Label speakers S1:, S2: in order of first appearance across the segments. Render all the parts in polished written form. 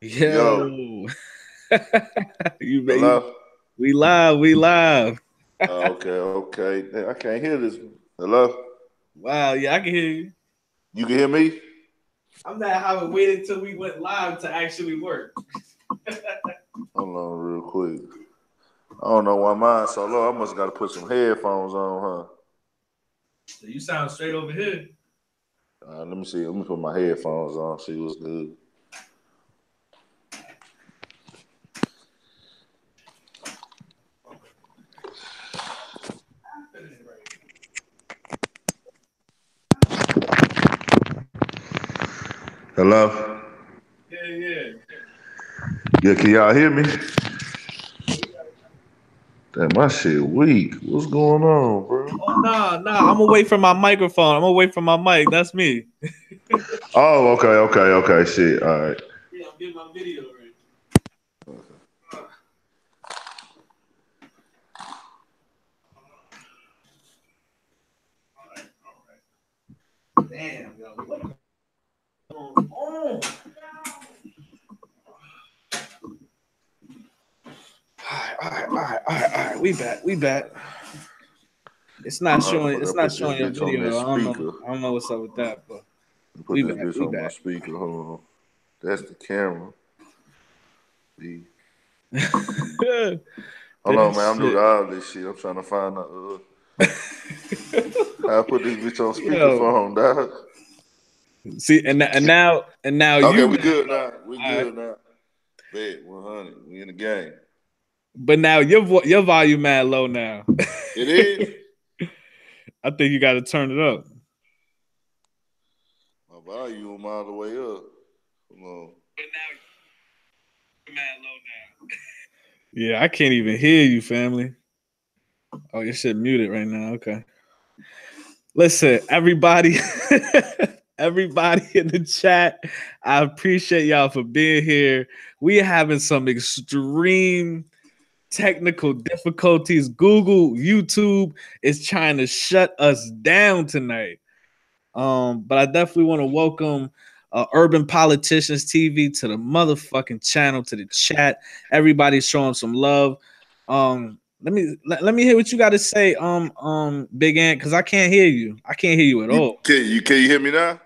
S1: Yo,
S2: Yo, you baby,
S1: hello?
S2: we live, we live.
S1: Okay, okay. I can't hear this. Hello?
S2: Wow, yeah, I can hear you.
S1: You can hear me?
S2: I'm not having waited till we went live to actually work.
S1: Hold on real quick. I don't know why mine's so low. I must got to put some headphones on,
S2: So you sound straight over here.
S1: huh? Let me see. Let me put my headphones on, see what's good. Hello?
S2: Yeah, yeah.
S1: Yeah, can y'all hear me? Damn, my shit weak. What's going on, bro?
S2: Oh nah. I'm away from my microphone. I'm away from my mic. That's me.
S1: Oh, okay, okay, okay. Shit, all right.
S2: Yeah, I'm getting my video ready. Damn, yo, what's going on? All right. We back. It's not showing. It's
S1: Motherfucker, I
S2: not
S1: put this
S2: showing your
S1: bitch on
S2: video.
S1: that
S2: I don't know.
S1: speaker.
S2: I don't know what's up with that, but
S1: Put
S2: we
S1: this
S2: back.
S1: bitch
S2: We
S1: on my
S2: back.
S1: speaker. Hold on. That's the camera. See? Hold
S2: Good
S1: on, man. I'm new
S2: shit.
S1: to all this shit. I'm trying to find out how I put this bitch on
S2: Yo,
S1: speakerphone, dog.
S2: see, and now
S1: Okay,
S2: you
S1: we
S2: mad
S1: good
S2: low.
S1: now. We
S2: All right,
S1: good now. Bet 100. We in the game.
S2: but now your volume mad low now.
S1: It is.
S2: I think you got to turn it up.
S1: My volume all the way up. Come on.
S2: But now you're mad low now. Yeah, I can't even hear you, family. Oh, your shit muted right now. Okay. Listen, everybody, everybody in the chat, I appreciate y'all for being here. We are having some extreme technical difficulties. Google, YouTube is trying to shut us down tonight. But I definitely want to welcome Urban Politicians TV to the motherfucking channel, to the chat. Everybody's showing some love. Let me hear what you got to say, Big Ant, because I can't hear you. I can't hear you at
S1: You
S2: all.
S1: can you hear me now?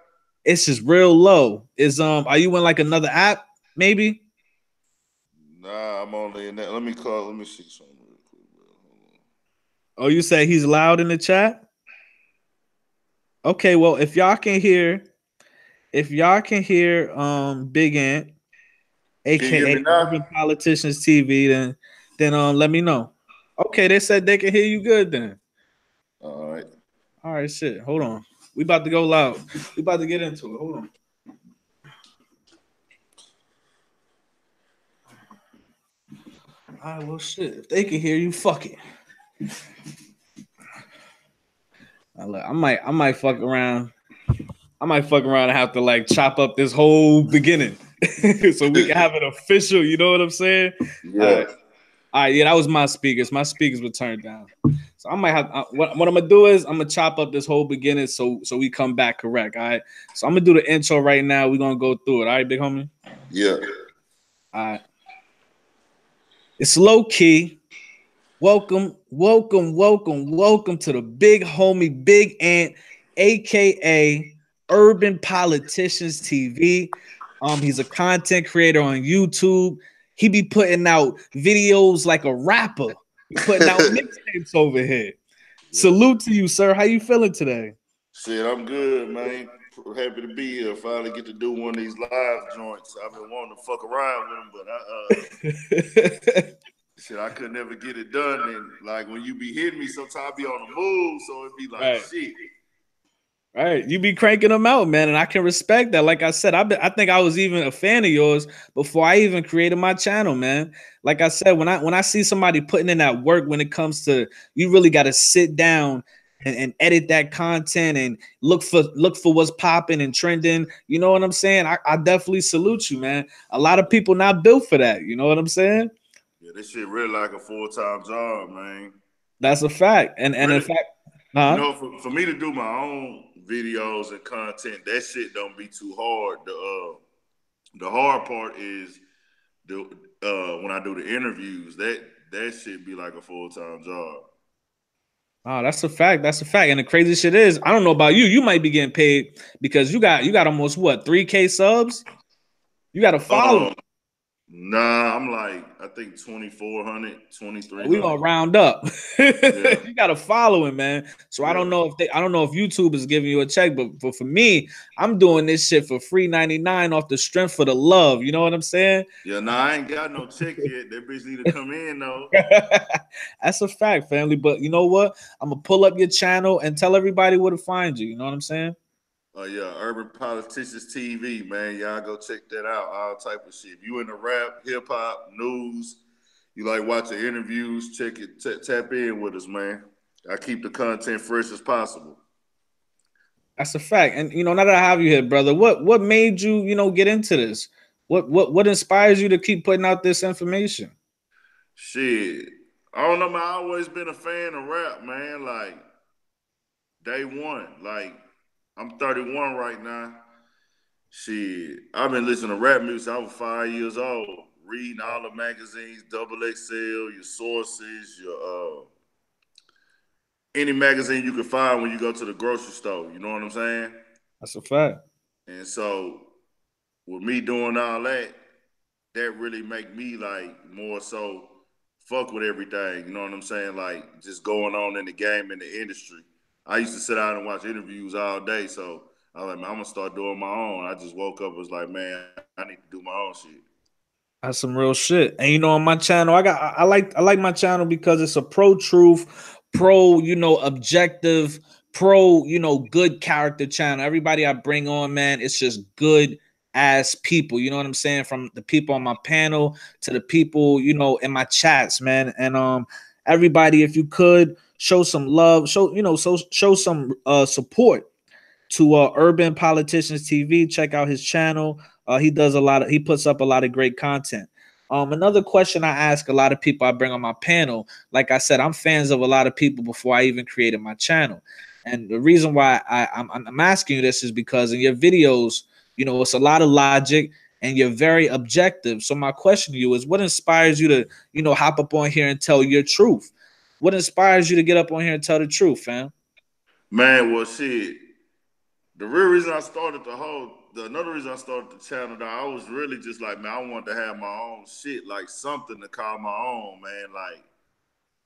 S2: It's just real low. Are you in like another app? Maybe.
S1: Nah, I'm only in that. Let me call. Let me see something real quick, bro. Hold
S2: Oh, you say he's loud in the chat? Okay, well, if y'all can hear Big Ant,
S1: on. Can you hear
S2: aka
S1: me now?
S2: Urban Politicians TV, then let me know. Okay, they said they can hear you good then.
S1: All right.
S2: All right, shit. Hold on. We about to go loud. We about to get into it. Hold on. All right, well shit. If they can hear you, fuck it. I might fuck around. I might fuck around and have to like chop up this whole beginning. So we can have it official, you know what I'm saying? All
S1: Yeah.
S2: right. All right, yeah, that was my speakers. My speakers were turned down. So I might have what I'm gonna do is I'm gonna chop up this whole beginning so we come back correct. All right. So I'm gonna do the intro right now. We're gonna go through it. All right, big homie.
S1: Yeah.
S2: All right. It's Lowkey. Welcome to the big homie, Big Ant, aka Urban Politicians TV. He's a content creator on YouTube. He be putting out videos like a rapper. He putting out mixtapes over here.
S1: Yeah.
S2: Salute to you, sir. How you feeling today?
S1: Shit, I'm good, man. Happy to be here. Finally get to do one of these live joints. I've been wanting to fuck around with them, but shit, I could never get it done. And like when you be hitting me, sometimes I be on the move, so it be like
S2: Right.
S1: shit.
S2: Right, you be cranking them out, man, and I can respect that. Like I said, I think I was even a fan of yours before I even created my channel, man. Like I said, when I see somebody putting in that work, when it comes to you really got to sit down and edit that content and look for what's popping and trending. You know what I'm saying? I definitely salute you, man. A lot of people not built for that. You know what I'm saying?
S1: Yeah, this shit really like a full-time job, man.
S2: That's a fact. And in
S1: Really,
S2: fact, huh?
S1: for me to do my own videos and content, that shit don't be too hard The hard part is the when I do the interviews, that shit be like a full-time job.
S2: Oh, that's a fact. That's a fact. And the crazy shit is, I don't know about you. You might be getting paid because you got almost what 3K subs. You got to follow.
S1: Nah, I'm like I think 2,400,
S2: We
S1: 2,300.
S2: gonna round up.
S1: Yeah.
S2: You gotta follow him, man. So
S1: Yeah.
S2: I don't know if YouTube is giving you a check, but for me, I'm doing this shit for free 99 off the strength for the love. You know what I'm saying?
S1: Yeah, nah, I ain't got no check yet. That bitch need to come in though.
S2: That's a fact, family. But you know what? I'm gonna pull up your channel and tell everybody where to find you. You know what I'm saying?
S1: Oh yeah, Urban Politicians TV, man. Y'all go check that out. All type of shit. If you into rap, hip hop, news, you like watching interviews, check it, tap in with us, man. I keep the content fresh as possible.
S2: That's a fact. And you know, now that I have you here, brother, what made you, get into this? What inspires you to keep putting out this information?
S1: Shit. I don't know, man. I always been a fan of rap, man. Like day one. Like I'm 31 right now. Shit, I've been listening to rap music. I was 5 years old, reading all the magazines, Double XL, your sources, your any magazine you can find when you go to the grocery store. You know what I'm saying?
S2: That's a fact.
S1: And so, with me doing all that, that really make me like more so fuck with everything. You know what I'm saying? Like just going on in the game in the industry. I used to sit down and watch interviews all day, so I was like, man, I'm gonna start doing my own. I just woke up and was like, man, I need to do my own shit.
S2: That's some real shit. And on my channel, I like my channel because it's a pro truth, pro, objective, pro, good character channel. Everybody I bring on, man, it's just good ass people. You know what I'm saying? From the people on my panel to the people, in my chats, man. And everybody, if you could show some love, show some support to Urban Politicians TV. Check out his channel. He puts up a lot of great content. Another question I ask a lot of people I bring on my panel, like I said, I'm fans of a lot of people before I even created my channel. And the reason why I'm asking you this is because in your videos, it's a lot of logic and you're very objective. So my question to you is, what inspires you to, hop up on here and tell your truth? What inspires you to get up on here and tell the truth, fam?
S1: Man, well, shit. The real reason I started another reason I started the channel, though, I was really just like, man, I wanted to have my own shit, like something to call my own, man. Like,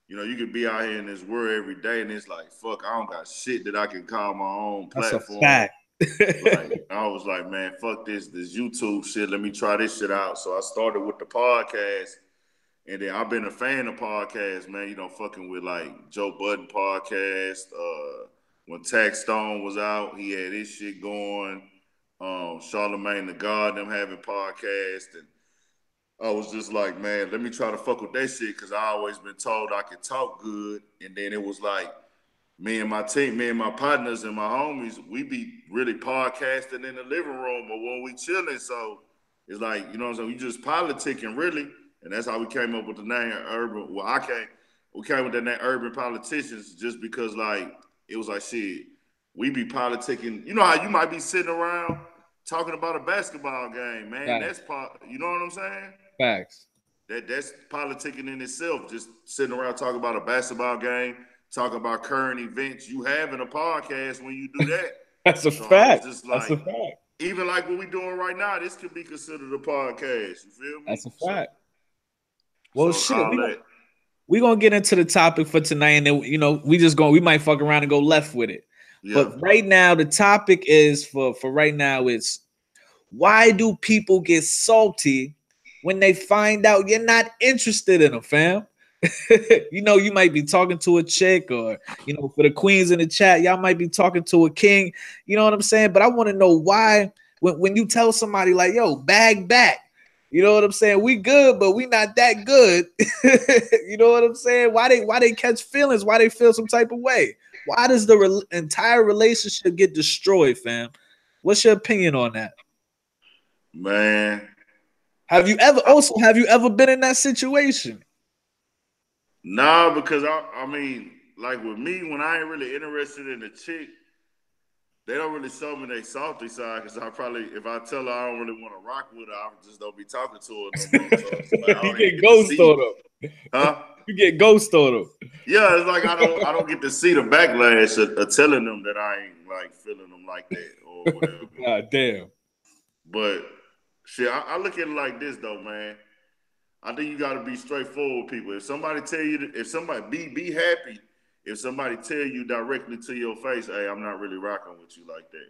S1: you could be out here in this world every day, and it's like, fuck, I don't got shit that I can call my own
S2: That's a
S1: platform.
S2: fact.
S1: Like, I was like, man, fuck this YouTube shit. Let me try this shit out. So I started with the podcast. And then I've been a fan of podcasts, man. Fucking with like Joe Budden podcast. When Tax Stone was out, he had his shit going. Charlemagne the God, them having podcasts, and I was just like, man, let me try to fuck with that shit because I always been told I could talk good. And then it was like me and my team, me and my partners and my homies, we be really podcasting in the living room or when we chilling. So it's like, you know what I'm saying? We just politicking really. And that's how we came up with the name Urban. Well, we came with the name Urban Politicians just because like, it was like, shit, we be politicking. You know how you might be sitting around talking about a basketball game, man.
S2: Facts.
S1: You know what I'm saying?
S2: Facts.
S1: That's politicking in itself. Just sitting around talking about a basketball game, talking about current events. You having a podcast when you do that.
S2: That's a
S1: So
S2: fact.
S1: I was just
S2: That's
S1: like,
S2: a fact.
S1: even like what we doing right now, this could be considered a podcast. You feel me?
S2: That's a fact. Well,
S1: So
S2: shit,
S1: all that.
S2: we gonna get into the topic for tonight, and then we might fuck around and go left with it.
S1: Yeah.
S2: But right now, the topic is for right now is why do people get salty when they find out you're not interested in them, fam? You might be talking to a chick, or for the queens in the chat, y'all might be talking to a king. You know what I'm saying? But I want to know why when you tell somebody like, yo, bag back. You know what I'm saying? We good, but we not that good. You know what I'm saying? Why they catch feelings? Why they feel some type of way? Why does the entire relationship get destroyed, fam? What's your opinion on that?
S1: Man.
S2: Have you ever been in that situation?
S1: Nah, because I mean, like with me, when I ain't really interested in a chick, they don't really show me their softy side because I probably, if I tell her I don't really want to rock with her, I just don't be talking to her no more. So it's like I
S2: You
S1: don't even
S2: get
S1: get to
S2: ghost
S1: see,
S2: on them.
S1: huh?
S2: You get ghost on them.
S1: Yeah, it's like I don't get to see the backlash of telling them that I ain't like feeling them like that or whatever.
S2: God damn.
S1: But shit, I look at it like this though, man. I think you got to be straightforward with people. If somebody tell you, if somebody be happy, if somebody tell you directly to your face, hey, I'm not really rocking with you like that.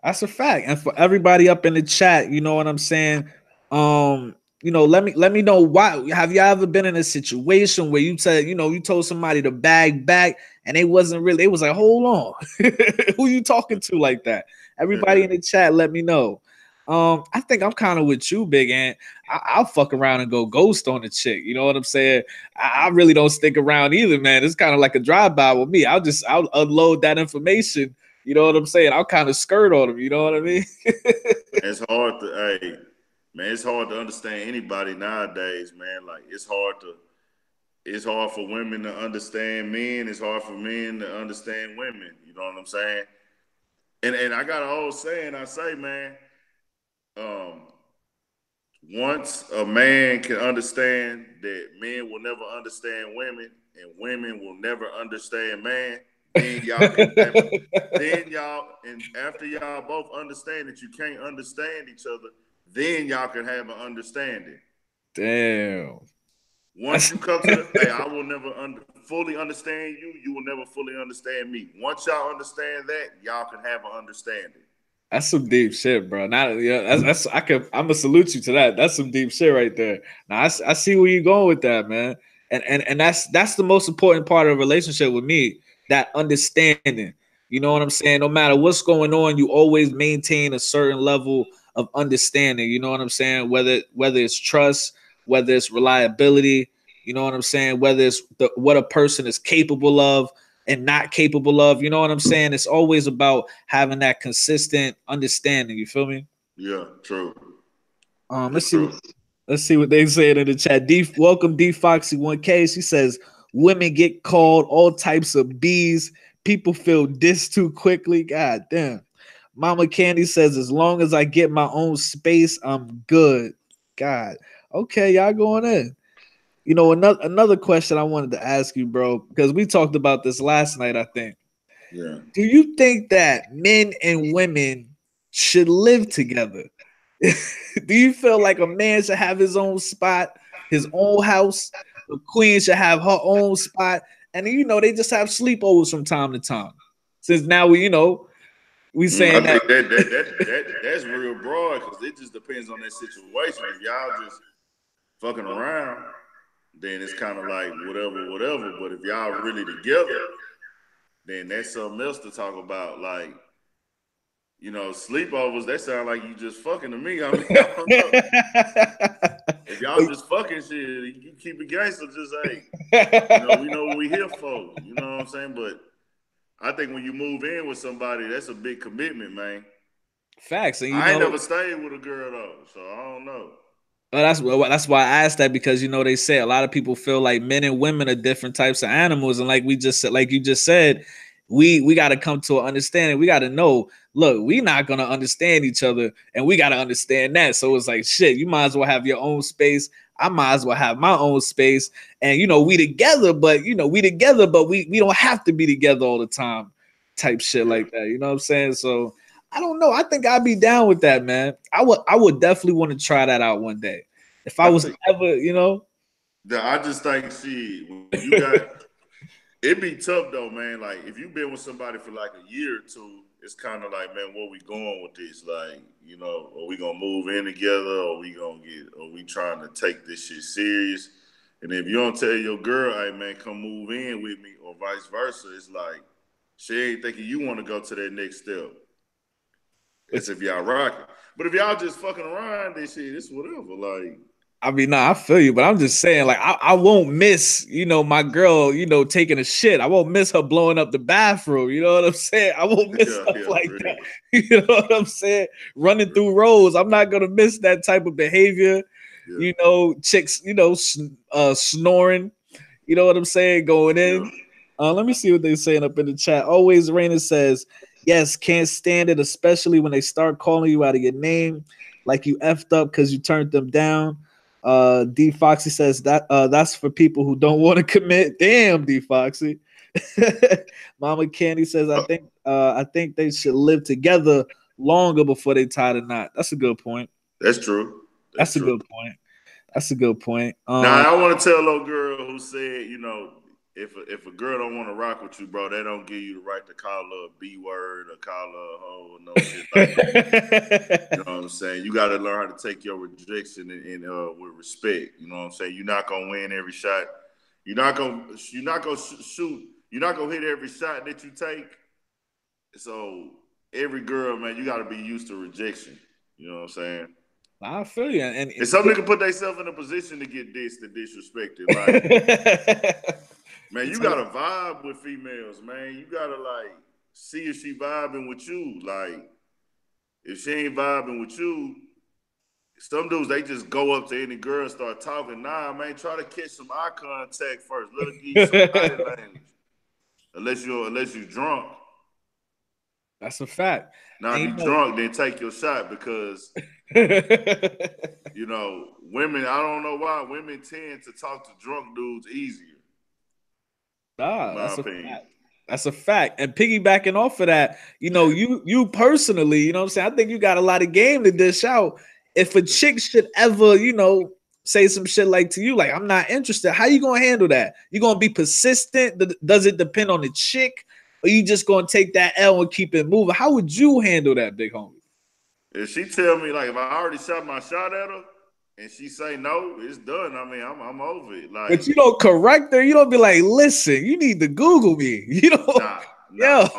S2: That's a fact. And for everybody up in the chat, you know what I'm saying? Let me know why. Have you ever been in a situation where you said, you told somebody to bag back and they wasn't really, it was like, hold on. Who you talking to like that? Everybody in the chat, let me know. I think I'm kind of with you, Big Ant. I'll fuck around and go ghost on the chick. You know what I'm saying? I really don't stick around either, man. It's kind of like a drive-by with me. I'll unload that information. You know what I'm saying? I'll kind of skirt on them. You know what I mean?
S1: It's hard to, hey, man, it's hard to understand anybody nowadays, man. Like it's hard for women to understand men. It's hard for men to understand women. You know what I'm saying? And I got an old saying. I say, man, um, once a man can understand that men will never understand women and women will never understand man, then y'all can have then y'all and after y'all both understand that you can't understand each other, then y'all can have an understanding.
S2: Damn.
S1: Once you come to the hey, I will never fully understand you, you will never fully understand me. Once y'all understand that, y'all can have an understanding.
S2: That's some deep shit, bro. Not yeah, that's I'm gonna salute you to that. That's some deep shit right there. Now I see where you're going with that, man. And that's the most important part of a relationship with me. That understanding. You know what I'm saying? No matter what's going on, you always maintain a certain level of understanding. You know what I'm saying? Whether it's trust, whether it's reliability. You know what I'm saying? Whether it's what a person is capable of and not capable of. You know what I'm saying? It's always about having that consistent understanding. You feel me?
S1: Yeah, true.
S2: Let's see. Let's see what they said in the chat. Welcome D Foxy 1K. She says women get called all types of B's. People feel dissed too quickly. God damn. Mama Candy says, as long as I get my own space, I'm good. God. Okay, y'all going in. Another question I wanted to ask you, bro, because we talked about this last night, I think.
S1: Yeah.
S2: Do you think that men and women should live together? Do you feel like a man should have his own spot, his own house? The queen should have her own spot, and they just have sleepovers from time to time. Since now we saying
S1: I think that's real broad because it just depends on that situation. If y'all just fucking around, then it's kind of like whatever. But if y'all really together, then that's something else to talk about. Like, sleepovers, that sound like you just fucking to me. I mean, I don't know. If y'all just fucking shit, you keep it gangster, just we know what we here for. You know what I'm saying? But I think when you move in with somebody, that's a big commitment, man.
S2: Facts. And
S1: I ain't never stayed with a girl though, so I don't know.
S2: Well, that's why I asked that, because they say a lot of people feel like men and women are different types of animals, and like you just said, we got to come to an understanding. We got to know, look, we not gonna understand each other, and we got to understand that. So it's like, shit, you might as well have your own space. I might as well have my own space, and we together, but we don't have to be together all the time, type shit like that. You know what I'm saying? So I don't know. I think I'd be down with that, man. I would definitely want to try that out one day. If I was ever,
S1: I just think, when you got, it'd be tough though, man. Like if you've been with somebody for like a year or two, it's kind of like, man, where we going with this? Like, are we gonna move in together, or are we trying to take this shit serious? And if you don't tell your girl, hey man, come move in with me, or vice versa, it's like she ain't thinking you want to go to that next step. It's if y'all rocking. But if y'all just fucking around this shit, it's whatever. Like,
S2: I mean, nah, I feel you, but I'm just saying, like, I won't miss, my girl, taking a shit. I won't miss her blowing up the bathroom. You know what I'm saying? I won't miss stuff like that. You know what I'm saying? Running through roads. I'm not gonna miss that type of behavior. Yeah. Chicks, snoring. You know what I'm saying? Going in. Let me see what they're saying up in the chat. Always Raina says, yes, can't stand it, especially when they start calling you out of your name, like you effed up because you turned them down. D Foxy says that's for people who don't want to commit. Damn, D Foxy. Mama Candy says, I think they should live together longer before they tie the knot. That's a good point.
S1: That's true.
S2: That's a good point. That's a good point.
S1: Now I want to tell a little girl who said, you know, if a girl don't want to rock with you, bro, they don't give you the right to call her a B word or call her a hoe or no shit like that. You know what I'm saying? You got to learn how to take your rejection and with respect. You know what I'm saying? You're not gonna win every shot. You're not gonna shoot. You're not gonna hit every shot that you take. So every girl, man, you got to be used to rejection. You know what I'm saying?
S2: I feel you. And
S1: some nigga put themselves in a position to get dissed and disrespected. Like, man, you gotta vibe with females, man. You gotta like see if she vibing with you. Like, if she ain't vibing with you, some dudes they just go up to any girl and start talking. Nah, man, try to catch some eye contact first. Let her give you some body language. Unless you drunk.
S2: That's a fact.
S1: Now, if you drunk, then take your shot because you know, women, I don't know why, women tend to talk to drunk dudes easier.
S2: That's a fact. That's a fact. And piggybacking off of that, you know, you personally, you know what I'm saying? I think you got a lot of game to dish out. If a chick should ever, you know, say some shit like to you, like, I'm not interested, how you gonna handle that? You gonna be persistent? Does it depend on the chick? Or you just gonna take that L and keep it moving? How would you handle that, big homie?
S1: If she tell me, like, if I already shot my shot at her and she say no, it's done. I mean, I'm over it. Like,
S2: but you don't correct her. You don't be like, listen, you need to Google me. You know,
S1: nah.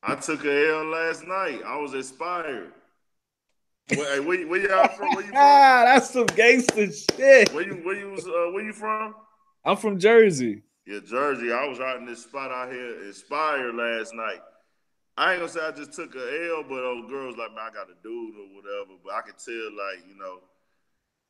S1: I took a L last night. I was inspired. Where y'all from? Where you from?
S2: That's some gangster shit.
S1: Where you from?
S2: I'm from Jersey.
S1: Yeah, Jersey. I was out in this spot out here, inspired last night. I ain't gonna say I just took a L, but old girls like, man, I got a dude or whatever. But I could tell, like, you know,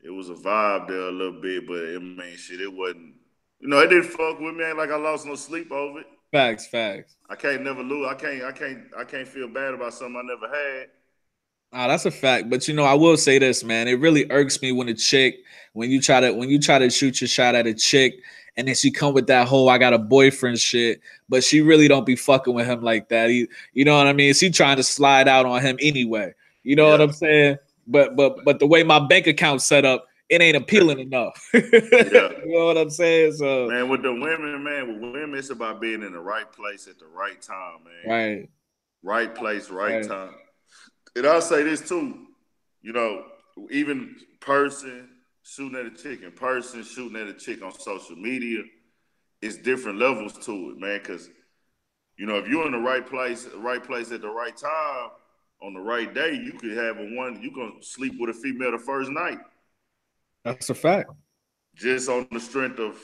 S1: it was a vibe there a little bit. But I mean, shit, it wasn't. You know, it didn't fuck with me. Ain't like I lost no sleep over it.
S2: Facts.
S1: I can't never lose. I can't feel bad about something I never had.
S2: That's a fact. But you know, I will say this, man. It really irks me when when you try to shoot your shot at a chick, and then she come with that whole "I got a boyfriend" shit, but she really don't be fucking with him like that. You know what I mean? She trying to slide out on him anyway. You know what I'm saying? But the way my bank account's set up, it ain't appealing enough. You know what I'm saying? So,
S1: man, with women, it's about being in the right place at the right time, man. Right place, right time. And I'll say this too, you know, even person shooting at a chick and person shooting at a chick on social media, it's different levels to it, man. Because, you know, if you're in the right place at the right time, on the right day, you could have you gonna sleep with a female the first night.
S2: That's a fact.
S1: Just on the strength of,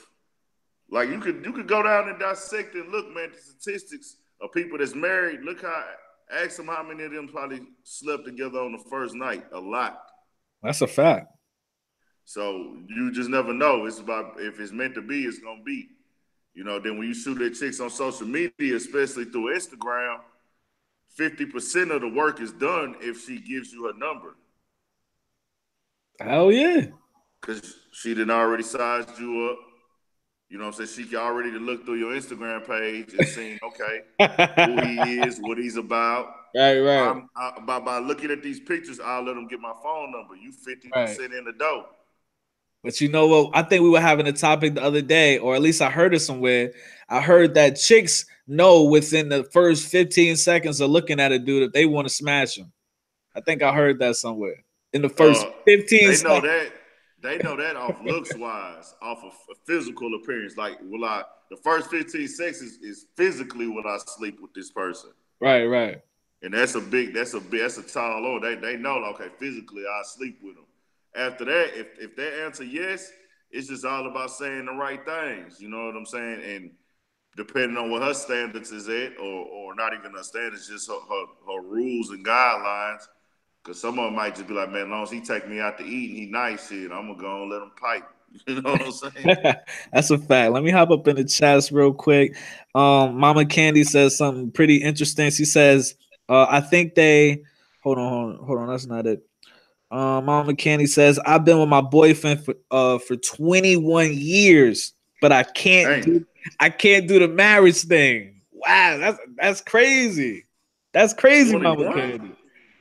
S1: like, you could go down and dissect and look, man, the statistics of people that's married. Ask them how many of them probably slept together on the first night. A lot.
S2: That's a fact.
S1: So you just never know. It's about, if it's meant to be, it's gonna be. You know, then when you shoot at chicks on social media, especially through Instagram, 50% of the work is done if she gives you her number.
S2: Hell yeah.
S1: Because she done already sized you up. You know what I'm saying? She can already look through your Instagram page and seen, okay, who he is, what he's about.
S2: Right.
S1: By looking at these pictures, I'll let them get my phone number. You 50% in the dough.
S2: But you know what? I think we were having a topic the other day, or at least I heard it somewhere. I heard that chicks know within the first 15 seconds of looking at a dude if they want to smash him. I think I heard that somewhere. In the first 15 seconds.
S1: They know that off looks wise, off of physical appearance. Like, the first 15 seconds is physically will I sleep with this person.
S2: Right.
S1: And that's a tall order. They know, okay, physically I sleep with them. After that, if they answer yes, it's just all about saying the right things. You know what I'm saying? And depending on what her standards is at, or not even her standards, just her rules and guidelines. Because some of them might just be like, man, as long as he take me out to eat and he nice shit, I'm going to go and let him pipe. You know what I'm saying?
S2: That's a fact. Let me hop up in the chats real quick. Mama Candy says something pretty interesting. She says, I think they hold on, that's not it. Mama Candy says, I've been with my boyfriend for 21 years, but I can't do the marriage thing. Wow, that's crazy. That's crazy, 21? Mama Candy.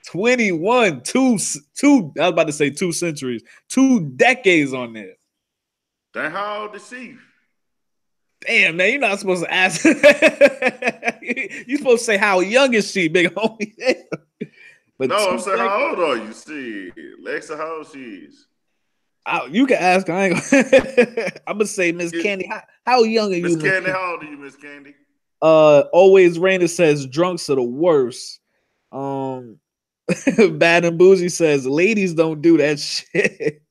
S2: 21, two, I was about to say 2 centuries, 2 decades on there.
S1: Then how old is she?
S2: Damn, man, you're not supposed to ask. You're supposed to say how young is she, big homie.
S1: But no, I'm saying how old are you? See, Lexa, how old she is?
S2: You can ask. I ain't gonna I'm gonna say, Miss Candy, how young are you,
S1: Miss Candy? How old are you, Miss Candy?
S2: Always Rainer says drunks are the worst. Bad and Bougie says ladies don't do that shit.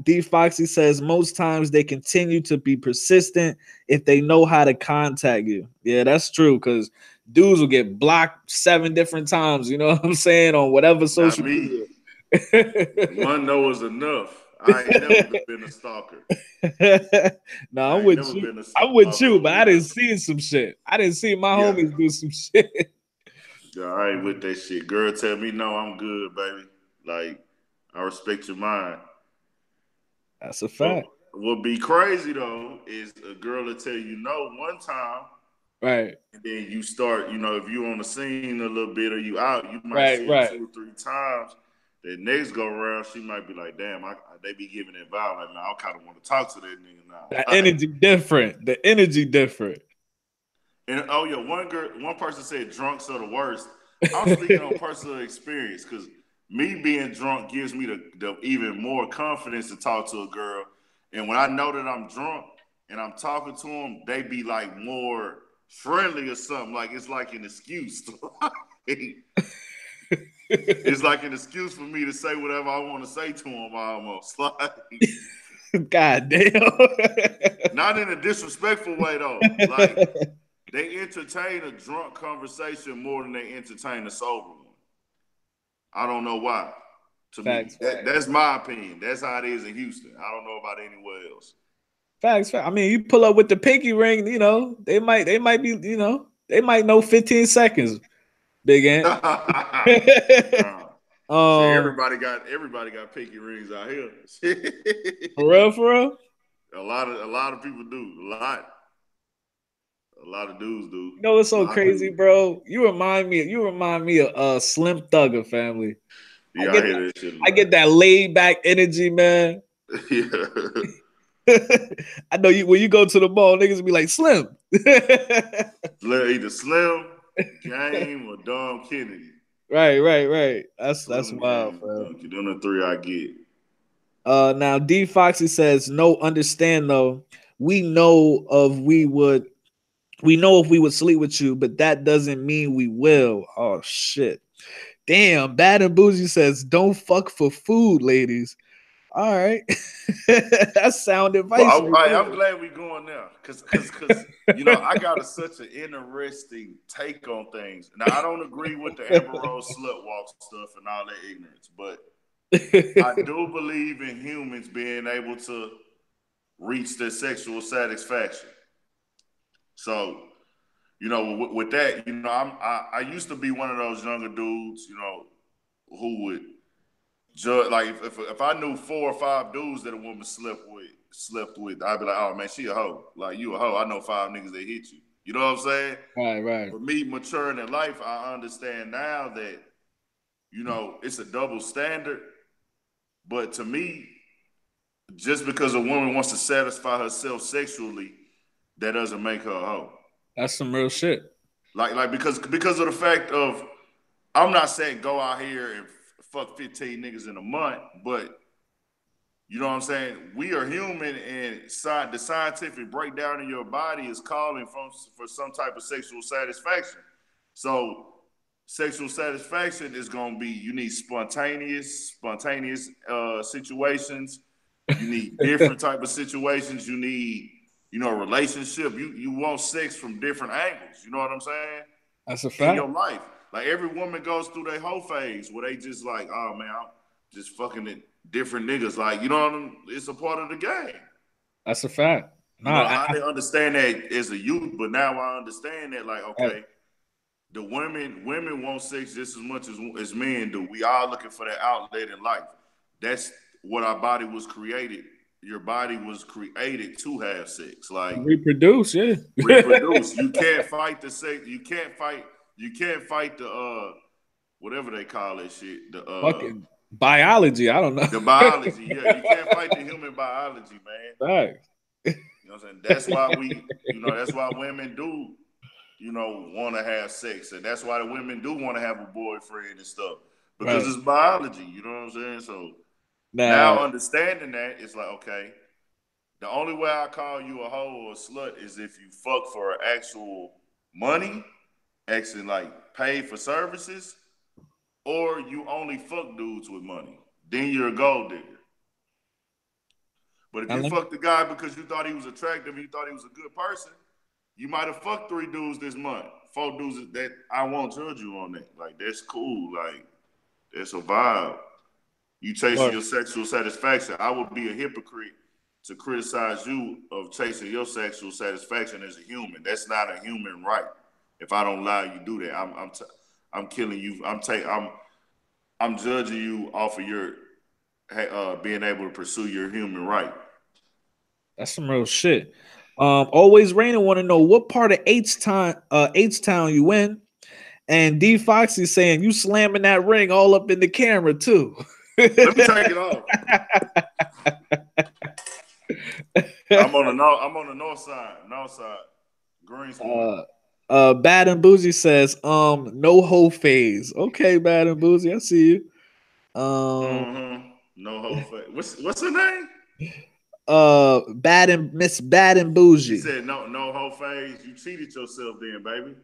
S2: D Foxy says most times they continue to be persistent if they know how to contact you. Yeah, that's true, because dudes will get blocked 7 different times, you know what I'm saying, on whatever social media.
S1: One no is enough. I ain't never been a stalker.
S2: No, I'm with you. I'm with you, but I didn't see some shit. I didn't see my homies do some shit.
S1: Yeah, I ain't with that shit. Girl, tell me no, I'm good, baby. Like, I respect your mind.
S2: That's a fact.
S1: What be crazy though is a girl will tell you no one time,
S2: right?
S1: And then you start, if you on the scene a little bit or you out, you might see it 2 or 3 times. The next go around, she might be like, "Damn, they be giving that vibe like, man, I kind of want to talk to that nigga now."
S2: The energy different. The energy different.
S1: And one person said drunks are the worst. I'm speaking on personal experience because me being drunk gives me the even more confidence to talk to a girl. And when I know that I'm drunk and I'm talking to them, they be like more friendly or something. Like it's like an excuse. It's like an excuse for me to say whatever I want to say to them almost. Like,
S2: God damn.
S1: Not in a disrespectful way though. Like they entertain a drunk conversation more than they entertain a sober one. I don't know why. Facts. That's my opinion. That's how it is in Houston. I don't know about anywhere else.
S2: Facts. I mean, you pull up with the pinky ring, they might be, they might know 15 seconds. Big Ant.
S1: Everybody got pinky rings out here.
S2: For real?
S1: A lot of people do. A lot of dudes do.
S2: You know what's so crazy, bro? You remind me of Slim Thugger, family.
S1: Yeah, I hear that shit.
S2: I get that laid back energy, man. Yeah. I know when you go to the mall, niggas be like Slim.
S1: Either Slim, Game, or Dom Kennedy.
S2: Right. That's wild, bro.
S1: You don't know 3 I get.
S2: Now D Foxy says, no, understand though. We know if we would sleep with you, but that doesn't mean we will. Oh shit. Damn, Bad and Bougie says, don't fuck for food, ladies. All right. That's sound advice.
S1: Well, I'm glad we going there. Cause I got such an interesting take on things. Now I don't agree with the Amber Rose slut walk stuff and all that ignorance, but I do believe in humans being able to reach their sexual satisfaction. So, with that, I used to be one of those younger dudes, who would judge. Like if I knew 4 or 5 dudes that a woman slept with, I'd be like, oh man, she a hoe. Like you a hoe. I know 5 niggas that hit you. You know what I'm saying?
S2: Right.
S1: For me maturing in life, I understand now that, it's a double standard. But to me, just because a woman wants to satisfy herself sexually, that doesn't make her a hoe.
S2: That's some real shit.
S1: Like because of the fact of, I'm not saying go out here and fuck 15 niggas in a month, but you know what I'm saying? We are human, and the scientific breakdown in your body is calling for some type of sexual satisfaction. So sexual satisfaction is going to be, you need spontaneous situations. You need different type of situations. You need, a relationship. You want sex from different angles. You know what I'm saying?
S2: That's a fact.
S1: In your life. Like every woman goes through their whole phase where they just like, oh man, I'm just fucking it different niggas. Like, you know, it's a part of the game.
S2: That's a fact.
S1: You know, I didn't understand that as a youth, but now I understand that. Like, okay, the women want sex just as much as men do. We all looking for that outlet in life. That's what our body was created. Your body was created to have sex. Like
S2: reproduce, yeah.
S1: Reproduce. You can't fight the sex. You can't fight the whatever they call that shit. The
S2: fucking biology. I don't know.
S1: The biology, yeah. You can't fight the human biology, man.
S2: Right.
S1: You know what I'm saying? That's why that's why women do, want to have sex. And that's why the women do want to have a boyfriend and stuff. Because it's biology, you know what I'm saying? So now understanding that, it's like, okay, the only way I call you a hoe or a slut is if you fuck for actual money, actually like pay for services, or you only fuck dudes with money. Then you're a gold digger. But if you fucked the guy because you thought he was attractive and you thought he was a good person, you might have fucked 3 dudes this month. 4 dudes that I won't judge you on that. Like, that's cool. Like, that's a vibe. You chasing your sexual satisfaction. I would be a hypocrite to criticize you of chasing your sexual satisfaction as a human. That's not a human right. If I don't allow you to do that, I'm killing you. I'm judging you off of your being able to pursue your human right.
S2: That's some real shit. Always Raining want to know what part of H-Town you in, and D Foxy saying you slamming that ring all up in the camera too.
S1: Let me take it off. I'm on the north side. Greensboro.
S2: Bad and Bougie says, no hoe phase. Okay, Bad and Bougie, I see you.
S1: No hoe phase. What's her name?
S2: Miss Bad and Bougie.
S1: She said no hoe phase. You cheated yourself then, baby.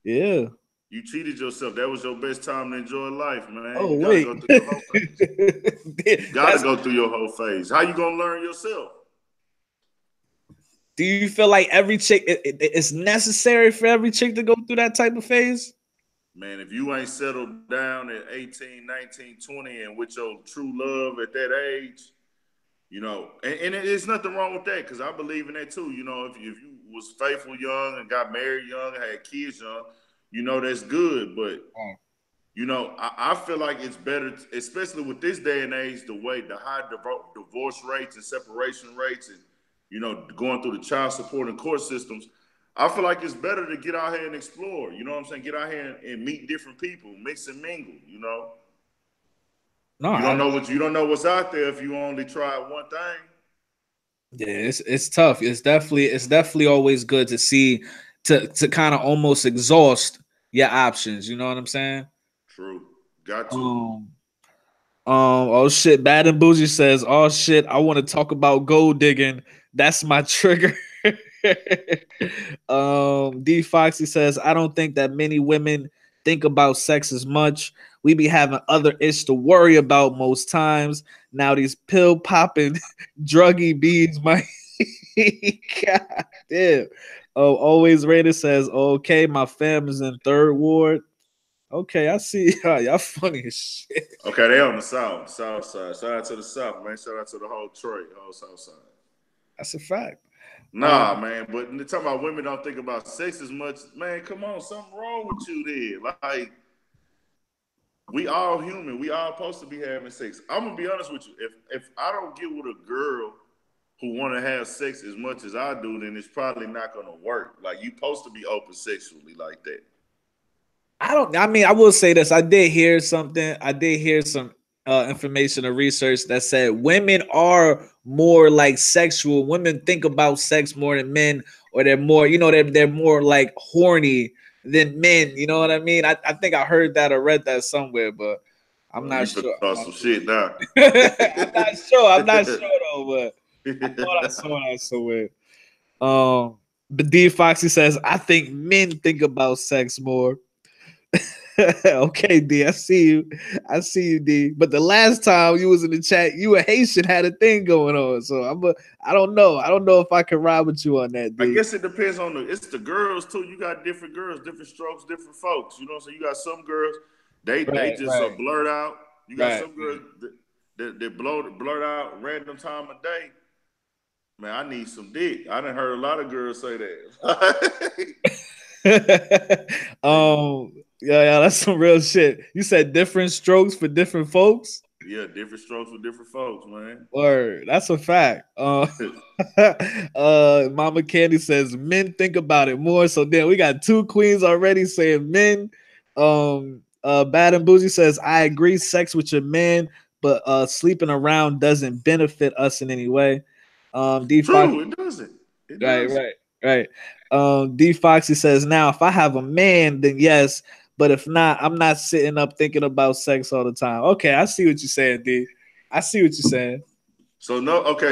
S2: Yeah.
S1: You cheated yourself. That was your best time to enjoy life, man.
S2: Oh,
S1: you gotta go through your whole phase. You gotta go through your whole phase. How you gonna learn yourself?
S2: Do you feel like every chick it's necessary for every chick to go through that type of phase?
S1: Man, if you ain't settled down at 18, 19, 20 and with your true love at that age, and there's nothing wrong with that because I believe in that too. If you was faithful young and got married young and had kids young, that's good. But, I feel like it's better, especially with this day and age, the high divorce rates and separation rates and, going through the child support and court systems. I feel like it's better to get out here and explore. You know what I'm saying? Get out here and meet different people, mix and mingle, No, you don't know what's out there if you only try one thing.
S2: Yeah, it's tough. It's definitely always good to see to kind of almost exhaust your options. You know what I'm saying?
S1: True. Got to.
S2: Oh shit, Bad and Bougie says, oh shit, I want to talk about gold digging. That's my trigger. D Foxy says, I don't think that many women think about sex as much. We be having other issues to worry about most times. Now these pill popping druggy beads might God damn. Oh, Always Raider says, okay, my fam is in 3rd Ward. Okay, I see. Y'all funny as shit.
S1: Okay, they on the south side. Shout out to the south, man. Shout out to the whole whole south side.
S2: That's a fact.
S1: Nah, man. But talking about women don't think about sex as much, man. Come on, something wrong with you there. Like, we all human. We all supposed to be having sex. I'm gonna be honest with you. If I don't get with a girl who want to have sex as much as I do, then it's probably not gonna work. Like, you supposed to be open sexually like that.
S2: I will say this. I did hear something. I did hear some information or research that said women are more like sexual. Women think about sex more than men, or they're more, they're more like horny than men. You know what I mean? I think I heard that or read that somewhere, but I'm not sure.
S1: Some shit now.
S2: I'm not sure. I'm not sure though, but I thought I saw that somewhere. But D Foxy says, I think men think about sex more. Okay, D, I see you, D. But the last time you was in the chat, you and Haitian had a thing going on. So I don't know if I can ride with you on that, D.
S1: I guess it depends on it's the girls too. You got different girls, different strokes, different folks. You know what I'm saying? You got some girls, they just are blurred out. You got some girls that blurt out random time of day. Man, I need some dick. I done heard a lot of girls say
S2: that. Yeah, that's some real shit. You said different strokes for different folks.
S1: Yeah, different strokes for different folks, man.
S2: Word, that's a fact. Mama Candy says men think about it more. So then we got two queens already saying men. Bad and Bougie says I agree, sex with your man, but sleeping around doesn't benefit us in any way. D
S1: True, it doesn't. It doesn't.
S2: Right. D Foxy says now if I have a man, then yes. But if not, I'm not sitting up thinking about sex all the time. Okay, I see what you're saying, D. I see what you're saying.
S1: So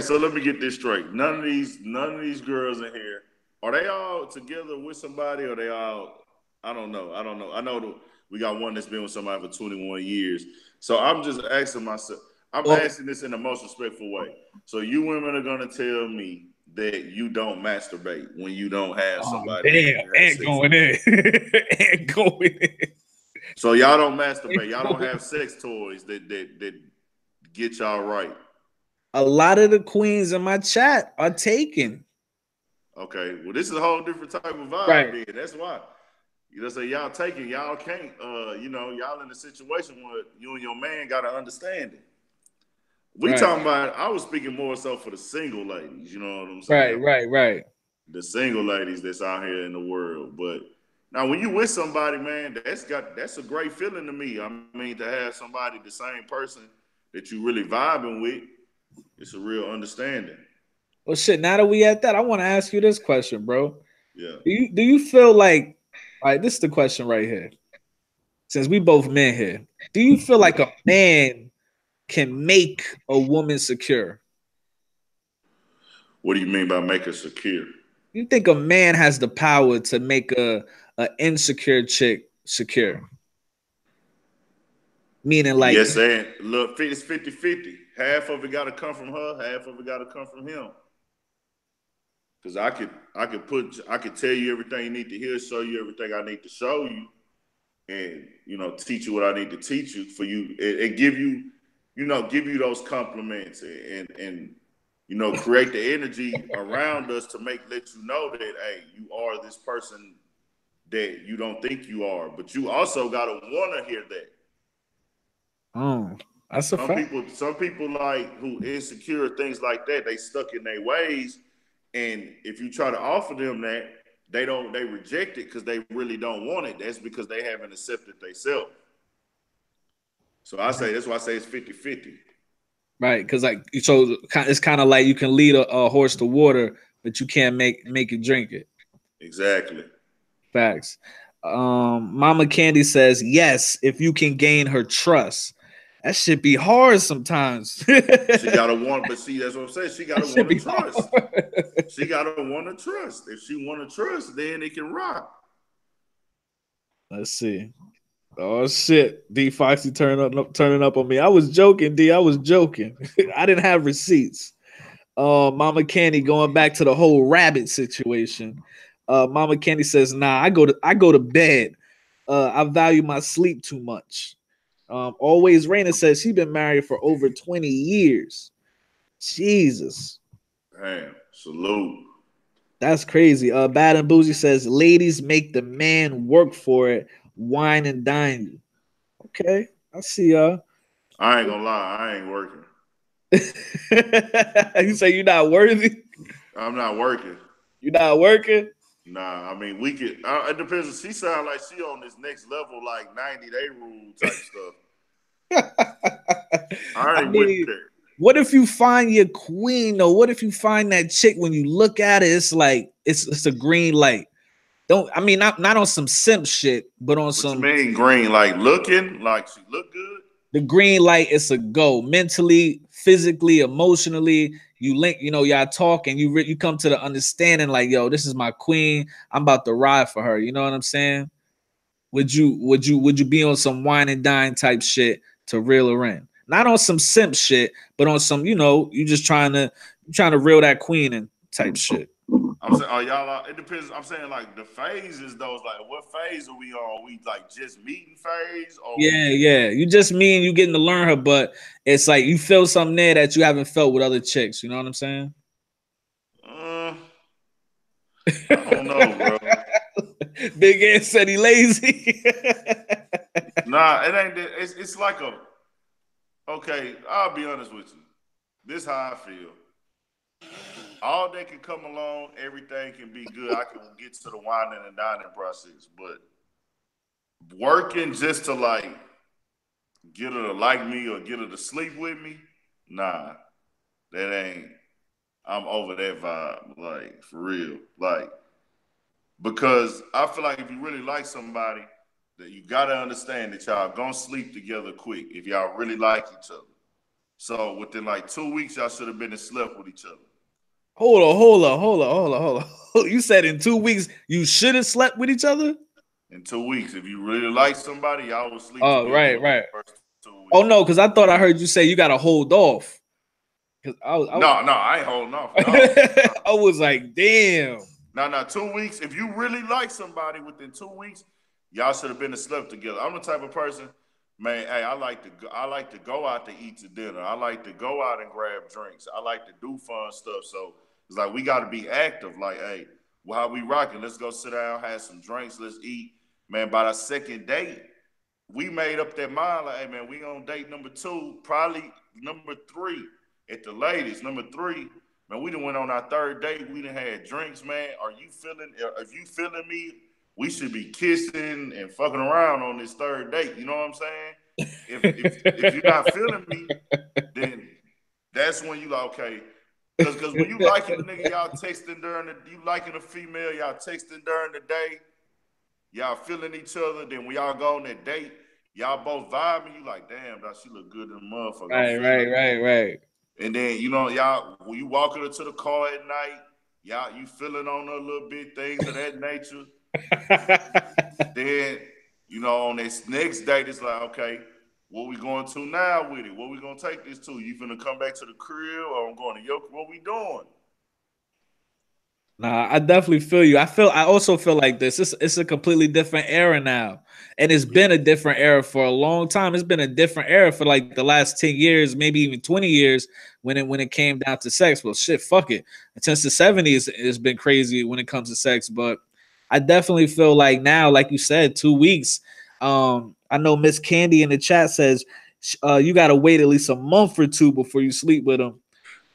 S1: so let me get this straight. None of these girls in here, are they all together with somebody, or are they all I don't know. I know we got one that's been with somebody for 21 years. So I'm just asking myself, asking this in the most respectful way. So you women are gonna tell me that you don't masturbate when you don't have somebody.
S2: Damn, ain't going in. Ain't going in.
S1: So y'all don't masturbate. Y'all don't have sex toys that get y'all right.
S2: A lot of the queens in my chat are taken.
S1: Okay, well, this is a whole different type of vibe. Right. Then. That's why. So y'all taking, y'all can't, y'all in a situation where you and your man got to understand it. We talking about, I was speaking more so for the single ladies, you know what I'm saying?
S2: Right.
S1: The single ladies that's out here in the world. But now when you with somebody, man, that's a great feeling to me. I mean, to have somebody, the same person that you really vibing with, it's a real understanding.
S2: Well, shit, now that we at that, I want to ask you this question, bro.
S1: Yeah.
S2: Do you feel like, all right, this is the question right here. Since we both men here, do you feel like a man can make a woman secure?
S1: What do you mean by make her secure?
S2: You think a man has the power to make a insecure chick secure? Meaning like,
S1: yes, and look, it's 50-50. Half of it got to come from her, half of it got to come from him. Because I could tell you everything you need to hear, show you everything I need to show you, and teach you what I need to teach you for you, and give you, give you those compliments, and create the energy around us to let you know that, hey, you are this person that you don't think you are, but you also gotta want to hear that.
S2: Oh, that's a fact.
S1: Some people like who insecure, things like that, they stuck in their ways. And if you try to offer them that, they reject it because they really don't want it. That's because they haven't accepted themselves. So that's why I say it's 50-50.
S2: Right, because so it's kind of like you can lead a horse to water, but you can't make it drink it.
S1: Exactly.
S2: Facts. Mama Candy says yes if you can gain her trust. That should be hard sometimes.
S1: She gotta want, but see, that's what I'm saying. She gotta want to trust. She gotta want to trust. If she want to trust, then it can rock.
S2: Let's see. Oh shit, D Foxy turning up on me. I was joking, D. I was joking. I didn't have receipts. Mama Candy going back to the whole rabbit situation. Mama Candy says, "Nah, I go to bed. I value my sleep too much." Always Raina says she's been married for over 20 years. Jesus.
S1: Damn, salute.
S2: That's crazy. Bad and Bougie says ladies make the man work for it, wine and dine you. Okay, I see y'all.
S1: I ain't gonna lie, I ain't working.
S2: You say you're not worthy?
S1: I'm not working.
S2: You're not working?
S1: Nah, I mean, we could. It depends. She sound like she on this next level, like 90-day rule type stuff. I ain't with that.
S2: What if you find your queen, though? What if you find that chick when you look at it, it's like it's a green light? Not on some simp shit, but on some.
S1: What you mean green? Like looking, like she look good?
S2: The green light is a go. Mentally, physically, emotionally, you link. Y'all talk and you come to the understanding. Like, yo, this is my queen. I'm about to ride for her. You know what I'm saying? Would you be on some wine and dine type shit to reel her in? Not on some simp shit, but on some, you just trying to reel that queen in type shit.
S1: I'm saying, y'all? It depends. I'm saying like the phases. Those like, what phase are we on? Are we like just meeting phase? Or
S2: Yeah. You just mean you getting to learn her, but it's like you feel something there that you haven't felt with other chicks. You know what I'm saying?
S1: I don't know, bro.
S2: Big ass said he lazy.
S1: Nah, it ain't. It's like a. Okay, I'll be honest with you. This how I feel. All that can come along, everything can be good. I can get to the winding and dining process, but working just to like get her to like me or get her to sleep with me, nah, that ain't. I'm over that vibe, like for real, like because I feel like if you really like somebody, that you gotta understand that y'all gonna sleep together quick if y'all really like each other. So within like 2 weeks, y'all should have been and slept with each other.
S2: Hold on. You said in 2 weeks you should have slept with each other?
S1: In 2 weeks, if you really like somebody, y'all will sleep
S2: Oh,
S1: together
S2: right,
S1: within
S2: right.
S1: the first 2 weeks.
S2: Oh no, because I thought I heard you say you gotta hold off. Cause
S1: No, I ain't holding off. No.
S2: I was like, damn.
S1: Now, 2 weeks. If you really like somebody within 2 weeks, y'all should have been and slept together. I'm the type of person, man. Hey, I like to go out to eat to dinner. I like to go out and grab drinks. I like to do fun stuff. So it's like we got to be active. Like, hey, while we rocking, let's go sit down, have some drinks, let's eat. Man, by the second date, we made up that mind. Like, hey, man, we on date number 2, probably number 3 at the latest. Number 3. Man, we done went on our third date. We done had drinks, man. If you feeling me, we should be kissing and fucking around on this third date. You know what I'm saying? If you're not feeling me, then that's when you like, okay. Because when you liking a nigga, y'all texting you liking a female, y'all texting during the day, y'all feeling each other. Then when y'all go on that date, y'all both vibing. You like, damn, dog, she look good in the motherfucker. I'm feeling
S2: Right.
S1: And then y'all when you walking her to the car at night, y'all you feeling on her a little bit, things of that nature. Then on this next date, it's like, okay, what we going to now with it? What we gonna take this to? You finna come back to the crib, or I'm going to your? What we doing?
S2: Nah, I definitely feel you. I also feel like this. It's a completely different era now. And it's been a different era for a long time. It's been a different era for like the last 10 years, maybe even 20 years when it came down to sex. Well, shit, fuck it. Since the 70s, it's been crazy when it comes to sex. But I definitely feel like now, like you said, 2 weeks. I know Miss Candy in the chat says you gotta wait at least a month or two before you sleep with them.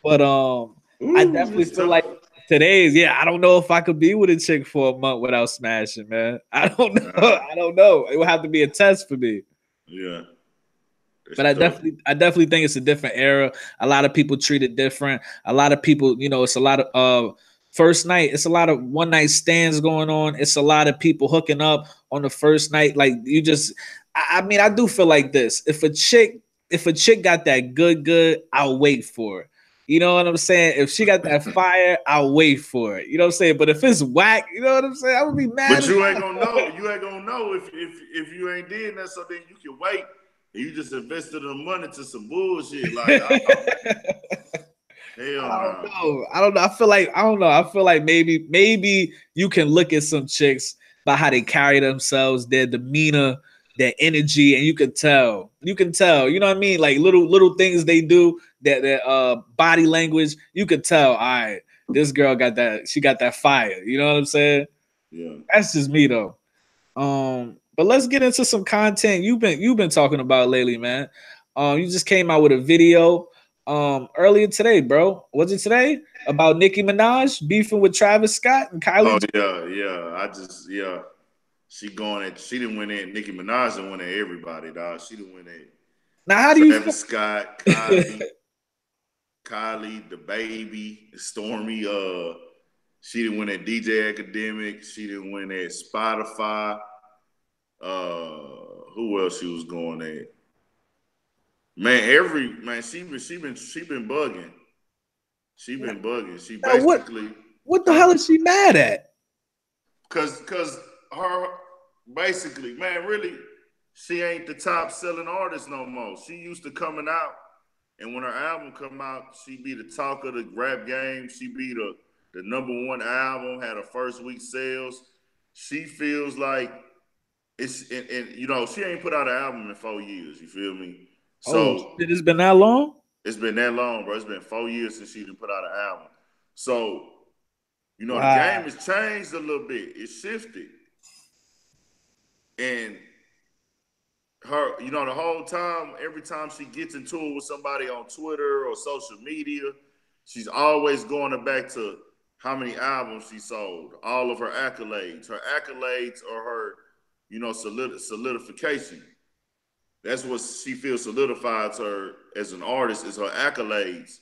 S2: But I definitely feel like I don't know if I could be with a chick for a month without smashing, man. I don't know. I don't know. It would have to be a test for me.
S1: Yeah.
S2: But I definitely think it's a different era. A lot of people treat it different. A lot of people, it's a lot of first night. It's a lot of one night stands going on. It's a lot of people hooking up on the first night. Like you just, I mean, I do feel like this. If a chick got that good, I'll wait for it. You know what I'm saying? If she got that fire, I'll wait for it. You know what I'm saying? But if it's whack, you know what I'm saying? I would be mad.
S1: But you ain't gonna know. You ain't gonna know if you ain't did that. So then you can wait. And you just invested the money to some bullshit. Like, hell no.
S2: I don't know. I feel like maybe you can look at some chicks by how they carry themselves, their demeanor, their energy, and you can tell. You know what I mean? Like little things they do, their body language, you could tell, all right, this girl got that fire. You know what I'm saying?
S1: Yeah.
S2: That's just me though. But let's get into some content you've been talking about lately, man. You just came out with a video earlier today, bro. Was it today? About Nicki Minaj beefing with Travis Scott and Kylie?
S1: Oh yeah. She didn't win it. Nicki Minaj didn't win it everybody, dog. She didn't win it.
S2: Now, how do you
S1: Travis Scott, Kylie, the baby, Stormy, she didn't win at DJ Academic. She didn't win at Spotify. Who else she was going at? Man, she been bugging. She been bugging. She
S2: now,
S1: basically
S2: what the hell is she mad at?
S1: Cause her basically, man, really, she ain't the top selling artist no more. She used to coming out, and when her album come out, she be the talk of the rap game. She be the #1 album, had a first week sales. She feels like it's and you know, she ain't put out an album in 4 years. You feel me? So
S2: it's been that long?
S1: It's been that long, bro. It's been 4 years since she didn't put out an album. So, you know, the game has changed a little bit. It's shifted. And her, you know, the whole time, every time she gets into it with somebody on Twitter or social media, she's always going back to how many albums she sold, all of her accolades. Her accolades are her, you know, solidification. That's what she feels solidifies her as an artist is her accolades.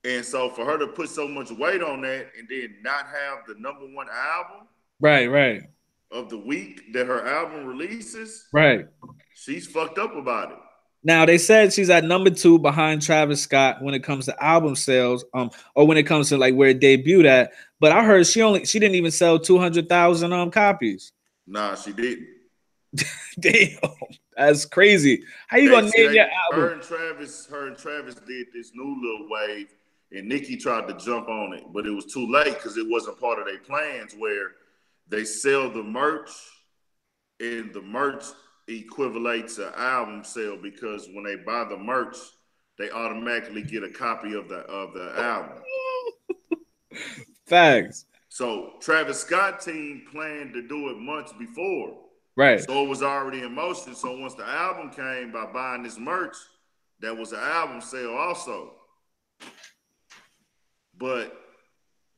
S1: And so for her to put so much weight on that and then not have the #1 album,
S2: right,
S1: of the week that her album releases,
S2: right,
S1: she's fucked up about it.
S2: Now they said she's at #2 behind Travis Scott when it comes to album sales, or when it comes to like where it debuted at. But I heard she didn't even sell 200,000 copies.
S1: Nah, she didn't.
S2: Damn, that's crazy. How you gonna name your album?
S1: Her and Travis did this new little wave, and Nicki tried to jump on it, but it was too late because it wasn't part of their plans. Where they sell the merch, and the merch equivalates an album sale because when they buy the merch, they automatically get a copy of the album.
S2: Facts.
S1: So Travis Scott team planned to do it months before.
S2: Right.
S1: So it was already in motion. So once the album came by buying this merch, that was an album sale also. But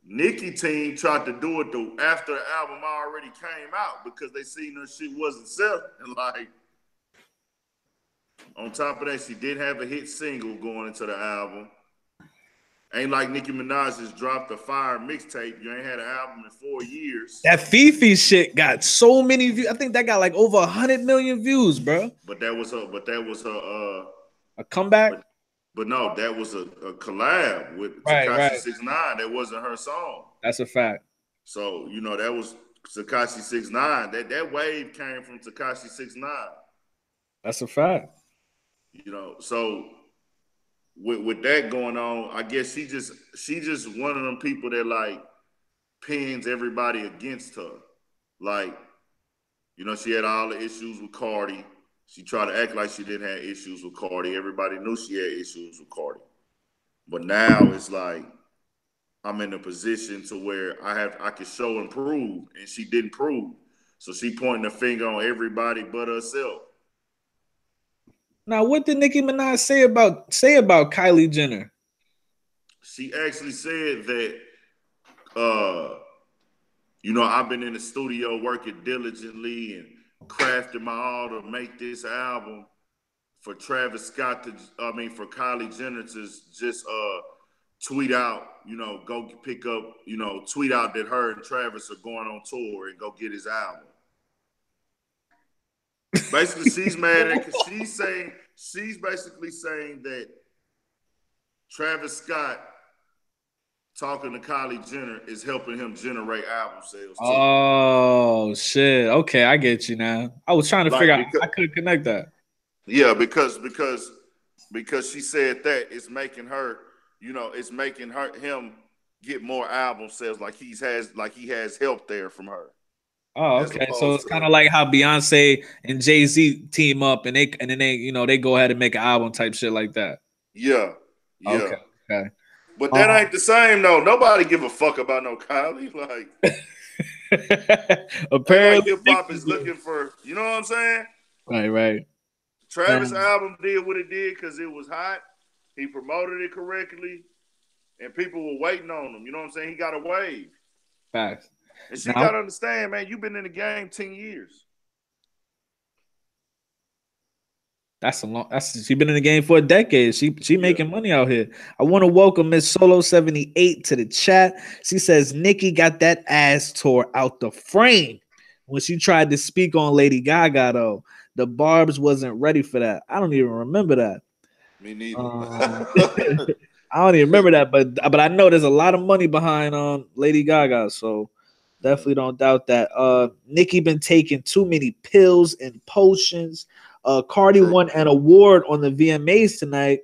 S1: Nicki team tried to do it after the album already came out because they seen her shit wasn't selling. And like, on top of that, she did have a hit single going into the album. Ain't like Nicki Minaj just dropped a fire mixtape. You ain't had an album in 4 years.
S2: That Fifi shit got so many views. I think that got like over 100 million views, bro.
S1: But that was her.
S2: A comeback.
S1: But no, that was a collab with Tekashi 6ix9ine. That wasn't her song.
S2: That's a fact.
S1: So you know that was Tekashi 6ix9ine. That wave came from Tekashi 6ix9ine.
S2: That's a fact.
S1: You know, so with that going on, I guess she just one of them people that like pins everybody against her. Like, you know, she had all the issues with Cardi. She tried to act like she didn't have issues with Cardi. Everybody knew she had issues with Cardi. But now it's like I'm in a position to where I could show and prove, and she didn't prove. So she pointing the finger on everybody but herself.
S2: Now, what did Nicki Minaj say about Kylie Jenner?
S1: She actually said that, you know, I've been in the studio working diligently and crafting my all to make this album for Travis Scott for Kylie Jenner to just tweet out, you know, go pick up, you know, tweet out that her and Travis are going on tour and go get his album. Basically, she's mad at because she's basically saying that Travis Scott talking to Kylie Jenner is helping him generate album sales too.
S2: Oh shit! Okay, I get you now. I was trying to figure out. I couldn't connect that.
S1: Yeah, because she said that it's making her, you know, it's making him get more album sales. Like he has help there from her.
S2: Oh, okay. So it's kind of like how Beyonce and Jay-Z team up and then they, you know, they go ahead and make an album type shit like that.
S1: Yeah.
S2: Okay.
S1: But that ain't the same though. Nobody give a fuck about no Kylie. Like
S2: apparently
S1: hip hop is looking for, you know what I'm saying?
S2: Right.
S1: Travis' album did what it did because it was hot. He promoted it correctly, and people were waiting on him. You know what I'm saying? He got a wave.
S2: Facts.
S1: And she got to understand, man, you've been in the game 10 years.
S2: She's been in the game for a decade. She making money out here. I want to welcome Miss Solo 78 to the chat. She says Nicki got that ass tore out the frame when she tried to speak on Lady Gaga though. The Barbs wasn't ready for that. I don't even remember that.
S1: Me neither.
S2: I don't even remember that, but I know there's a lot of money behind Lady Gaga, so definitely don't doubt that. Nicki been taking too many pills and potions. Cardi won an award on the VMAs tonight,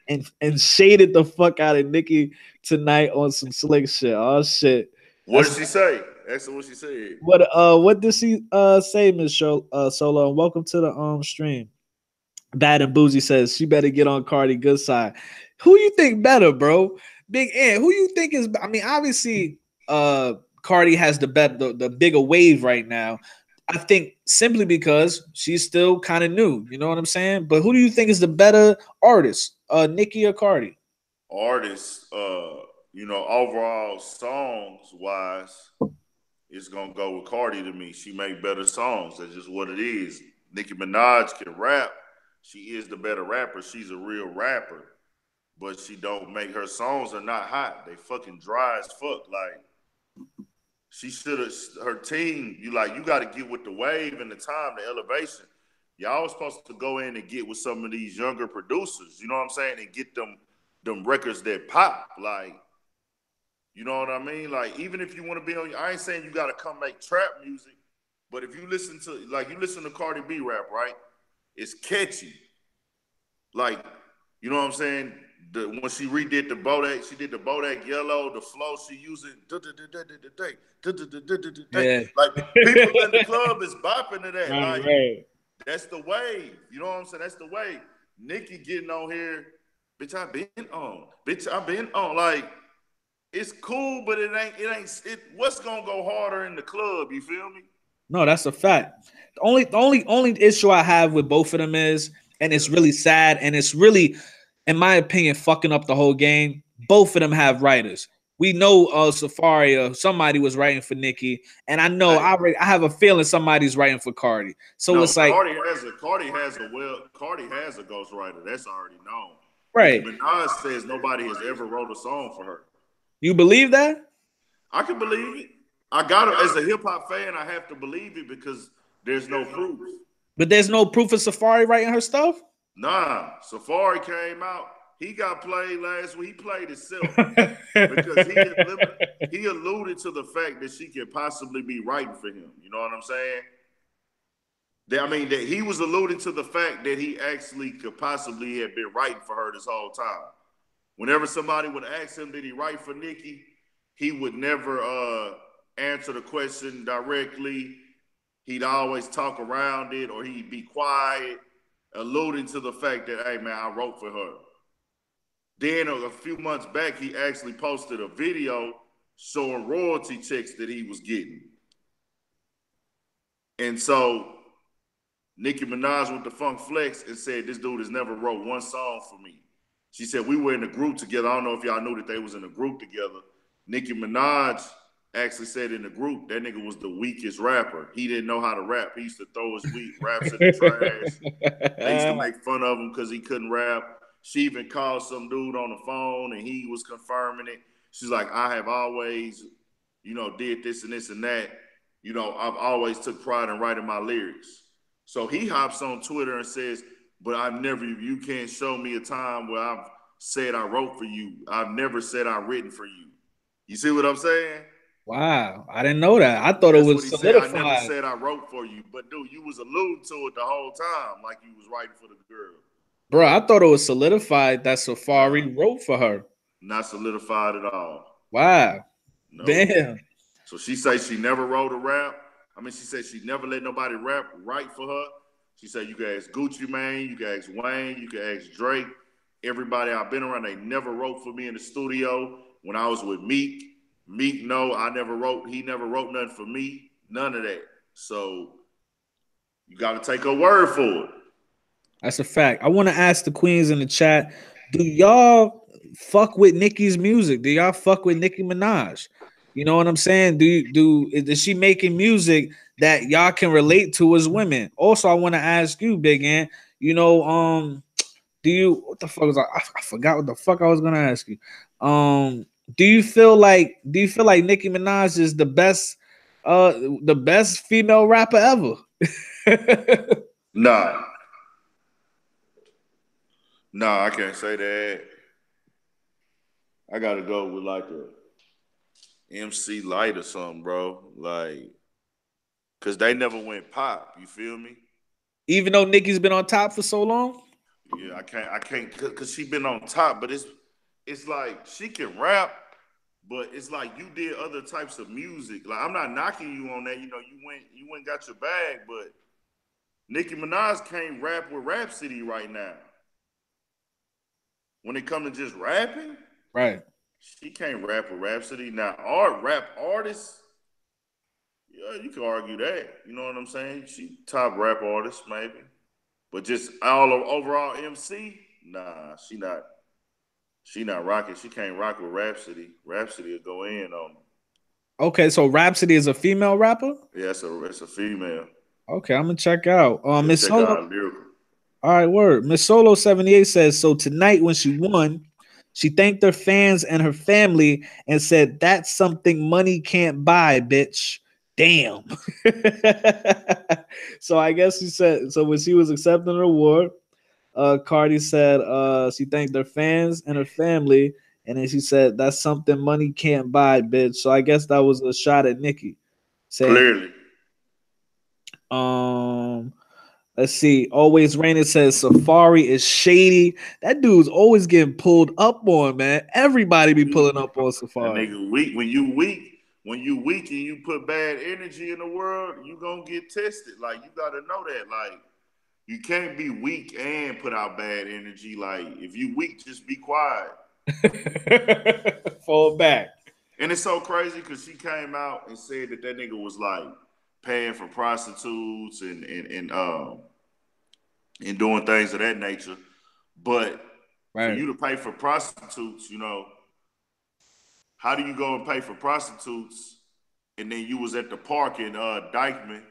S2: and shaded the fuck out of Nicki tonight on some slick shit. Oh shit.
S1: What did she say? That's what she said.
S2: What did she say, Miss Solo? And welcome to the stream. Bad and Boozy says she better get on Cardi good side. Who you think better, bro? Big Ant. Who you think is? I mean, obviously, Cardi has the bigger wave right now. I think simply because she's still kind of new. You know what I'm saying? But who do you think is the better artist, Nicki or Cardi?
S1: Artists, overall songs wise, it's gonna go with Cardi to me. She make better songs. That's just what it is. Nicki Minaj can rap. She is the better rapper. She's a real rapper. But she don't make her songs are not hot. They fucking dry as fuck. Like she should have her team, you gotta get with the wave and the time, the elevation. Y'all was supposed to go in and get with some of these younger producers, you know what I'm saying, and get them records that pop. Like, you know what I mean? Like, even if you want to be on, I ain't saying you gotta come make trap music, but if you listen to Cardi B rap, right? It's catchy. Like, you know what I'm saying? When she redid the Bodak, she did the Bodak Yellow, the flow she using,
S2: Yeah.
S1: like people in the club is bopping to that. Like,
S2: Right.
S1: that's the wave. You know what I'm saying? That's the wave. Nicki getting on here, bitch, I been on. Bitch, I been on. Like, it's cool, but it ain't what's gonna go harder in the club, you feel me?
S2: No, that's a fact. The only issue I have with both of them is, and it's really sad, and it's really, in my opinion, fucking up the whole game. Both of them have writers. We know Safari or somebody was writing for Nicki, and I know I have a feeling somebody's writing for Cardi. So it's like
S1: Cardi has a ghostwriter. That's already known.
S2: right.
S1: Nicki Minaj says nobody has ever wrote a song for her.
S2: You believe that?
S1: I can believe it. I got it as a hip hop fan. I have to believe it because there's no proof.
S2: But there's no proof of Safari writing her stuff.
S1: Nah, Safari came out. He got played last week. He played himself because he alluded to the fact that she could possibly be writing for him. You know what I'm saying? That he was alluding to the fact that he actually could possibly have been writing for her this whole time. Whenever somebody would ask him, did he write for Nicki? He would never answer the question directly. He'd always talk around it, or he'd be quiet, alluding to the fact that, hey, man, I wrote for her. Then a few months back, he actually posted a video showing royalty checks that he was getting. And so Nicki Minaj went to Funk Flex and said, this dude has never wrote one song for me. She said, we were in a group together. I don't know if y'all knew that they was in a group together. Nicki Minaj actually said in the group that nigga was the weakest rapper. He didn't know how to rap. He used to throw his weak raps in the trash. They used to make fun of him because he couldn't rap. She even called some dude on the phone and he was confirming it. She's like, I have always, did this and this and that. I've always took pride in writing my lyrics. So he hops on Twitter and says, but you can't show me a time where I've said I wrote for you. I've never said I've written for you. You see what I'm saying?
S2: Wow, I didn't know that. I thought it was solidified.
S1: I never said I wrote for you, but dude, you was alluding to it the whole time, like you was writing for the girl.
S2: Bro, I thought it was solidified that Safari wrote for her.
S1: Not solidified at all.
S2: Wow. No. Damn.
S1: So she says she never wrote a rap. She said she never let nobody write for her. She said you can ask Gucci Mane, you can ask Wayne, you can ask Drake. Everybody I've been around, they never wrote for me in the studio. When I was with Meek, no, he never wrote nothing for me. None of that. So you got to take her word for it.
S2: That's a fact. I want to ask the queens in the chat, do y'all fuck with Nicki's music? Do y'all fuck with Nicki Minaj? You know what I'm saying? Is she making music that y'all can relate to as women? Also, I want to ask you, Big Ant, what the fuck was I forgot what the fuck I was gonna ask you. Do you feel like Nicki Minaj is the best female rapper ever?
S1: Nah. Nah, I can't say that. I gotta go with like a MC Light or something, bro. Like, cause they never went pop. You feel me?
S2: Even though Nicki's been on top for so long.
S1: Yeah, I can't, cause she been on top, but it's like she can rap, but it's like you did other types of music. Like I'm not knocking you on that. You know, you went got your bag, but Nicki Minaj can't rap with Rhapsody right now. When it comes to just rapping,
S2: Right.
S1: she can't rap with Rhapsody. Now, art rap artists, yeah, you can argue that. You know what I'm saying? She top rap artist maybe, but just all of overall MC, nah, she not. She not rocking. She can't rock with Rhapsody. Rhapsody will go in on.
S2: Okay, so Rhapsody is a female rapper.
S1: Yeah, it's a female.
S2: Okay, I'm gonna check out.
S1: Yeah,
S2: Miss
S1: check
S2: Solo.
S1: out lyrical.
S2: All right, word. Miss Solo 78 says so tonight when she won, she thanked her fans and her family and said that's something money can't buy, bitch. Damn. So I guess she said so when she was accepting her award, Cardi said she thanked her fans and her family, and then she said that's something money can't buy, bitch. So I guess that was a shot at Nicki, saying,
S1: Clearly.
S2: um, let's see. Always Raining says Safari is shady. That dude's always getting pulled up on, man. Everybody be pulling up on
S1: That
S2: Safari.
S1: nigga weak. When you weak and you put bad energy in the world, you gonna get tested. Like you gotta know that. Like you can't be weak and put out bad energy. Like if you weak, just be quiet.
S2: Fall back.
S1: And it's so crazy because she came out and said that nigga was like paying for prostitutes and doing things of that nature. But for
S2: Right.
S1: you to pay for prostitutes, you know, how do you go and pay for prostitutes and then you was at the park in Dykeman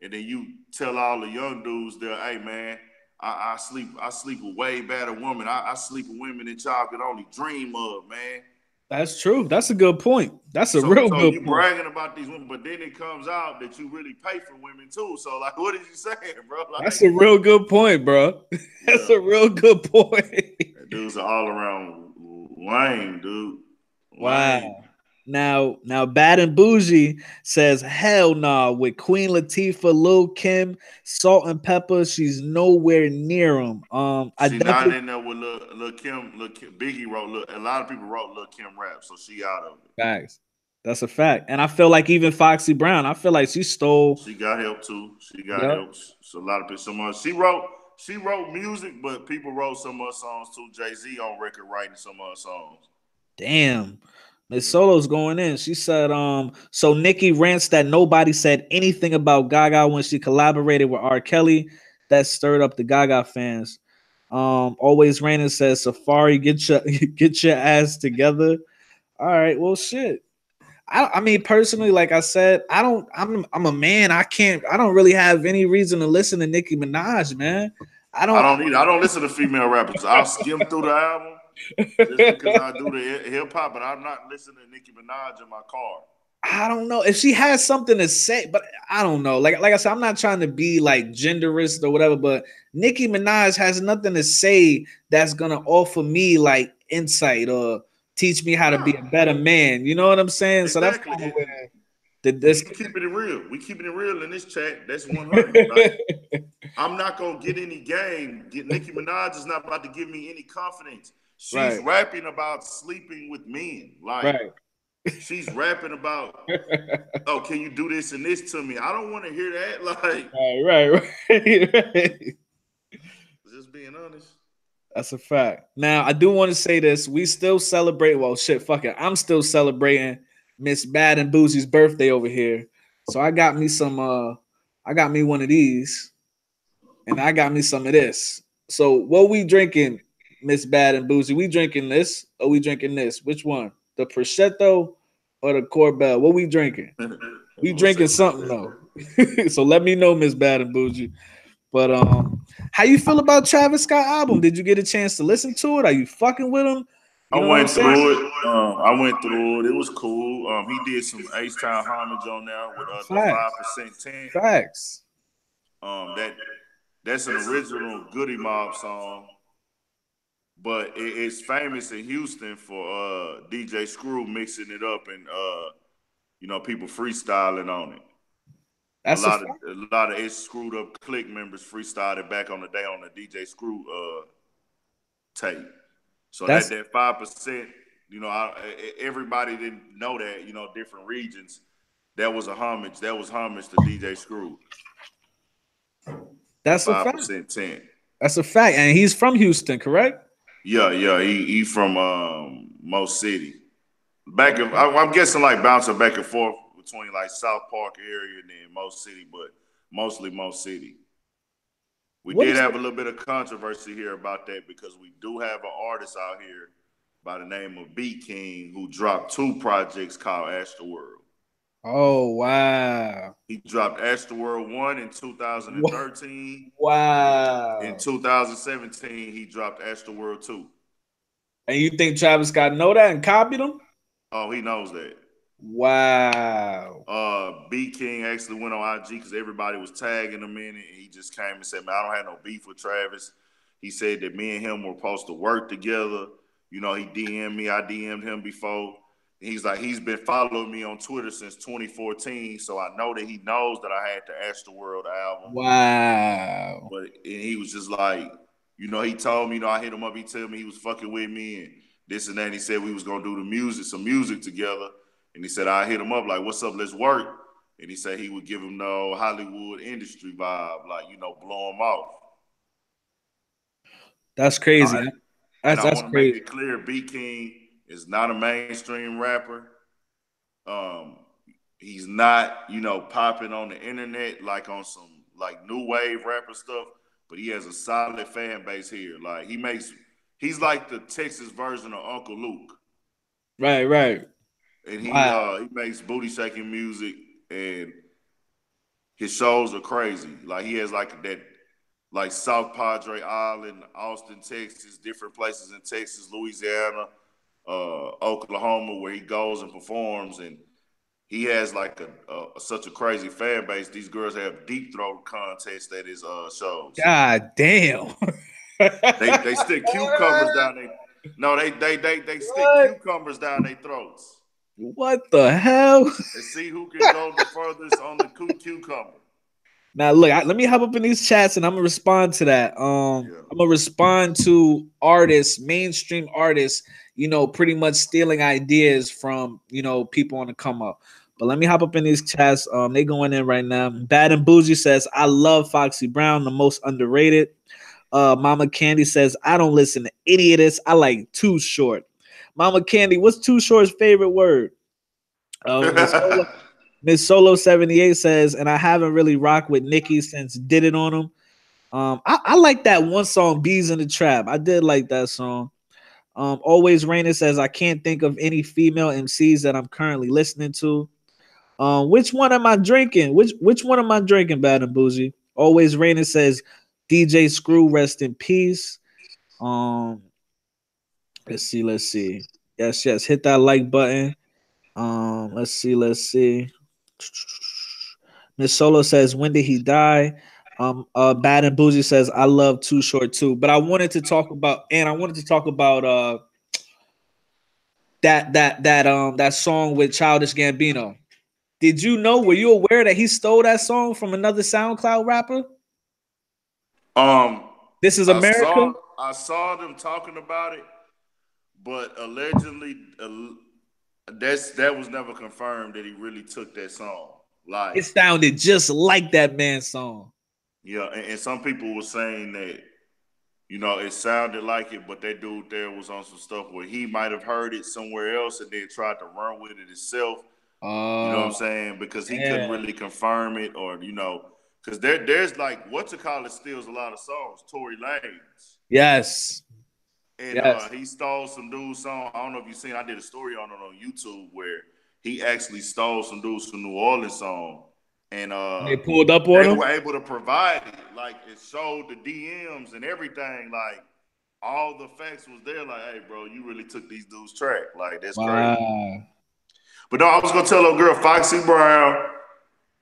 S1: and then you tell all the young dudes there, hey man, I sleep with way better women. I sleep with women that y'all could only dream of, man.
S2: That's true. That's a good point. That's a
S1: So
S2: real
S1: so
S2: good
S1: you
S2: point.
S1: bragging about these women, but then it comes out that you really pay for women too. So like, what is you saying, bro?
S2: That's
S1: Like,
S2: a real good point, bro. That's
S1: yeah,
S2: a real good point.
S1: that dude's an all around lame, dude. Lame.
S2: Wow. Now, Bad and Bougie says, hell nah, with Queen Latifah, Lil Kim, Salt and Pepper, she's nowhere near him. I
S1: She not
S2: definitely
S1: in there with Lil Kim. Biggie wrote. A lot of people wrote Lil Kim rap, so she out of it.
S2: facts. That's a fact. And I feel like even Foxy Brown, I feel like she stole.
S1: She got help too. She got
S2: Yep.
S1: help. So a lot of people. She wrote. She wrote music, but people wrote some of her songs too. Jay-Z on record writing some of her songs.
S2: Damn. Miss Solo's going in. She said, so Nicki rants that nobody said anything about Gaga when she collaborated with R. Kelly. That stirred up the Gaga fans. Always Raining says, Safari, get your get your ass together. All right, well shit. I mean, personally, like I said, I'm a man. I don't really have any reason to listen to Nicki Minaj, man. I
S1: I
S2: don't
S1: don't either. I don't listen to female rappers. I'll skim through the album just because I do the hip hop, but I'm not listening to Nicki Minaj in my car.
S2: I don't know if she has something to say, but I don't know. Like I said, I'm not trying to be like genderist or whatever, but Nicki Minaj has nothing to say that's gonna offer me like insight or teach me how to be
S1: No,
S2: a better man. You know what I'm saying? So that's
S1: exactly.
S2: kind of
S1: And
S2: where the
S1: we
S2: this.
S1: keeping it real. We keeping it real in this chat. That's 100. Like I'm not gonna get any game. Nicki Minaj is not about to give me any confidence. She's
S2: Right,
S1: rapping about sleeping with men. Like
S2: right.
S1: she's rapping about, oh, can you do this and this to me? I don't want to hear that. Like,
S2: Right.
S1: just being honest.
S2: That's a fact. Now, I do want to say this. We still celebrate. Well, shit, fuck it. I'm still celebrating Miss Bad and Boozie's birthday over here. So I got me some I got me one of these and I got me some of this. So what we drinking, Miss Bad and Boozy? We drinking this or we drinking this? Which one? The prosciutto or the Corbel? What we drinking? We
S1: I'm gonna say
S2: drinking something though. So let me know, Miss Bad and Bougie. But how you feel about Travis Scott album? Did you get a chance to listen to it? Are you fucking with him?
S1: I
S2: You know what I'm
S1: went
S2: saying?
S1: through it. I went through it. It was cool. He did some H Town homage on there with the
S2: Facts.
S1: 5% tent.
S2: Facts.
S1: That's an original Goody Mob song, but it's famous in Houston for DJ Screw mixing it up and people freestyling on it.
S2: That's a fact.
S1: A lot of it screwed up click members freestyled it back on the day on the DJ Screw tape. So
S2: That's
S1: that 5%, everybody didn't know that. Different regions. That was a homage. That was homage to DJ Screw. The
S2: that's a fact.
S1: 5% tent.
S2: That's a fact, and he's from Houston, correct?
S1: Yeah. He from Most City. I'm guessing like bouncing back and forth between like South Park area and then Most City, but mostly Most City. We
S2: What
S1: did
S2: is
S1: have a little bit of controversy here about that because we do have an artist out here by the name of Beat King who dropped 2 projects called Astroworld.
S2: Oh wow!
S1: He dropped Astroworld 1 in 2013. In
S2: Wow!
S1: 2017, he dropped Astroworld 2.
S2: And you think Travis Scott know that and copied him?
S1: Oh, he knows that.
S2: Wow!
S1: B King actually went on IG because everybody was tagging him in it. And he just came and said, "Man, I don't have no beef with Travis." He said that me and him were supposed to work together. He DM'd me. I DM'd him before. And he's like, he's been following me on Twitter since 2014, so I know that he knows that I had the Astroworld album.
S2: Wow!
S1: But and he was just like, he told me, I hit him up. He told me he was fucking with me and this and that. And he said we was gonna do some music together. And he said I hit him up like, "What's up? Let's work." And he said he would give him no Hollywood industry vibe, like blow him off.
S2: That's crazy.
S1: And I
S2: That's
S1: want to make
S2: crazy.
S1: it clear: B King is not a mainstream rapper. Um, he's not, popping on the internet like on some like new wave rapper stuff. But he has a solid fan base here. Like he's like the Texas version of Uncle Luke.
S2: Right.
S1: And
S2: Wow.
S1: he makes booty shaking music, and his shows are crazy. Like he has like that, like South Padre Island, Austin, Texas, different places in Texas, Louisiana, Oklahoma, where he goes and performs, and he has like such a crazy fan base. These girls have deep throat contests at his shows.
S2: God damn.
S1: They stick cucumbers down they. No, they stick
S2: What?
S1: cucumbers down their throats.
S2: What the hell?
S1: And see who can go the furthest on the cucumber.
S2: Now look, let me hop up in these chats and I'm gonna respond to that.
S1: Yeah.
S2: I'm gonna respond to artists, mainstream artists, pretty much stealing ideas from people on the come up. But let me hop up in these chats. They going in right now. Bad and Bougie says, "I love Foxy Brown, the most underrated." Mama Candy says, "I don't listen to any of this. I like Too Short." Mama Candy, what's Too Short's favorite word? Miss Solo 78 says, "And I haven't really rocked with Nicki since Did It on him." I like that one song, Bees in the Trap. I did like that song. Always Raining says, "I can't think of any female MCs that I'm currently listening to." Which one am I drinking? Which one am I drinking, Bad and Bougie? Always Raining says, "DJ Screw, rest in peace." Um, let's see. Yes, hit that like button. Let's see. Miss Solo says, "When did he die?" Bad and Bougie says, "I love Too Short too." But I wanted to talk about, that song with Childish Gambino. Did you know? Were you aware that he stole that song from another SoundCloud rapper?
S1: Um,
S2: This is
S1: I
S2: America.
S1: saw them talking about it, but allegedly, that was never confirmed that he really took that song. Like,
S2: It sounded just like that man's song.
S1: yeah, and some people were saying that it sounded like it, but that dude there was on some stuff where he might have heard it somewhere else and then tried to run with it himself. You know what I'm
S2: Oh,
S1: saying? Because he couldn't
S2: yeah.
S1: really confirm it, or because there's like steals a lot of songs, Tory Lanez.
S2: Yes.
S1: And
S2: Yes.
S1: he stole some dude's song. I don't know if you've seen. I did a story on it on YouTube where he actually stole some dudes from New Orleans song, and
S2: They pulled up on
S1: they
S2: him.
S1: were able to provide it. Like it showed the DMs and everything. Like all the facts was there. Like, hey, bro, you really took these dudes' track. Like that's crazy.
S2: Wow.
S1: But no, I was gonna tell a girl Foxy Brown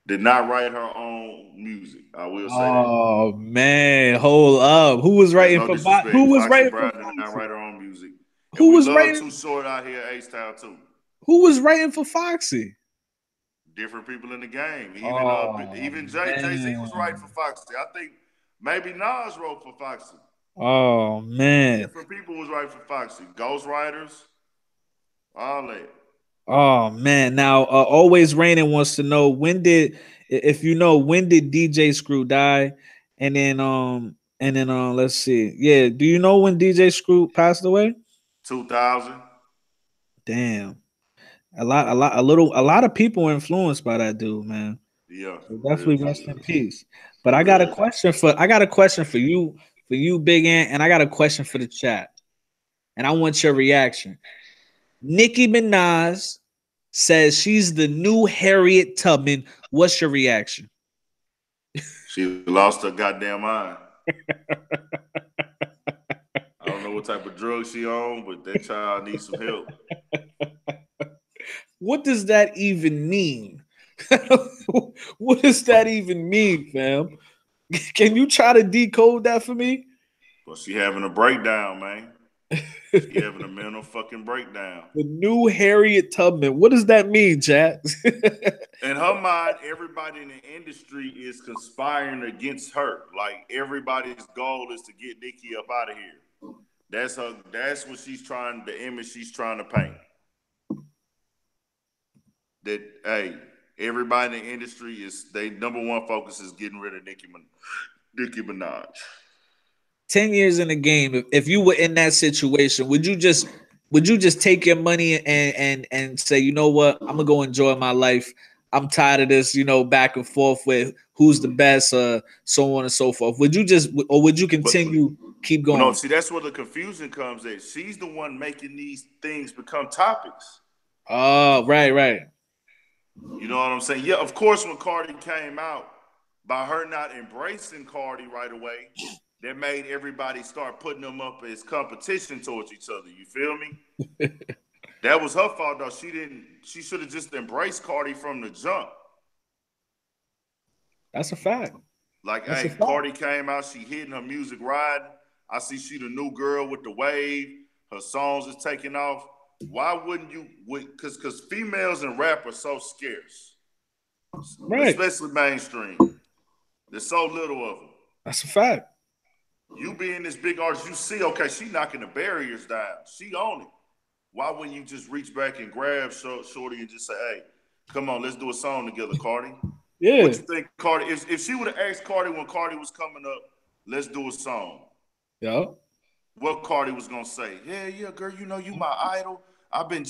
S1: did not write her own music. I will say that.
S2: Oh man, hold up. Who was
S1: There's
S2: writing
S1: no
S2: for
S1: disrespect.
S2: Who was
S1: Foxy
S2: writing for
S1: Brown did not
S2: Foxy?
S1: write her own music. And
S2: Who
S1: we
S2: was
S1: love Too
S2: writing?
S1: Short out here, H-Town too.
S2: Who was writing for Foxy?
S1: Different people in the game.
S2: Oh
S1: Even Jay-Z was writing
S2: man.
S1: for Foxy. I think maybe Nas wrote for Foxy.
S2: Oh man.
S1: Different people was writing for Foxy. Ghost Writers, all that.
S2: Oh man. Now always raining wants to know if you know when did DJ Screw die? And then let's see. Yeah, do you know when DJ Screw passed away?
S1: 2000.
S2: Damn. A lot of people were influenced by that dude, man.
S1: Yeah,
S2: So
S1: real
S2: definitely rest
S1: shit.
S2: in peace. But
S1: Real.
S2: I got a question for you, Big Ant, and I got a question for the chat. And I want your reaction. Nicki Minaj says she's the new Harriet Tubman. What's your reaction?
S1: She lost her goddamn mind. I don't know what type of drug she on, but that child needs some help.
S2: What does that even mean? What does that even mean, fam? Can you try to decode that for me?
S1: But she having a breakdown, man. She having a mental fucking breakdown.
S2: The new Harriet Tubman. What does that mean, chat?
S1: In her mind, everybody in the industry is conspiring against her. Like everybody's goal is to get Nicki up out of here. That's her. That's what she's trying. The image she's trying to paint. That hey, everybody in the industry is they number one focus is getting rid of Nicki Minaj.
S2: 10 years in the game, if you were in that situation, would you just take your money and say, you know what, I'm gonna go enjoy my life. I'm tired of this, back and forth with who's the best, so on and so forth. Would you continue keep
S1: But no,
S2: going?
S1: see that's where the confusion comes in. She's the one making these things become topics.
S2: Oh, right.
S1: You know what I'm saying? Yeah, of course, when Cardi came out, by her not embracing Cardi right away, that made everybody start putting them up as competition towards each other. You feel me? That was her fault though. She didn't. She should have just embraced Cardi from the jump.
S2: That's a fact.
S1: Like,
S2: That's a
S1: hey,
S2: fact.
S1: Cardi came out. She hitting her music riding. I see she the new girl with the wave. Her songs is taking off. Why wouldn't you? Because females and rap are so scarce,
S2: Right.
S1: especially mainstream. There's so little of them.
S2: That's a fact.
S1: You being this big artist, you see, okay, she knocking the barriers down. She on it. Why wouldn't you just reach back and grab Shorty and just say, hey, come on, let's do a song together, Cardi?
S2: Yeah.
S1: What you think, Cardi? If she would have asked Cardi when Cardi was coming up, let's do a song.
S2: Yeah.
S1: What Cardi was gonna say? Yeah, girl, you know you my idol. I've been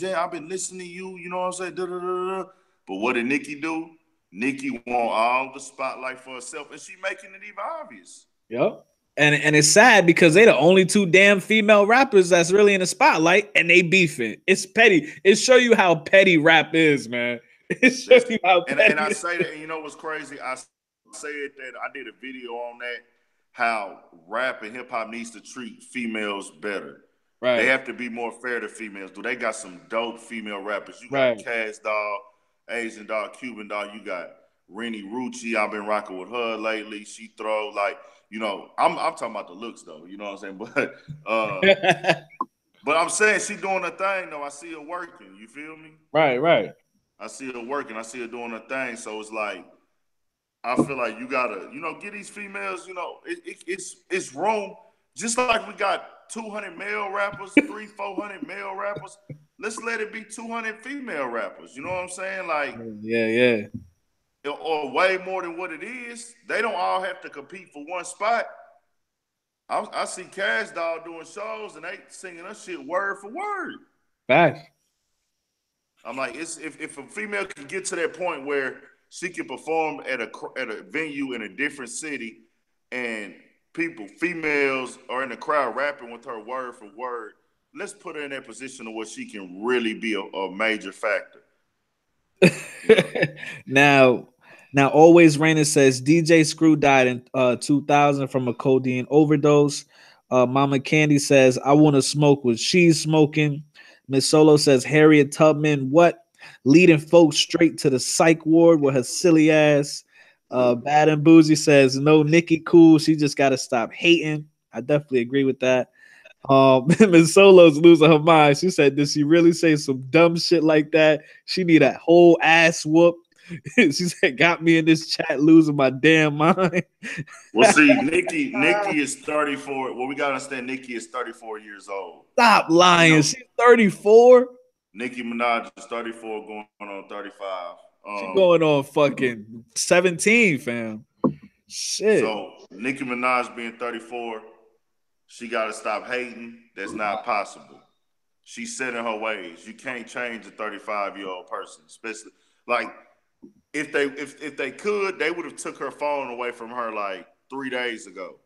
S1: listening to you. You know what I'm saying? Da-da-da-da. But what did Nicki do? Nicki want all the spotlight for herself, and she making it even obvious.
S2: Yep. And it's sad because they the only two damn female rappers that's really in the spotlight, and they beefing. It's petty. It show you how petty rap is, man. It shows you how petty.
S1: And I say that, and you know what's crazy? I said that I did a video on that. How rap and hip hop needs to treat females better.
S2: Right.
S1: They have to be more fair to females. Do they got some dope female rappers? You got
S2: Right.
S1: Cass Doll, Asian Doll, Cuban Doll. You got Rennie Rucci. I've been rocking with her lately. She throw like, I'm talking about the looks though. You know what I'm saying? But I'm saying she doing her thing though. I see her working. You feel me?
S2: Right.
S1: I see her working. I see her doing her thing. So it's like I feel like you gotta, get these females. It's room. Just like we got 200 male rappers, 400 male rappers. Let's let it be 200 female rappers. You know what I'm saying? Like,
S2: Yeah.
S1: or way more than what it is. They don't all have to compete for one spot. I see Cash Doll doing shows and they singing her shit word for word.
S2: Facts.
S1: I'm like, if a female can get to that point where she can perform at a venue in a different city, and females are in the crowd rapping with her word for word, let's put her in that position where she can really be a major factor.
S2: Now, always raining says DJ Screw died in 2000 from a codeine overdose. Mama Candy says I want to smoke what she's smoking. Miss Solo says Harriet Tubman, what? Leading folks straight to the psych ward with her silly ass. Bad and Boozy says no, Nicki cool. She just got to stop hating. I definitely agree with that. Miss Solo's losing her mind. She said, did she really say some dumb shit like that? She need a whole ass whoop. She said, "Got me in this chat losing my damn mind."
S1: Well, see, Nicki is 34. Well, we gotta understand Nicki is 34 years old.
S2: Stop lying. You know, she's 34.
S1: Nicki Minaj is 34, going on 35.
S2: She going on fucking 17, fam. Shit.
S1: So Nicki Minaj being 34, she gotta stop hating. That's not possible. She's set in her ways. You can't change a 35-year-old person, especially like if they could, they would have took her phone away from her like 3 days ago.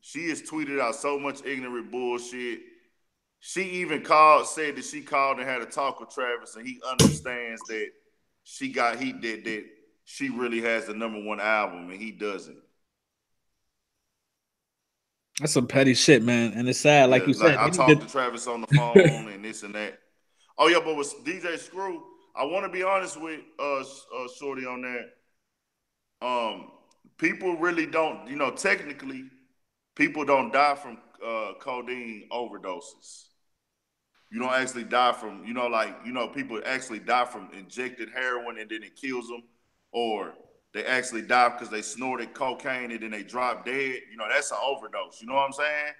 S1: She has tweeted out so much ignorant bullshit. She even said that she called and had a talk with Travis, and he understands that that she really has the #1 album, and he doesn't.
S2: That's some petty shit, man. And it's sad, like you said.
S1: I talked to Travis on the phone and this and that. Oh yeah, but with DJ Screw, I want to be honest with Shorty on that. People really don't, technically, people don't die from codeine overdoses. You don't actually die from, people actually die from injected heroin and then it kills them, or they actually die because they snorted cocaine and then they drop dead. That's an overdose. You know what I'm saying?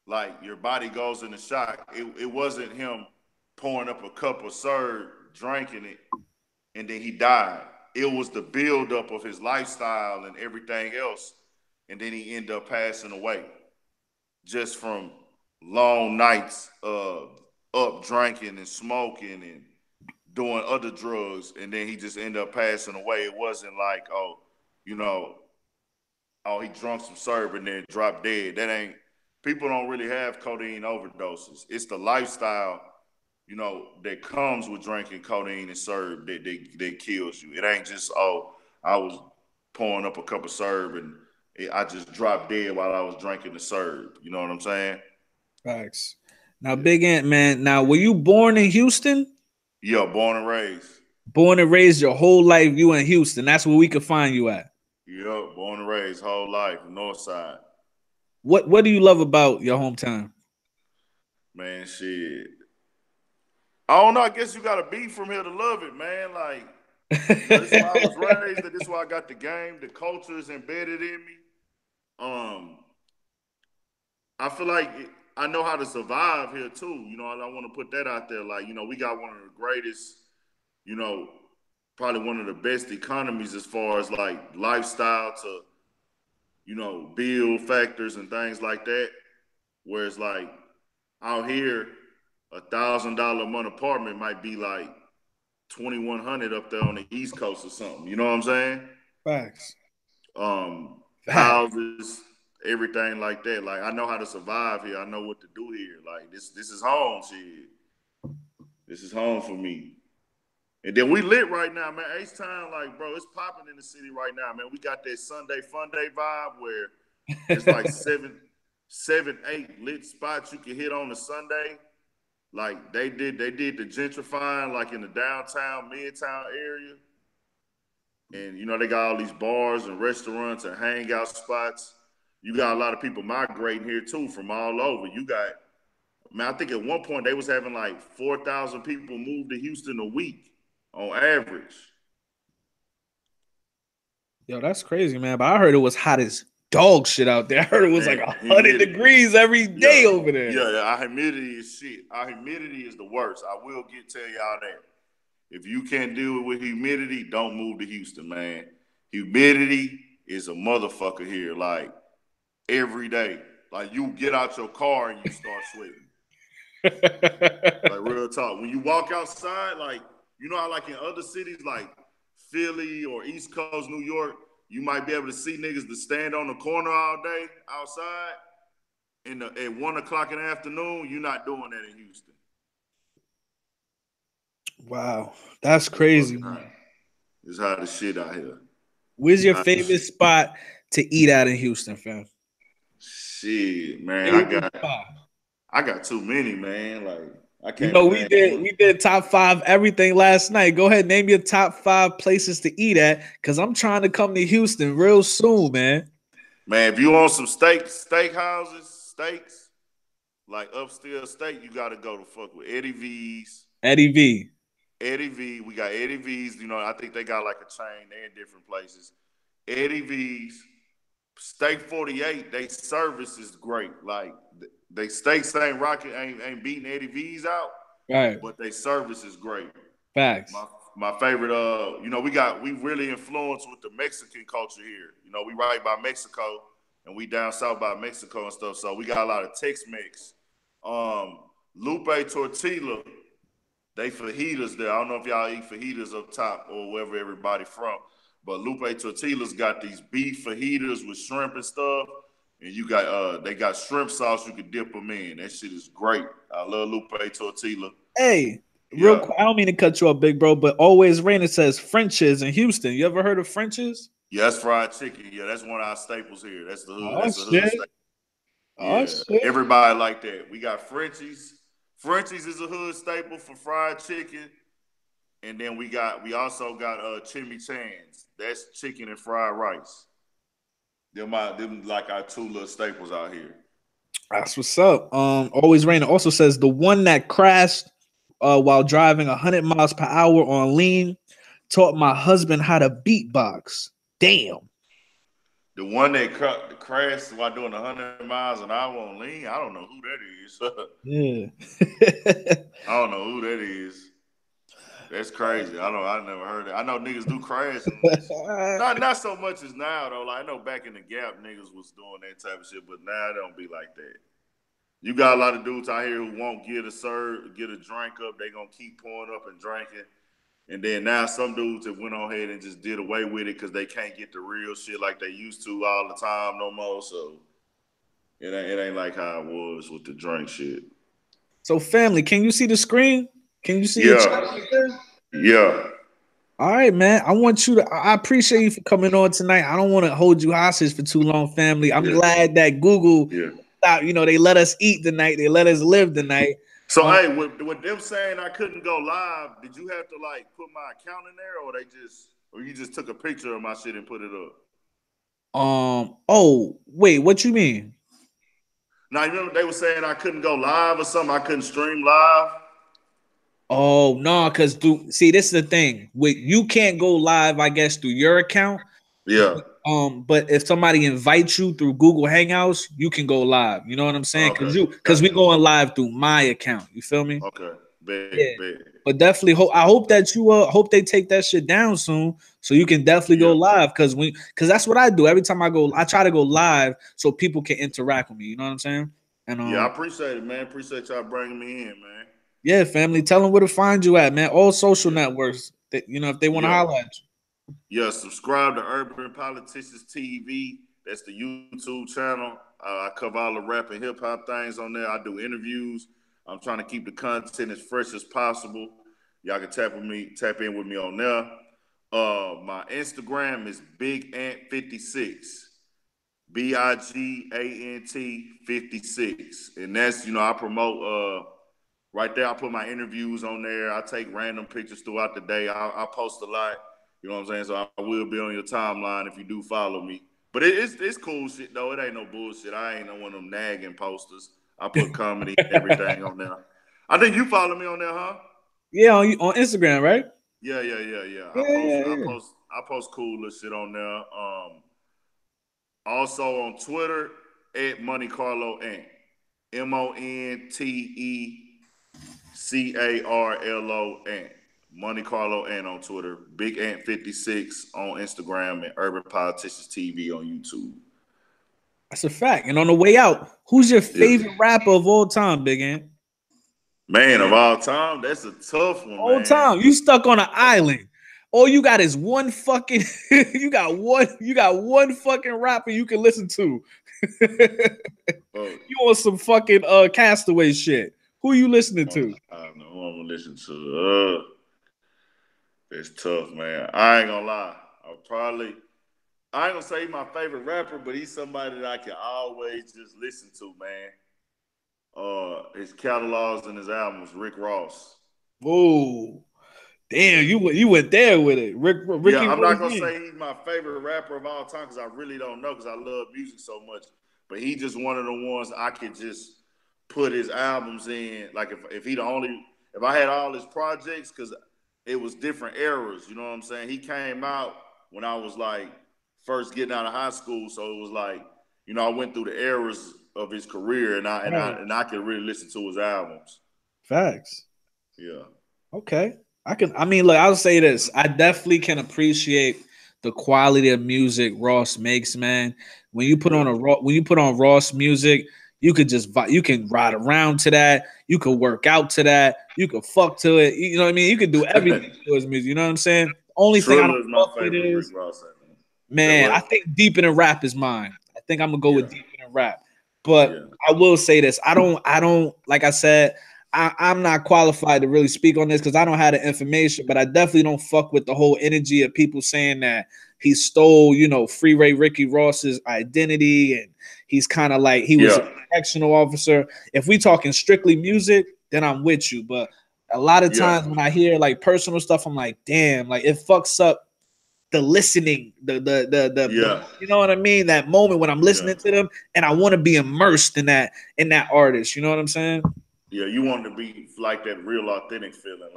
S1: Like your body goes into shock. It wasn't him pouring up a cup of syrup, drinking it, and then he died. It was the buildup of his lifestyle and everything else, and then he ended up passing away just from long nights up drinking and smoking and doing other drugs, and then he just ended up passing away. It wasn't like, he drunk some syrup and then dropped dead. That ain't, people don't really have codeine overdoses. It's the lifestyle, that comes with drinking codeine and syrup that kills you. It ain't just, I was pouring up a cup of syrup and I just dropped dead while I was drinking the syrup. You know what I'm saying?
S2: Facts. Now, Big Ant, man. Now, were you born in Houston?
S1: Yeah, born and raised.
S2: Born and raised your whole life, you in Houston. That's where we could find you at.
S1: Yeah, born and raised, whole life, North Side.
S2: What do you love about your hometown?
S1: Man, shit. I don't know. I guess you gotta be from here to love it, man. Like, this is why I was raised. This is why I got the game. The culture is embedded in me. I feel like I know how to survive here too. I want to put that out there. Like, we got one of the greatest, probably one of the best economies as far as like lifestyle to, bill factors and things like that. Whereas like out here, $1,000 a month apartment might be like 2,100 up there on the East Coast or something. You know what I'm saying?
S2: Facts.
S1: Houses, everything like that. Like, I know how to survive here. I know what to do here. Like, this is home, shit. This is home for me. And then we lit right now, man. H-Town, like, bro, it's popping in the city right now, man. We got that Sunday Fun Day vibe where it's like seven, 8 lit spots you can hit on a Sunday. Like, they did the gentrifying, like, in the downtown, midtown area. And, they got all these bars and restaurants and hangout spots. You got a lot of people migrating here, too, from all over. You got, man, I think at one point they was having, like, 4,000 people move to Houston a week on average.
S2: Yo, that's crazy, man. But I heard it was hot as dog shit out there. I heard it was like 100 degrees every day over there.
S1: Yeah, our humidity is shit. Our humidity is the worst. I will tell y'all that. If you can't deal with humidity, don't move to Houston, man. Humidity is a motherfucker here, like, every day. Like, you get out your car and you start sweating. Like, real talk. When you walk outside, like, how, like, in other cities, like Philly or East Coast, New York, you might be able to see niggas that stand on the corner all day outside. At 1 o'clock in the afternoon, you're not doing that in Houston.
S2: Wow, that's crazy, man.
S1: It's hot as shit out here.
S2: Where's your favorite spot to eat at in Houston, fam?
S1: Shit, man, I got too many, man. Like, I can't.
S2: We did top 5 everything last night. Go ahead, name your top 5 places to eat at, because I'm trying to come to Houston real soon, man.
S1: Man, if you want some steaks, like upstairs steak, you got to go to fuck with Eddie V's.
S2: Eddie V.
S1: Eddie V. We got Eddie V's. You know, I think they got like a chain. They're in different places. Eddie V's, Steak 48. They service is great. Like they Steak St. Rocket ain't beating Eddie V's out,
S2: Right.
S1: but they service is great.
S2: Facts.
S1: My favorite. You know, we really influenced with the Mexican culture here. You know, we right by Mexico and we down south by Mexico and stuff. So we got a lot of Tex-Mex. Lupe Tortilla. They fajitas there. I don't know if y'all eat fajitas up top or wherever everybody from, but Lupe Tortillas got these beef fajitas with shrimp and stuff, and you got they got shrimp sauce you can dip them in. That shit is great. I love Lupe Tortilla.
S2: Hey, real
S1: Yeah.
S2: quick, I don't mean to cut you off, big bro, but Always Rain, it says French's in Houston. You ever heard of French's?
S1: Yeah, that's fried chicken. Yeah, that's one of our staples here. That's the hood.
S2: Oh
S1: That's a hood
S2: shit.
S1: staple.
S2: Oh
S1: Yeah,
S2: shit.
S1: everybody like that. We got Frenchies. Frenchies is a hood staple for fried chicken. And then we also got chimichangas. That's chicken and fried rice. Them like our two little staples out here.
S2: That's what's up. Always Rain. It also says the one that crashed while driving 100 miles per hour on lean taught my husband how to beatbox. Damn.
S1: The one that crashed while doing 100 miles an hour on lean, I don't know who that is.
S2: Yeah.
S1: I don't know who that is. That's crazy. I never heard that. I know niggas do crash. Not so much as now though. Like I know back in the Gap, niggas was doing that type of shit, but now it don't be like that. You got a lot of dudes out here who won't get a drink up. They gonna keep pouring up and drinking. And then now some dudes have went on ahead and just did away with it because they can't get the real shit like they used to all the time no more. So it ain't like how it was with the drink shit.
S2: So family, can you see the screen? Can you see the chat
S1: Yeah.
S2: right there?
S1: Yeah.
S2: All right, man. I appreciate you for coming on tonight. I don't want to hold you hostage for too long, family. I'm glad that Google stopped, they let us eat tonight. They let us live tonight.
S1: So hey, with them saying I couldn't go live, did you have to like put my account in there, or you just took a picture of my shit and put it up?
S2: Oh, wait, what you mean?
S1: Now you remember they were saying I couldn't go live or something, I couldn't stream live.
S2: Oh no, because see, this is the thing. You can't go live, I guess, through your account.
S1: Yeah.
S2: But if somebody invites you through Google Hangouts, you can go live. You know what I'm saying? Because we going live through my account. You feel me?
S1: Okay. Bet.
S2: But definitely I hope that you hope they take that shit down soon so you can definitely go live because that's what I do. Every time I try to go live so people can interact with me. You know what I'm saying? And
S1: I appreciate it, man. Appreciate y'all bringing me in, man.
S2: Yeah, family. Tell them where to find you at, man. All social networks. That, if they want to holler at you.
S1: Yeah, subscribe to Urban Politicians TV. That's the YouTube channel. I cover all the rap and hip hop things on there. I do interviews. I'm trying to keep the content as fresh as possible. Y'all can tap in with me on there. My Instagram is Big Ant 56. BIGANT 56. And that's, I promote right there. I put my interviews on there. I take random pictures throughout the day. I post a lot. You know what I'm saying? So I will be on your timeline if you do follow me. But it's cool shit, though. It ain't no bullshit. I ain't no one of them nagging posters. I put comedy and everything on there. I think you follow me on there, huh?
S2: Yeah, on Instagram, right?
S1: Yeah. I post cool little shit on there. Also on Twitter, at Monte Carlo Ant. MonteCarlo Ant. Monte Carlo Ant on Twitter. Big Ant 56 on Instagram and Urban Politicians TV on YouTube.
S2: That's a fact. And on the way out, who's your favorite rapper of all time, Big Ant?
S1: Man, of all time, that's a tough one,
S2: all time. You stuck on an island. All you got is one fucking you got one fucking rapper you can listen to. You on some fucking Castaway shit. Who you listening to?
S1: I don't know who I'm gonna listen to. It's tough, man. I ain't gonna lie. I ain't gonna say he's my favorite rapper, but he's somebody that I can always just listen to, man. His catalogs and his albums, Rick Ross.
S2: Whoa. Damn, you went there with it. Ricky
S1: I'm not gonna say he's my favorite rapper of all time because I really don't know because I love music so much. But he just one of the ones I could just put his albums in. Like if I had all his projects, because it was different eras. You know what I'm saying? He came out when I was like first getting out of high school, so it was like, you know, I went through the eras of his career, and I could really listen to his albums.
S2: Facts.
S1: Yeah.
S2: Okay. I mean, look, I'll say this. I definitely can appreciate the quality of music Ross makes, man. When you put on Ross music, you could you can ride around to that, you could work out to that, you could fuck to it. You know what I mean? You could do everything to his music. You know what I'm saying? The only thing I
S1: Triller
S2: don't
S1: is my
S2: fuck with
S1: favorite Rick
S2: is,
S1: Ross album. Say
S2: man, I
S1: what?
S2: think Deep in the Rap is mine. I think I'm gonna go with
S1: Yeah.
S2: Deep in the Rap. But
S1: Yeah.
S2: I will say this. I don't like I said, I'm not qualified to really speak on this because I don't have the information, but I definitely don't fuck with the whole energy of people saying that he stole, Freeway Ricky Ross's identity, and he's kind of like he was a
S1: Yeah.
S2: correctional officer. If we talking strictly music, then I'm with you. But a lot of
S1: Yeah.
S2: times when I hear like personal stuff, I'm like, damn, like it fucks up the listening, the
S1: Yeah.
S2: you know what I mean? That moment when I'm
S1: Yeah.
S2: listening to them and I want to be immersed in that artist. You know what I'm saying?
S1: Yeah. You want to be like that real authentic feeling,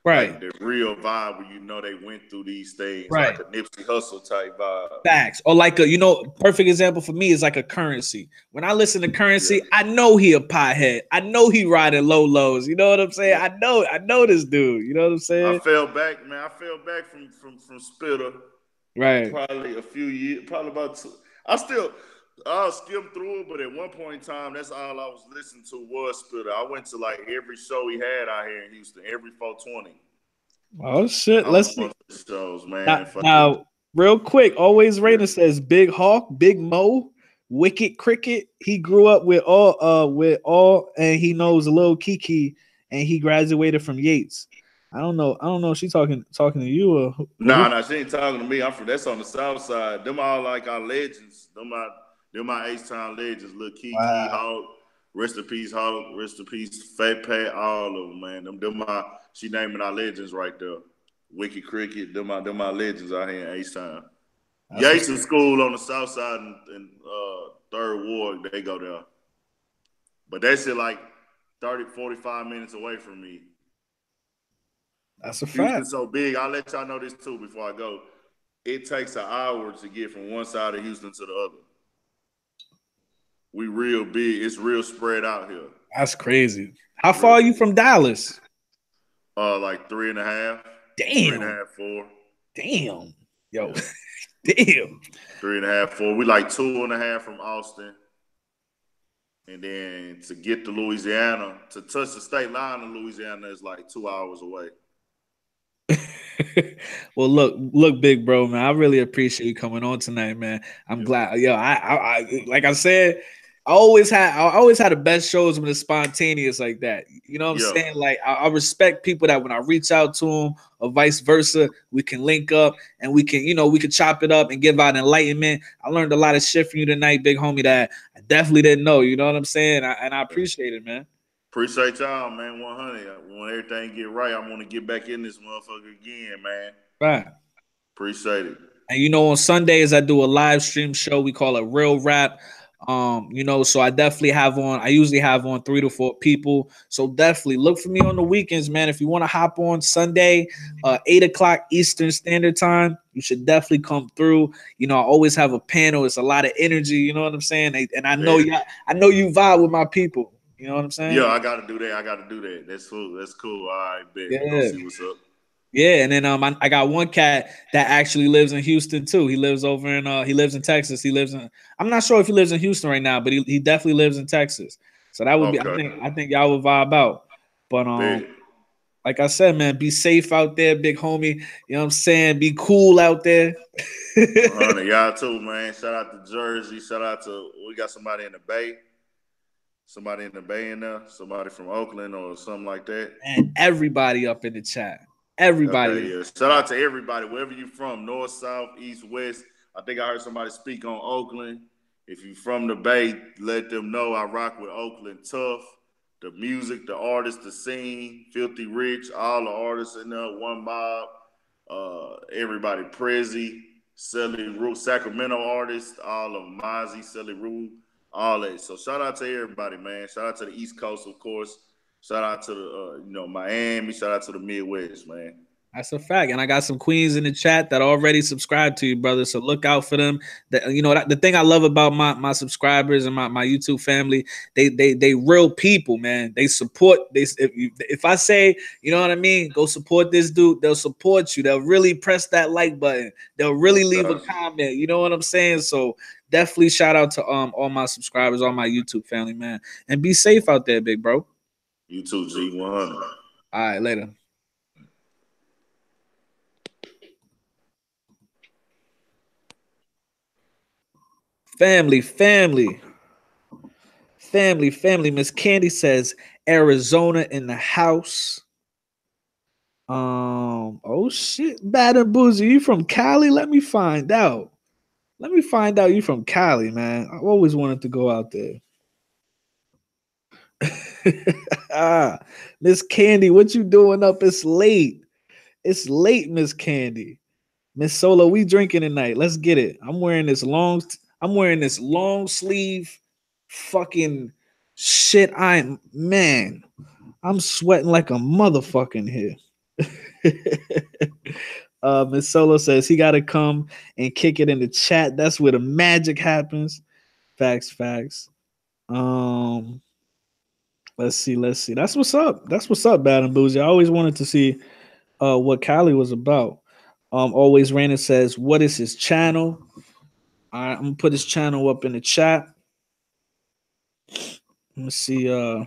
S2: Right.
S1: like the real vibe where you know they went through these things,
S2: Right.
S1: like a Nipsey Hustle type vibe.
S2: Facts. Or like perfect example for me is like a Currency. When I listen to
S1: Yeah.
S2: Currency, I know he a pothead. I know he riding low lows. You know what I'm saying?
S1: Yeah.
S2: I know this dude. You know what I'm
S1: I
S2: saying?
S1: fell back, man. I fell back from Spitter
S2: Right.
S1: probably a few years, probably about two. I'll skim through it, but at one point in time, that's all I was listening to was Spitter. I went to like every show he had out here in Houston, every 420.
S2: Oh shit.
S1: I was
S2: Let's
S1: going
S2: see.
S1: to the shows, man. Fucking
S2: Now, real quick, always
S1: yeah.
S2: Rainer says Big Hawk, Big Mo, Wicked Cricket. He grew up with all and he knows Lil Kiki and he graduated from Yates. I don't know. I don't know if she's talking to you or
S1: Nah, nah, she ain't talking to me. I'm from that's on the south side. Them all like our legends. Them my H-Town legends. Lil Kiki,
S2: wow.
S1: Hawk, rest in peace, Hawk, rest in peace, Fat Pat, all of them, man. Them my she naming our legends right there. Wiki Cricket, them my legends out here in H-Town.
S2: That's what's
S1: Yates School on the south side in Third Ward, they go there. But that shit like 30, 45 minutes away from me.
S2: that's a fact.
S1: Houston's so big. I'll let y'all know this too before I go. It takes an hour to get from one side of Houston to the other. We real big. It's real spread out here.
S2: That's crazy. How far
S1: Real
S2: are you from Dallas?
S1: like three and a half, three and a
S2: Damn.
S1: half, four.
S2: Damn. Yo.
S1: Yeah.
S2: Damn.
S1: Three and a half, four. We like 2.5 from Austin. And then to get to Louisiana, to touch the state line in Louisiana is like 2 hours away.
S2: Well, look, big bro, man. I really appreciate you coming on tonight, man. I'm glad. Yo, I like I said, I always had the best shows when it's spontaneous like that. You know what I'm
S1: Yeah.
S2: saying? Like I respect people that when I reach out to them or vice versa, we can link up and we can chop it up and give out enlightenment. I learned a lot of shit from you tonight, big homie, that I definitely didn't know. You know what I'm saying? And I appreciate it, man.
S1: Appreciate y'all, man. 100. When everything get right, I'm gonna get back in this motherfucker again, man.
S2: Right.
S1: Appreciate it.
S2: And on Sundays I do a live stream show. We call it Real Rap. So I usually have on 3 to 4 people. So definitely look for me on the weekends, man. If you want to hop on Sunday, 8 o'clock Eastern Standard Time, you should definitely come through. I always have a panel. It's a lot of energy, you know what I'm saying? And I know I know you vibe with my people. You know what I'm saying?
S1: Yeah, I gotta do that. I gotta do that. That's cool. That's cool. All right, bet. We gonna
S2: Yeah.
S1: see what's up.
S2: Yeah, and then I got one cat that actually lives in Houston too. He lives in Texas. I'm not sure if he lives in Houston right now, but he definitely lives in Texas. So that would be
S1: Okay.
S2: I think y'all would vibe out. But
S1: Bet.
S2: like I said, man, be safe out there, big homie. You know what I'm saying? Be cool out there.
S1: Y'all too, man. Shout out to Jersey. Shout out to we got somebody in the Bay. Somebody in the Bay in there. Somebody from Oakland or something like that.
S2: And everybody up in the chat. Everybody.
S1: Okay, yeah. Shout out to everybody, wherever you from, north, south, east, west. I think I heard somebody speak on Oakland. If you from the Bay, let them know I rock with Oakland Tough. The music, the artists, the scene, Filthy Rich, all the artists in there, One Mob, everybody, Prezi, Selly Rue, Sacramento artists, all of them, Mozzie, Selly Rue, all that. So shout out to everybody, man. Shout out to the East Coast, of course. Shout out to the Miami. Shout out to the Midwest, man.
S2: That's a fact. And I got some queens in the chat that already subscribe to you, brother. So look out for them. The thing I love about my subscribers and my YouTube family, they real people, man. They support this. If I say, you know what I mean, go support this dude, they'll support you. They'll really press that like button. They'll really leave a comment. You know what I'm saying? So definitely shout out to all my subscribers, all my YouTube family, man. And be safe out there, big bro.
S1: You too, G100.
S2: All right, later. Family. Miss Candy says Arizona in the house. Oh shit, Bad and Boozy, you from Cali? Let me find out. You from Cali, man. I always wanted to go out there. Miss Candy, what you doing up? It's late. Miss Candy. Miss Solo, we drinking tonight. Let's get it. I'm wearing this long sleeve fucking shit. I'm sweating like a motherfucking here. Miss Solo says he gotta come and kick it in the chat. That's where the magic happens. Facts. Let's see. That's what's up. Bad and Boozy. I always wanted to see what Cali was about. Always Rainer says, what is his channel? All right, I'm gonna put his channel up in the chat. Let me see.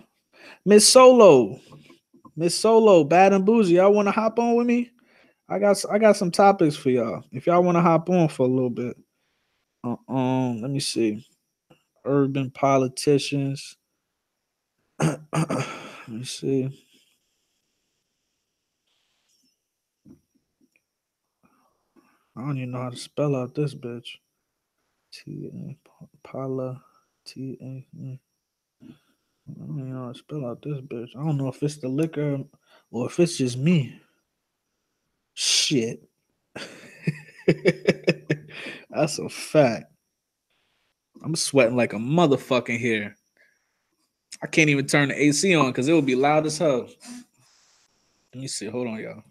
S2: Miss Solo, Bad and Boozy. Y'all want to hop on with me? I got some topics for y'all. If y'all want to hop on for a little bit. Let me see. Urban politicians. Let me see. I don't even know how to spell out this bitch. Pala T A. I don't even know how to spell out this bitch. I don't know if it's the liquor or if it's just me. Shit. That's a fact. I'm sweating like a motherfucking here. I can't even turn the AC on because it will be loud as hell. Let me see. Hold on, y'all.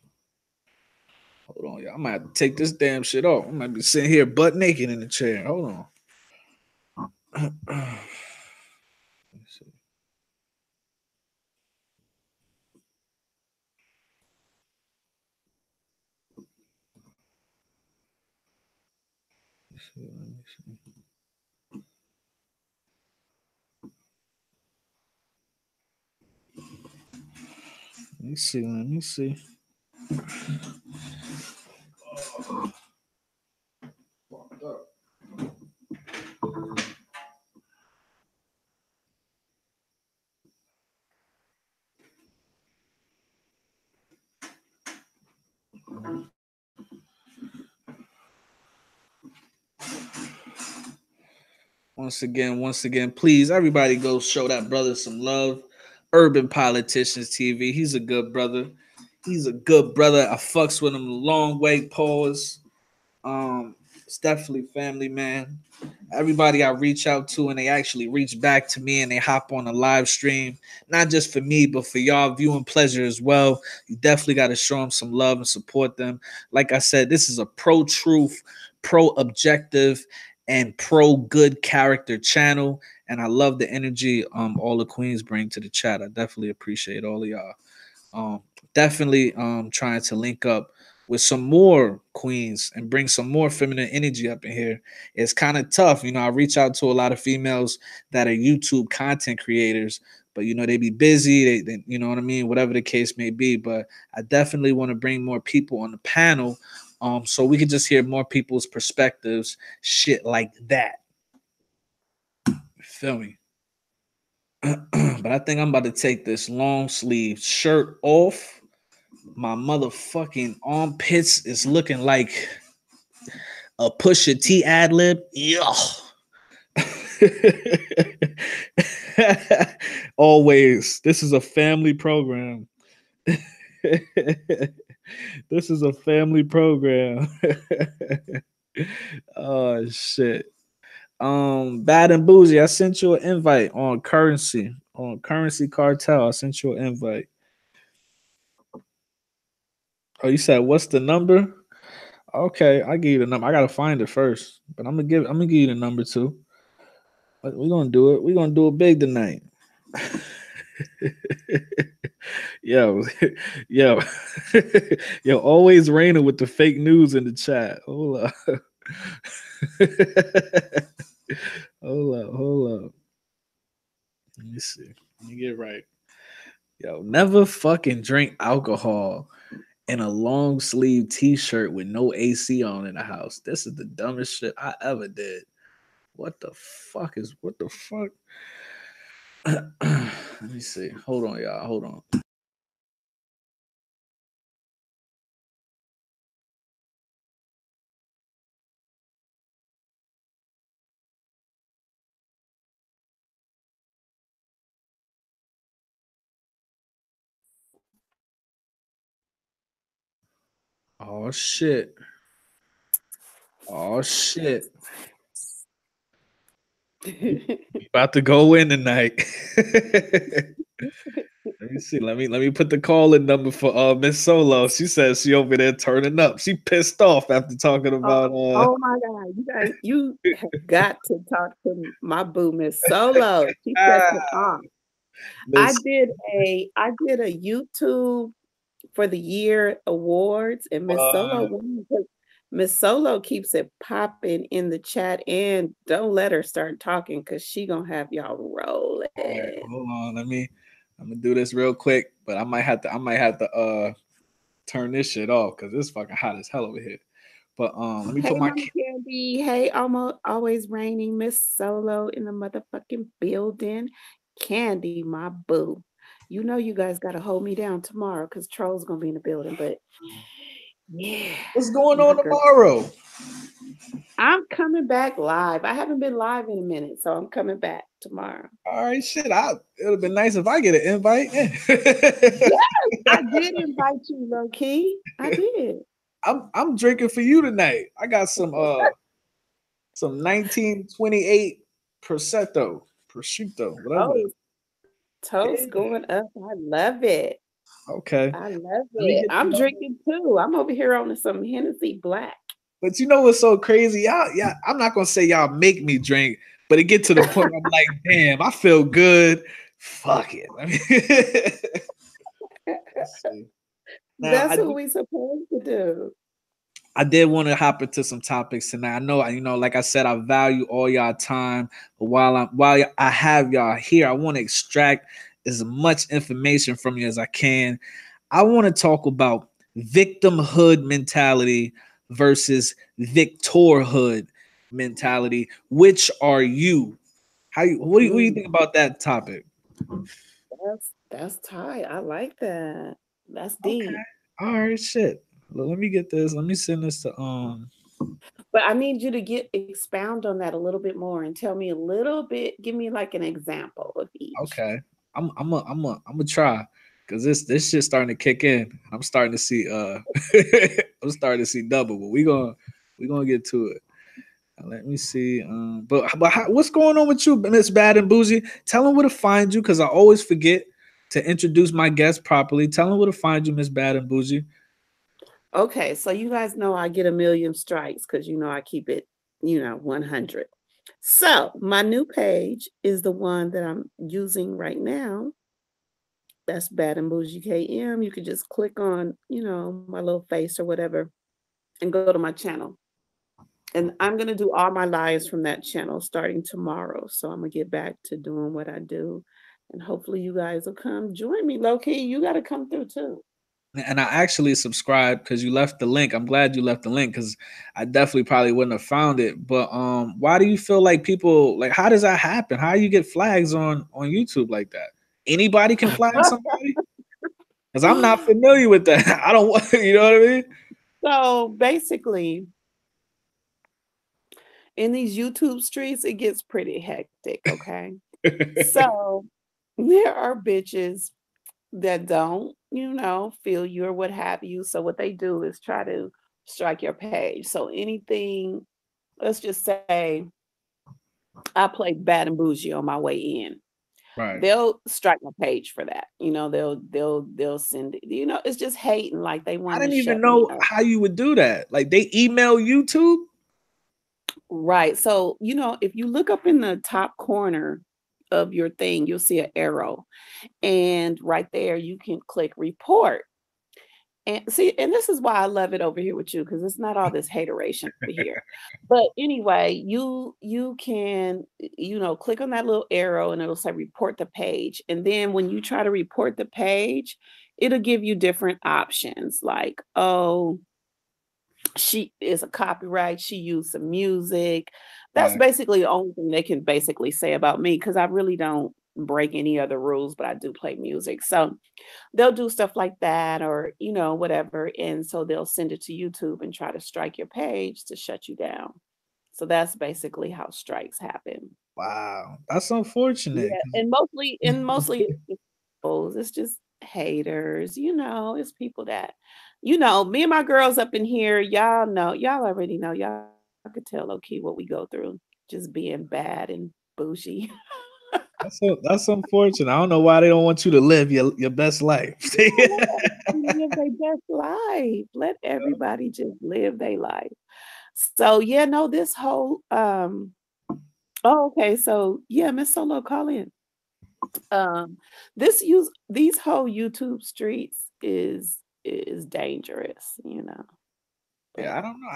S2: I might have to take this damn shit off. I might be sitting here butt naked in the chair. Hold on. Let me see. Let me see. Once again, please, everybody go show that brother some love. Urban Politicians TV. He's a good brother. I fucks with him a long way. Pause. It's definitely family, man. Everybody I reach out to and they actually reach back to me and they hop on a live stream, not just for me, but for y'all viewing pleasure as well. You definitely got to show them some love and support them. Like I said, this is a pro-truth, pro-objective, and pro-good character channel. And I love the energy all the queens bring to the chat. I definitely appreciate all of y'all. Definitely trying to link up with some more queens and bring some more feminine energy up in here. It's kind of tough. I reach out to a lot of females that are YouTube content creators, but they be busy. They you know what I mean? Whatever the case may be. But I definitely want to bring more people on the panel so we can just hear more people's perspectives, shit like that. You feel me? But I think I'm about to take this long sleeve shirt off. My motherfucking armpits is looking like a Pusha T ad lib. Yeah. Always. This is a family program. This is a family program. Oh shit. Bad and Bougie, I sent you an invite on currency. On Currency Cartel, I sent you an invite. Oh, you said what's the number? Okay, I give you the number. I gotta find it first, but I'm gonna give you the number too. But we're gonna do it. We're gonna do it big tonight. Yo, yo, yo, always raining with the fake news in the chat. Hold up. Hold up. Let me see. Let me get right. Yo, never fucking drink alcohol in a long sleeve t-shirt with no AC on in the house. This is the dumbest shit I ever did. What the fuck? Let me see. Hold on, y'all. Hold on. Oh shit. Oh shit. We about to go in tonight. Let me see. Let me put the calling number for Miss Solo. She says she over there turning up. She pissed off after talking
S3: Oh,
S2: about
S3: oh my God, you guys, you have got to talk to my boo, Miss Solo. She pissed it off. I
S2: Miss
S3: did a YouTube for the year awards, and Miss Solo
S2: uh,
S3: won because Miss Solo keeps it popping in the chat, and don't let her start talking because she gonna have y'all
S2: all right,
S3: rolling.
S2: hold on. I'm gonna do this real quick, but I might have to turn this shit off because it's fucking hot as hell over here. But let me
S3: Hey,
S2: put my
S3: Mama Candy. Hey, almost always raining. Miss Solo in the motherfucking building. Candy, my boo. You know you guys gotta hold me down tomorrow because Troll's gonna be in the building. But yeah,
S2: what's going
S3: my
S2: on
S3: girl.
S2: tomorrow?
S3: I'm coming back live. I haven't been live in a minute, so I'm coming back tomorrow.
S2: All right, shit. It would have been nice if I get an invite.
S3: Yes, I did invite you, Lowkey. I did.
S2: I'm drinking for you tonight. I got some 1928 prosciutto, whatever that.
S3: Toast, toast
S2: Yeah.
S3: going up. I love it.
S2: Okay.
S3: I love
S2: Let me
S3: it.
S2: get the
S3: I'm
S2: number.
S3: drinking too. I'm over here on some Hennessy Black.
S2: But you know what's so crazy? Y'all, yeah, I'm not gonna say y'all make me drink, but it get to the point where I'm like, damn, I feel good. Fuck it. Let's see. Now
S3: That's what we supposed to do.
S2: I did want to hop into some topics tonight. I know, like I said, I value all y'all time. But while I have y'all here, I want to extract as much information from you as I can. I want to talk about victimhood mentality versus victorhood mentality. Which are you? What do you
S3: Mm,
S2: think about that topic?
S3: that's tight. I like that. That's
S2: Okay.
S3: deep.
S2: All right, shit. Let me get this. Let me send this to
S3: But I need you to get expound on that a little bit more and tell me a little bit. Give me like an example of each.
S2: Okay, I'm gonna try because this shit starting to kick in. I'm starting to see I'm starting to see double, but we gonna get to it. Let me see. What's going on with you, Miss Bad and Bougie? Tell them where to find you because I always forget to introduce my guests properly. Tell them where to find you, Miss Bad and Bougie.
S3: Okay, so you guys know I get a million strikes because you know I keep it, 100. So my new page is the one that I'm using right now. That's Bad and Bougie KM. You could just click on, my little face or whatever and go to my channel. And I'm going to do all my lives from that channel starting tomorrow. So I'm going to get back to doing what I do. And hopefully you guys will come join me. Lowkey, you got to come through too.
S2: And I actually subscribed because you left the link. I'm glad you left the link because I definitely probably wouldn't have found it. But why do you feel like people like? How does that happen? How do you get flags on YouTube like that? Anybody can flag somebody because I'm not familiar with that. I don't want you know what I mean.
S3: So basically, in these YouTube streets, it gets pretty hectic, okay? So there are bitches that don't, feel you or what have you. So what they do is try to strike your page. So anything, let's just say I play Bad and Bougie on my way in.
S2: Right.
S3: They'll strike my page for that. You know, they'll send it. You know, it's just hating like they
S2: I
S3: want to
S2: didn't even
S3: shut me
S2: know
S3: up.
S2: how you would do that. Like they email YouTube.
S3: Right. So, you know, if you look up in the top corner of your thing, you'll see an arrow. And right there, you can click report. And see, and this is why I love it over here with you, because it's not all this hateration over here. But anyway, you can, you know, click on that little arrow and it'll say report the page. And then when you try to report the page, it'll give you different options like, oh, she is a copyright, she used some music. That's
S2: Right.
S3: basically the only thing they can basically say about me because I really don't break any other rules, but I do play music. So they'll do stuff like that or, you know, whatever. And so they'll send it to YouTube and try to strike your page to shut you down. So that's basically how strikes happen.
S2: Wow, that's unfortunate.
S3: Yeah, and mostly it's just haters, you know, it's people that, you know, me and my girls up in here, y'all already know, y'all could tell Lowkey what we go through, just being bad and bougie.
S2: That's unfortunate. I don't know why they don't want you to live your best life.
S3: Yeah, let everybody live their best life. Let everybody just live their life. So yeah, no, this whole oh, okay, so yeah, Miss Solo, call in. Um, these whole YouTube streets is dangerous, you know.
S2: Yeah,
S3: But
S2: I don't know.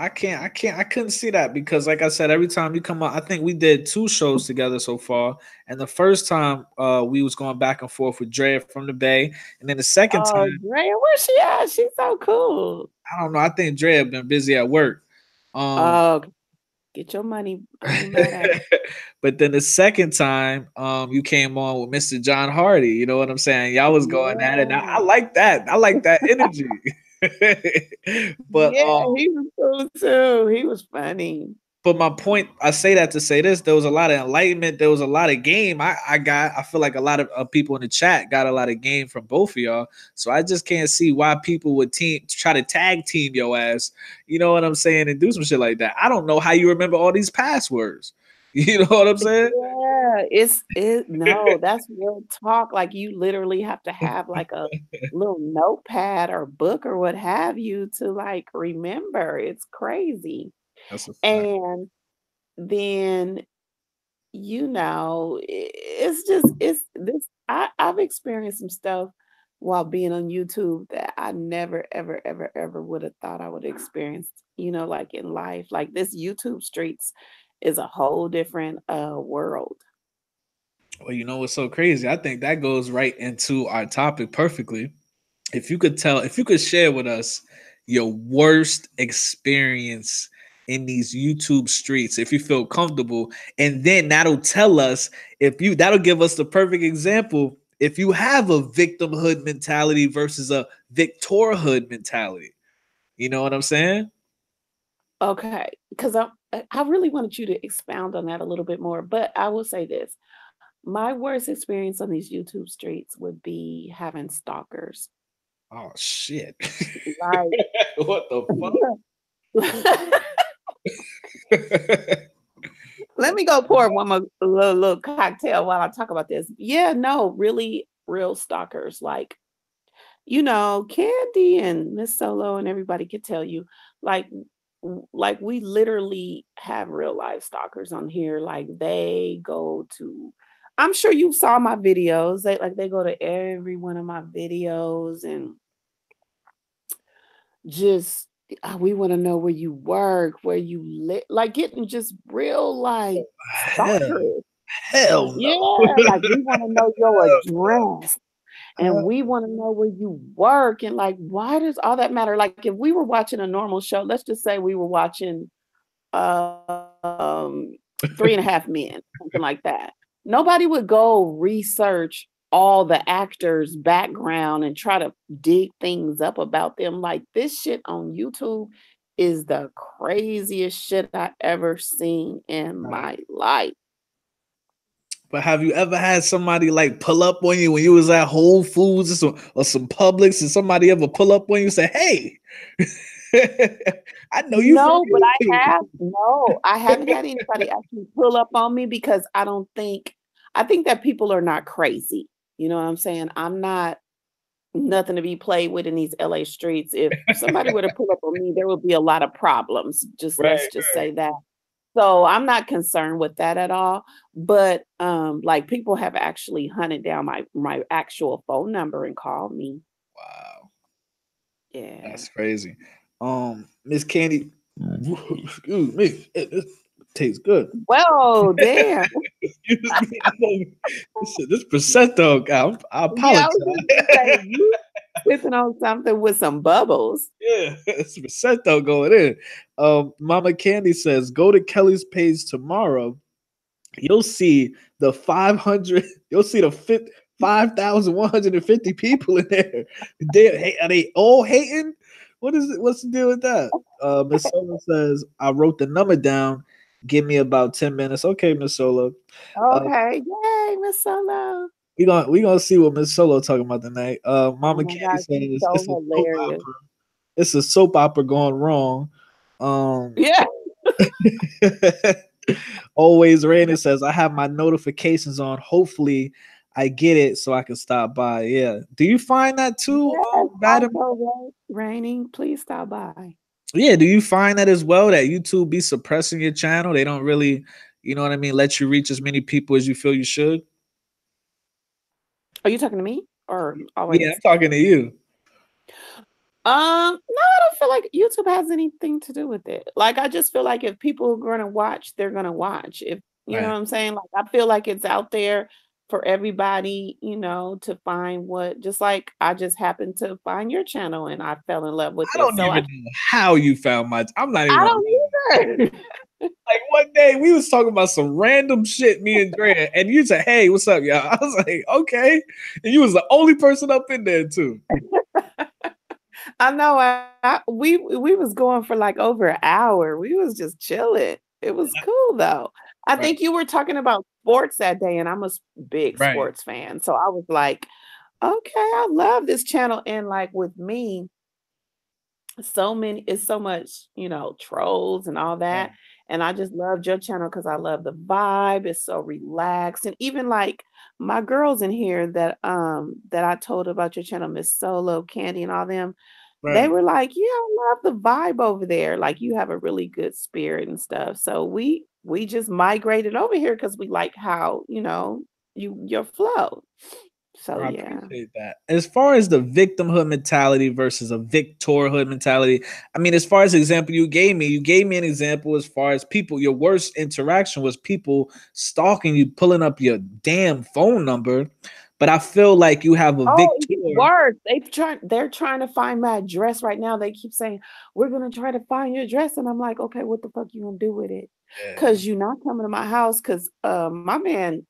S2: I couldn't see that because, like I said, every time you come out, I think we did 2 shows together so far. And the first time, we was going back and forth with Drea from the Bay, and then the second
S3: oh,
S2: time,
S3: Drea, where's she at? She's so cool.
S2: I don't know. I think Drea been busy at work. Um,
S3: Oh, get your money. I ain't mad at her.
S2: but then the second time, you came on with Mr. John Hardy. You know what I'm saying? Y'all was going at it. And I
S3: Yeah.
S2: like that. I like that energy. but
S3: Yeah, he was cool too. He was funny.
S2: But my point, I say that to say this: there was a lot of enlightenment. There was a lot of game. I feel like a lot of people in the chat got a lot of game from both of y'all. So I just can't see why people would try to tag team your ass. You know what I'm saying? And do some shit like that. I don't know how you remember all these passwords. You know what I'm saying?
S3: Yeah, no, that's real talk. Like you literally have to have like a little notepad or book or what have you to like remember. It's crazy.
S2: That's a fact.
S3: And then, you know, it's just it's this I've experienced some stuff while being on YouTube that I never ever ever ever would have thought I would experience, you know, like in life. Like this YouTube streets is a whole different world.
S2: Well, you know what's so crazy? I think that goes right into our topic perfectly. If you could share with us your worst experience in these YouTube streets, if you feel comfortable, and then that'll give us the perfect example if you have a victimhood mentality versus a victorhood mentality. You know what I'm saying?
S3: Okay, because I really wanted you to expound on that a little bit more, but I will say this. My worst experience on these YouTube streets would be having stalkers.
S2: Oh shit.
S3: Like
S2: What the fuck?
S3: let me go pour one more little cocktail while I talk about this. Yeah, no, really real stalkers. Like, you know, Candy and Miss Solo and everybody could tell you, like, like we literally have real life stalkers on here. Like they go to, I'm sure you saw my videos. They go to every one of my videos and just we want to know where you work, where you live, like getting just real like
S2: Hell,
S3: stalkers.
S2: hell
S3: Yeah,
S2: no.
S3: like we want to know your address and we want to know where you work and like why does all that matter? Like if we were watching a normal show, let's just say we were watching um 3.5 Men, something like that. Nobody would go research all the actors' background and try to dig things up about them. Like this shit on YouTube is the craziest shit I ever seen in my life.
S2: But have you ever had somebody like pull up on you when you was at Whole Foods or some Publix, and somebody ever pull up on you and say, "Hey"? I know you from
S3: No, but
S2: YouTube.
S3: I haven't had anybody actually pull up on me because I think that people are not crazy. You know what I'm saying? I'm not nothing to be played with in these LA streets. If somebody were to pull up on me, there would be a lot of problems. Just let's
S2: Right,
S3: just
S2: right.
S3: say that. So I'm not concerned with that at all. But like people have actually hunted down my actual phone number and called me.
S2: Wow,
S3: Yeah.
S2: that's crazy. Miss Candy, excuse me, it tastes good.
S3: Well, damn.
S2: Excuse me, this prosecco, I
S3: Yeah, I
S2: apologize.
S3: was just gonna say you sipping on something with some bubbles.
S2: Yeah, it's prosecco going in. Mama Candy says, go to Kelly's page tomorrow. You'll see the 500. You'll see the 5,150 people in there. Are they all hating? What is it? What's the deal with that? Miss Sola says, I wrote the number down. Give me about 10 minutes. Okay, Miss Sola.
S3: Okay, yay, Miss Solo.
S2: We gonna see what Miss Solo talking about tonight.
S3: Oh
S2: Mama
S3: my
S2: Candy
S3: gosh, she's
S2: says
S3: so
S2: it's a soap
S3: hilarious.
S2: opera. It's a soap opera gone wrong. Um
S3: Yeah.
S2: Always Rain says, I have my notifications on. Hopefully I get it so I can stop by. Yeah. Do you find that too?
S3: Yes,
S2: Bad
S3: also raining. Please stop by.
S2: Yeah, do you find that as well that YouTube be suppressing your channel? They don't really, you know what I mean, let you reach as many people as you feel you should?
S3: Are you talking to me or
S2: Yeah, I'm
S3: always?
S2: talking to you.
S3: No, I don't feel like YouTube has anything to do with it. Like, I just feel like if people are gonna watch, they're gonna watch. If you know
S2: Right.
S3: what I'm saying? Like, I feel like it's out there for everybody, to find what just like I just happened to find your channel and I fell in love with
S2: I
S3: it.
S2: don't
S3: So
S2: even know how you found my I'm not even
S3: I
S2: gonna
S3: don't either.
S2: like one day we was talking about some random shit, me and Dre, and you said, "Hey, what's up, y'all?" I was like, "Okay," and you was the only person up in there too.
S3: I know. We was going for like over an hour. We was just chilling. It was cool though. I
S2: Right,
S3: think you were talking about sports that day, and I'm a big
S2: right,
S3: sports fan. So I was like, okay, I love this channel. And like with me, it's so much, trolls and all
S2: right,
S3: that. And I just loved your channel because I love the vibe. It's so relaxed. And even like my girls in here that I told about your channel, Miss Solo, Candy, and all them, they
S2: right.
S3: were like, yeah, I love the vibe over there. Like you have a really good spirit and stuff. So we just migrated over here because we like how, your flow. So
S2: Bro, I
S3: yeah.
S2: appreciate that. As far as the victimhood mentality versus a victorhood mentality, I mean, as far as the example you gave me an example as far as people, your worst interaction was people stalking you, pulling up your damn phone number. But I feel like you have a
S3: Oh, it gets
S2: victor.
S3: worse. They're trying to find my address right now. They keep saying, we're gonna try to find your address. And I'm like, okay, what the fuck you gonna do with it?
S2: Yeah.
S3: Cause you're not coming to my house because my man,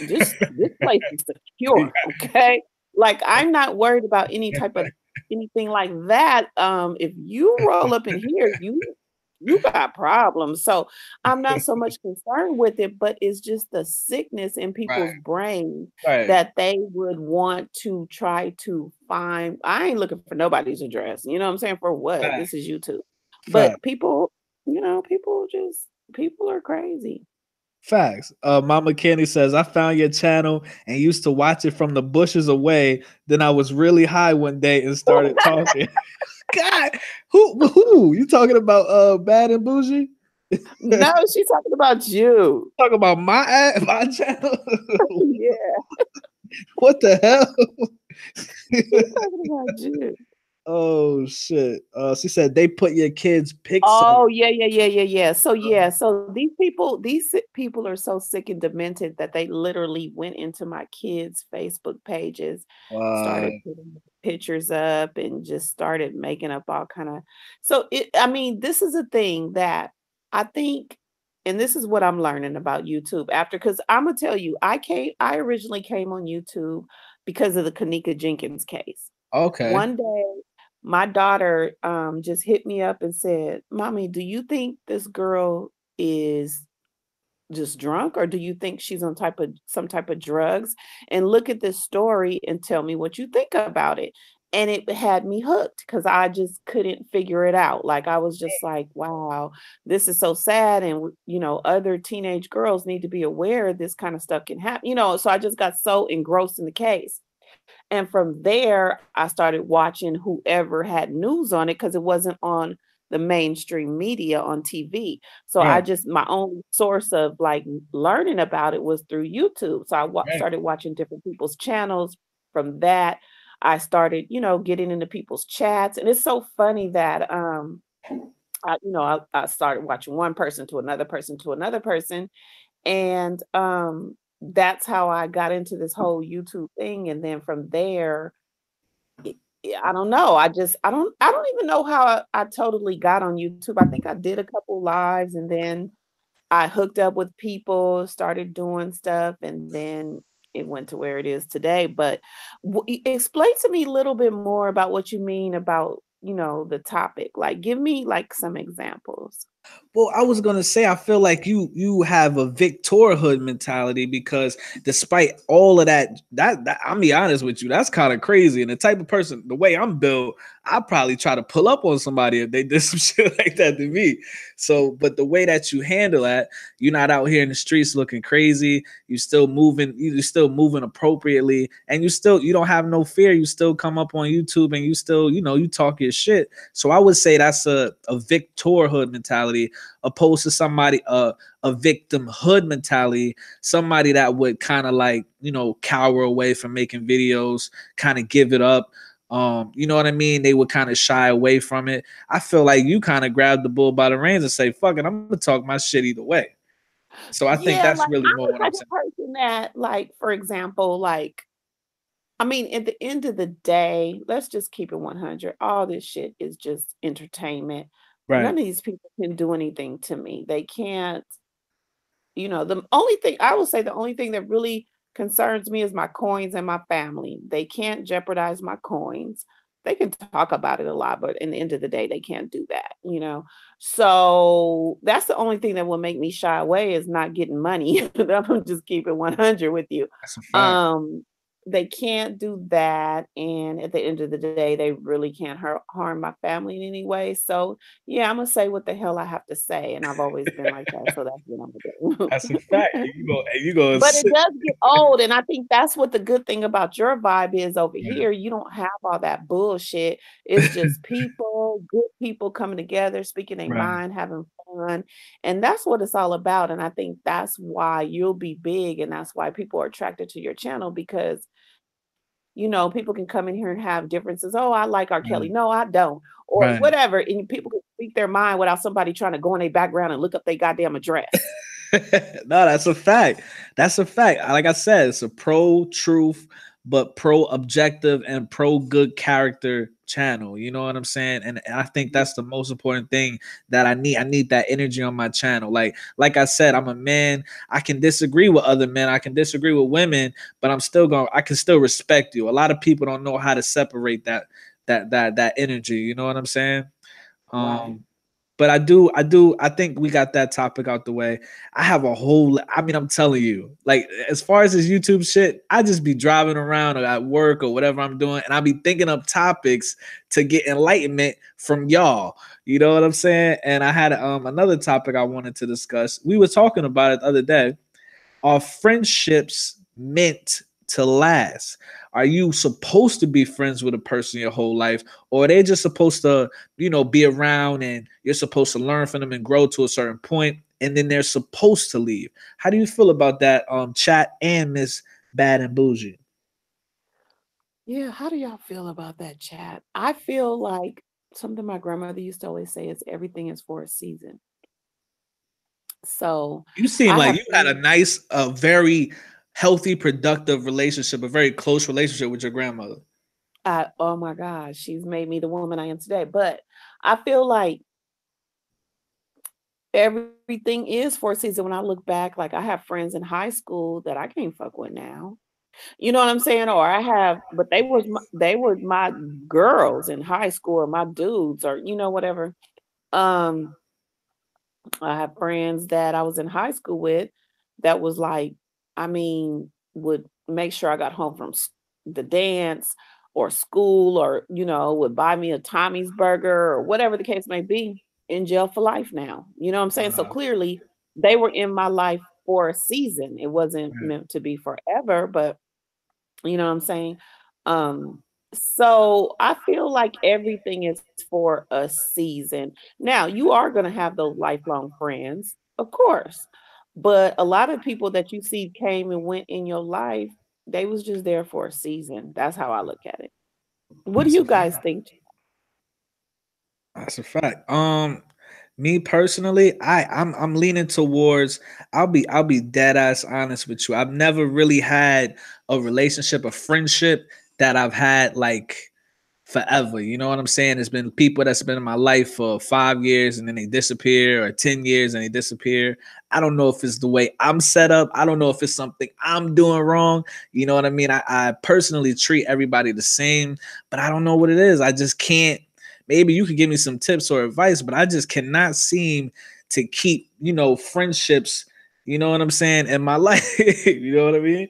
S3: this place is secure, okay? Like I'm not worried about any type of anything like that. If you roll up in here, you got problems. So I'm not so much concerned with it, but it's just the sickness in
S2: Right,
S3: people's brain
S2: right.
S3: that they would want to try to find. I ain't looking for nobody's address. You know what I'm saying? For what?
S2: Fact,
S3: This is YouTube.
S2: fact,
S3: But people are crazy.
S2: facts. Mama Candy says, I found your channel and used to watch it from the bushes away. Then I was really high one day and started talking. God, who? You talking about Bad and Bougie?
S3: No, she's talking about you.
S2: Talk about my channel.
S3: Yeah,
S2: What the hell?
S3: she's talking about you.
S2: Oh shit. She said they put your kids' pics up.
S3: Oh, yeah, yeah, yeah, yeah, yeah. So these sick people are so sick and demented that they literally went into my kids' Facebook pages,
S2: Wow.
S3: started putting pictures up and just started making up all kind of. So I mean, this is a thing that I think, and this is what I'm learning about YouTube after, because I'm gonna tell you, I originally came on YouTube because of the Kanika Jenkins case.
S2: Okay.
S3: One day my daughter just hit me up and said, "Mommy, do you think this girl is just drunk or do you think she's on some type of drugs? And look at this story and tell me what you think about it." and it had me hooked because I just couldn't figure it out. Like I was just like, wow, this is so sad. And other teenage girls need to be aware this kind of stuff can happen. So I just got so engrossed in the case. And from there, I started watching whoever had news on it because it wasn't on the mainstream media on TV. So
S2: Right.
S3: my only source of like learning about it was through YouTube. So I
S2: Right.
S3: started watching different people's channels. From that, I started, getting into people's chats. And it's so funny that, I started watching one person to another person to another person. And that's how I got into this whole YouTube thing. And then from there, I don't know. I don't even know how I totally got on YouTube. I think I did a couple lives and then I hooked up with people, started doing stuff, and then it went to where it is today. But explain to me a little bit more about what you mean about, the topic. Like, give me like some examples.
S2: Well, I was gonna say I feel like you have a victorhood mentality because despite all of that I'll be honest with you, that's kind of crazy. And the type of person, the way I'm built, I probably try to pull up on somebody if they did some shit like that to me. So, but the way that you handle that, you're not out here in the streets looking crazy. You're still moving appropriately, and you don't have no fear. You still come up on YouTube and you still, you talk your shit. So I would say that's a victorhood mentality opposed to somebody a victimhood mentality, somebody that would kind of like, cower away from making videos, kind of give it up. You know what I mean? They would kind of shy away from it. I feel like you kind of grab the bull by the reins and say, fuck it, I'm gonna talk my shit either way. So I think
S3: Yeah,
S2: that's
S3: like
S2: really
S3: I'm
S2: more
S3: the
S2: what I'm
S3: type
S2: saying.
S3: of person that, like, for example, like, I mean, at the end of the day, let's just keep it 100. All this shit is just entertainment.
S2: Right.
S3: None of these people can do anything to me. They can't, the only thing I will say, the only thing that really concerns me is my coins and my family. They can't jeopardize my coins. They can talk about it a lot, but in the end of the day, they can't do that. So that's the only thing that will make me shy away is not getting money. I'm gonna just keep it 100 with you.
S2: That's a fact.
S3: Um, they can't do that, and at the end of the day, they really can't harm my family in any way. So yeah, I'm gonna say what the hell I have to say, and I've always been like that, so that's what I'm gonna
S2: That's a fact.
S3: do.
S2: You go
S3: But it
S2: sit.
S3: does get old, and I think that's what the good thing about your vibe is over
S2: Right.
S3: here. You don't have all that bullshit. It's just people, good people coming together, speaking their
S2: Right.
S3: mind, having fun, and that's what it's all about. And I think that's why you'll be big, and that's why people are attracted to your channel because people can come in here and have differences. Oh, I like R. Kelly.
S2: Right.
S3: No, I don't. Or
S2: Right.
S3: whatever. And people can speak their mind without somebody trying to go in their background and look up their goddamn address.
S2: No, that's a fact. That's a fact. Like I said, it's a pro truth, but pro objective and pro good character channel. You know what I'm saying? And I think that's the most important thing that I need. I need that energy on my channel. Like I said, I'm a man. I can disagree with other men. I can disagree with women, but I can still respect you. A lot of people don't know how to separate that energy. You know what I'm saying?
S3: Right.
S2: But I think we got that topic out the way. I have I mean, I'm telling you, like, as far as this YouTube shit, I just be driving around or at work or whatever I'm doing, and I be thinking up topics to get enlightenment from y'all. You know what I'm saying? And I had another topic I wanted to discuss. We were talking about it the other day. Are friendships meant to last? Are you supposed to be friends with a person your whole life, or are they just supposed to, be around and you're supposed to learn from them and grow to a certain point, and then they're supposed to leave? How do you feel about that, chat and Miss Bad and Bougie?
S3: Yeah, how do y'all feel about that, chat? I feel like something my grandmother used to always say is everything is for a season. So
S2: You seem
S3: I
S2: like
S3: have
S2: you had a
S3: friends.
S2: nice, very healthy, productive relationship, a very close relationship with your grandmother.
S3: Oh my gosh, she's made me the woman I am today. But I feel like everything is for a season. When I look back, like I have friends in high school that I can't fuck with now. You know what I'm saying? Or but they were my girls in high school or my dudes or whatever. Um, I have friends that I was in high school with that was like, I mean, would make sure I got home from the dance or school or, would buy me a Tommy's burger or whatever the case may be, in jail for life now. You know what I'm saying? So
S2: Wow.
S3: clearly they were in my life for a season. It wasn't
S2: Right.
S3: meant to be forever, but you know what I'm saying? So I feel like everything is for a season. Now, you are going to have those lifelong friends, of course. But a lot of people that you see came and went in your life, they was just there for a season. That's how I look at it. What do
S2: That's a
S3: you guys
S2: fact.
S3: think?
S2: That's a fact. Me personally, I'm leaning towards. I'll be dead ass honest with you. I've never really had a relationship, a friendship that I've had like forever. You know what I'm saying? There's been people that's been in my life for 5 years and then they disappear, or 10 years and they disappear. I don't know if it's the way I'm set up. I don't know if it's something I'm doing wrong. You know what I mean? I personally treat everybody the same, but I don't know what it is. I just can't. Maybe you could give me some tips or advice, but I just cannot seem to keep, friendships, you know what I'm saying, in my life. You know what I mean?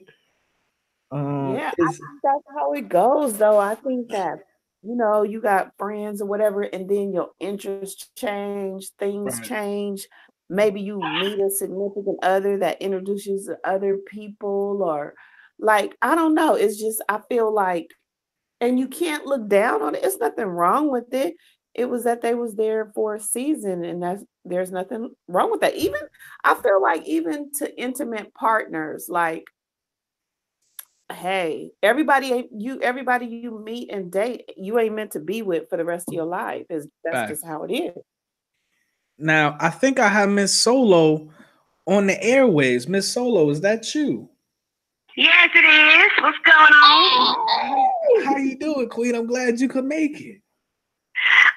S3: Yeah, I
S2: Is
S3: think that's how it goes, though. I think that, you got friends or whatever, and then your interests change, things
S2: right.
S3: change. Maybe you meet a significant other that introduces you to other people, or like, I don't know. It's just, I feel like, and you can't look down on it. It's nothing wrong with it. It was that they was there for a season, and there's nothing wrong with that. Even I feel like even to intimate partners, like, hey, everybody you meet and date, you ain't meant to be with for the rest of your life. That's just
S2: Facts.
S3: how it is.
S2: Now, I think I have Miss Solo on the airways. Miss Solo, is that you?
S4: Yes, it is. What's going on?
S2: How you doing, Queen? I'm glad you could make it.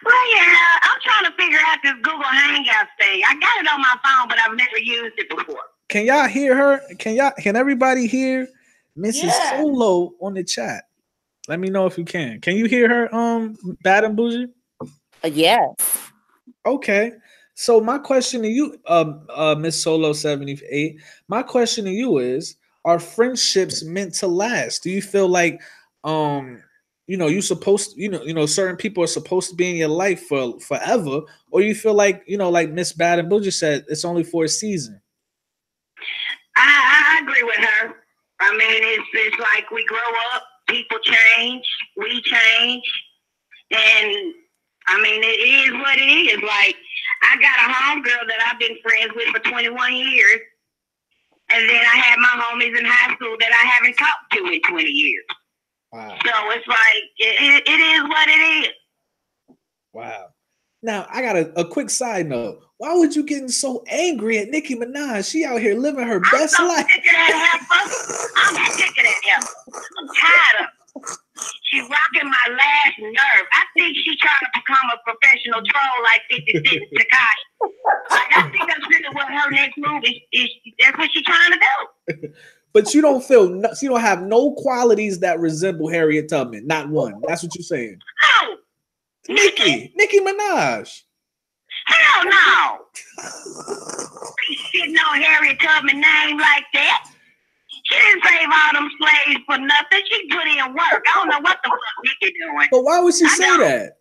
S4: Well, yeah, I'm trying to figure out this Google Hangouts thing. I got it on my phone, but I've never used it before.
S2: Can y'all hear her? Can everybody hear Mrs.
S3: Yeah.
S2: Solo on the chat? Let me know if you can. Can you hear her, Bad and Bougie?
S3: Yes.
S2: Okay. So my question to you, Miss Solo 78, my question to you is: are friendships meant to last? Do you feel like, you supposed, certain people are supposed to be in your life for forever, or you feel like, like Miss Bad and Bougie said, it's only for a season?
S4: I agree with her. I mean, it's like we grow up, people change, we change, and I mean, it is what it is. Like, I got a homegirl that I've been friends with for 21 years, and then I had my homies in high school that I haven't talked to in 20 years.
S2: Wow.
S4: So it's like, it is what it is.
S2: Wow. Now, I got a quick side note. Why would you getting so angry at Nicki Minaj? She out here living her best life.
S4: I'm sick of that heifer. I'm sick of that heifer. I'm tired of it. She's rocking my last nerve. I think she's trying to become a professional troll like 50 Cent and Tekashi. Like, I think that's really what her next move is. That's what she's trying to do.
S2: But you don't feel, you don't have no qualities that resemble Harriet Tubman. Not one. That's what you're saying.
S4: Oh,
S2: Nicki Minaj.
S4: Hell no. She didn't know Harriet Tubman name like that. She didn't save all them slaves for nothing. She put in work. I don't know what the fuck Nicki doing.
S2: But why would she say that?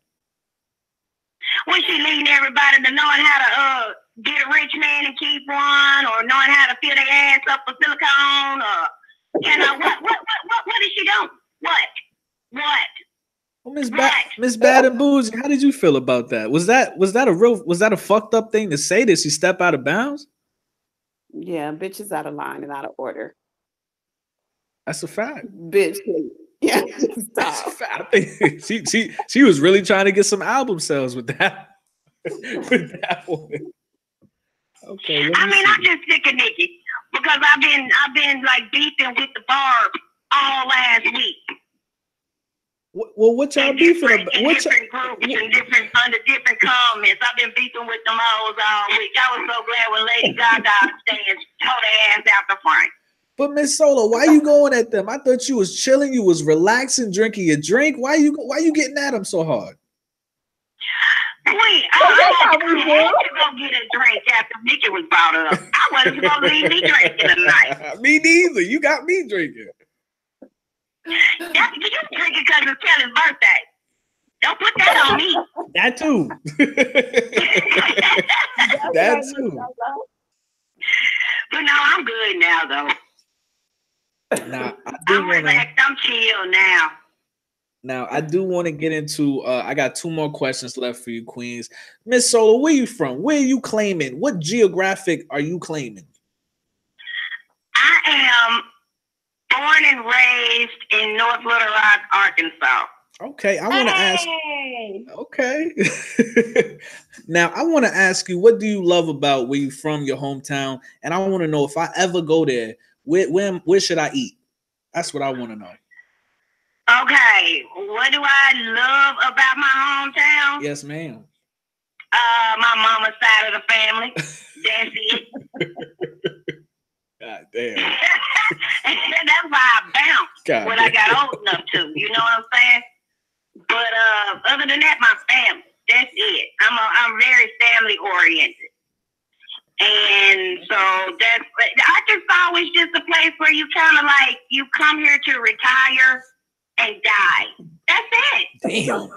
S4: When she leading everybody to knowing how to get a rich man and keep one, or knowing how to fill their ass up for silicone, or what is she doing? What?
S2: Well, Miss Bad and Bougie, how did you feel about that? Was that a fucked up thing to say? Did she step out of bounds?
S3: Yeah, bitch is out of line and out of order.
S2: That's a fact.
S3: Bitch. Yeah.
S2: That's a fact. I think she was really trying to get some album sales with that. With that one. Okay.
S4: I'm just sick of Nicki because I've been like beefing with the Barb all last week.
S2: Well, what y'all beefing about?
S4: Different groups and under different comments. I've been beefing with them hoes all week. I was so glad when Lady Gaga stands tore their ass out the front.
S2: But Miss Solo, why you going at them? I thought you was chilling, you was relaxing, drinking your drink. Why you getting at them so hard?
S4: Wait, I had to go get a drink after Nicki was brought up. I wasn't supposed to leave me drinking tonight.
S2: Me neither. You got me drinking.
S4: You drinking because to tell his birthday. Don't put that on me.
S2: That too. That too.
S4: But no, I'm good now, though.
S2: Now,
S4: I'm relaxed. I'm chill now.
S2: Now, I do want to get into, I got 2 more questions left for you, Queens. Miss Solo, where you from? Where are you claiming? What geographic are you claiming?
S4: I am born and raised in North Little Rock, Arkansas.
S2: Okay, I want to ask. Okay. Now, I want to ask you, what do you love about where you from, your hometown? And I want to know, if I ever go there, where should I eat? That's what I want to know.
S4: Okay, what do I love about my hometown?
S2: Yes, ma'am.
S4: My mama's side of the family. That's it.
S2: God damn.
S4: That's why I bounced when I got old enough to. You know what I'm saying? But other than that, my family. That's it. I'm very family oriented. And so Arkansas is just a place where you kind of like, you come here to retire and die. That's it.
S2: Damn.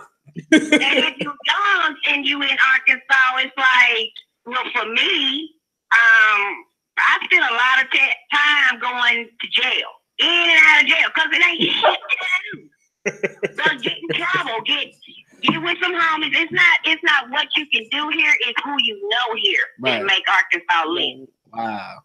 S4: And if you're young and you in Arkansas, it's like, well, for me, I spent a lot of time going to jail, in and out of jail, because it ain't shit to do. So get in trouble, get with some homies. It's not what you can do here, it's who you know here that make Arkansas lit.
S2: Wow.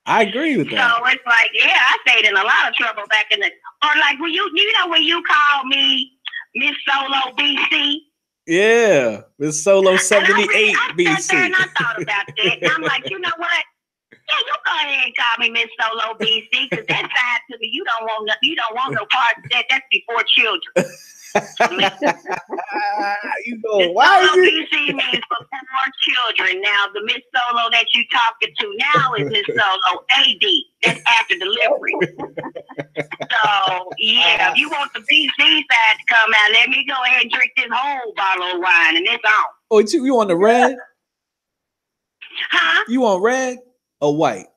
S2: I agree with that.
S4: So it's like, yeah, I stayed in a lot of trouble back in the, or like when you know when you called me Miss Solo BC.
S2: Yeah, Miss Solo 78 BC.
S4: And I thought about that. And I'm like, you know what? Yeah, you go ahead and call me Miss Solo BC, because that side to me, you don't want no part of that. That's before children.
S2: You know, why is it?
S4: BC means before children. Now the Miss Solo that you talking to now is Miss Solo AD. That's after delivery. So yeah, if you want the BC side to come out, let me go ahead and drink this whole bottle of wine, and it's on.
S2: Oh, you want the red?
S4: Huh?
S2: You want red or white?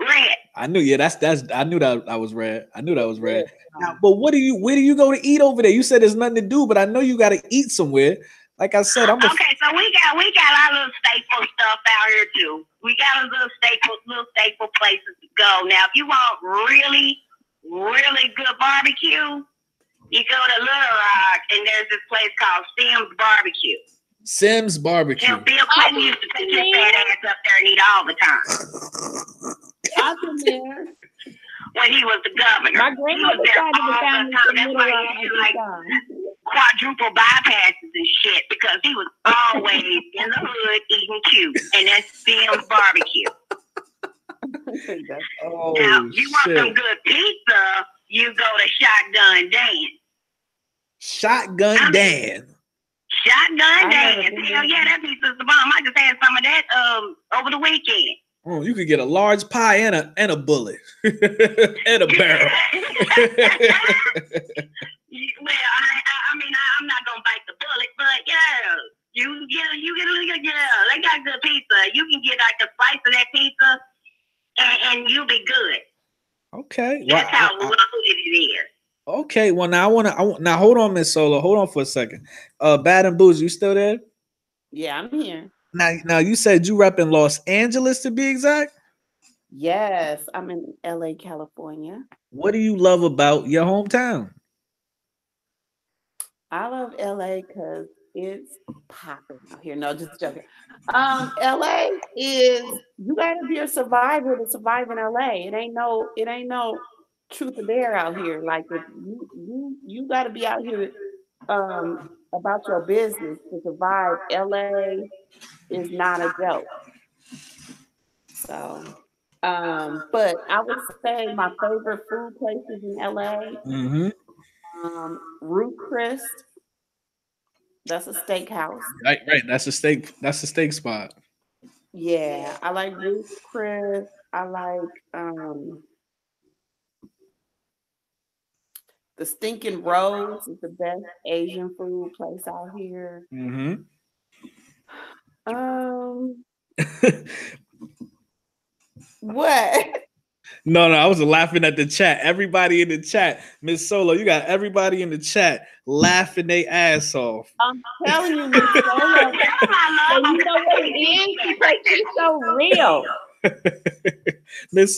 S4: Red.
S2: I knew. Yeah, that's. I knew that I was red. I knew that was red. Now, but where do you go to eat over there? You said there's nothing to do, but I know you got to eat somewhere. Like I said,
S4: okay. So we got our little staple stuff out here too. We got a little staple places to go. Now, if you want really, really good barbecue, you go to Little Rock, and there's this place called Sims Barbecue.
S2: Sims Barbecue.
S4: Now, Bill Clinton used to take his fat ass up there and eat all the time.
S3: I've been there.
S4: When he was the governor.
S3: My grandmother started the family from Little Rock
S4: like quadruple bypasses and shit, because he was always in the hood eating cute. And that's Sims Barbecue.
S2: Oh,
S4: now, if you want some good pizza, you go to Shotgun Dan.
S2: Shotgun Dan.
S4: Shotgun Dan. Hell yeah, that pizza's the bomb. I just had some of that over the weekend.
S2: Oh, you could get a large pie and a bullet and a barrel.
S4: Well, I mean, I'm not gonna bite the bullet, but yeah, you get a they got good pizza. You can get like a slice of that pizza, and you'll be good.
S2: Okay,
S4: that's how loaded it is.
S2: Okay, well now I want now hold on, Miss Solo, hold on for a second. Bad and Booze, you still there?
S3: Yeah, I'm here.
S2: Now you said you rep in Los Angeles, to be exact?
S3: Yes, I'm in LA, California.
S2: What do you love about your hometown?
S3: I love LA because it's popping out here. No, just joking. LA is, you gotta be a survivor to survive in LA. It ain't no truth or dare out here. Like you gotta be out here about your business to survive. LA is not a joke. So but I would say my favorite food places in LA.
S2: Mm-hmm.
S3: Root Chris. That's a steakhouse.
S2: Right. That's a steak spot.
S3: Yeah, I like Root Chris. I like the Stinking Rose is the best Asian food place out here.
S2: Mm-hmm.
S3: What?
S2: No, I was laughing at the chat. Everybody in the chat, Miss Solo, you got everybody in the chat laughing their ass off.
S3: I'm telling you, Miss Solo. So you know what it is? Because she's so real.
S2: Miss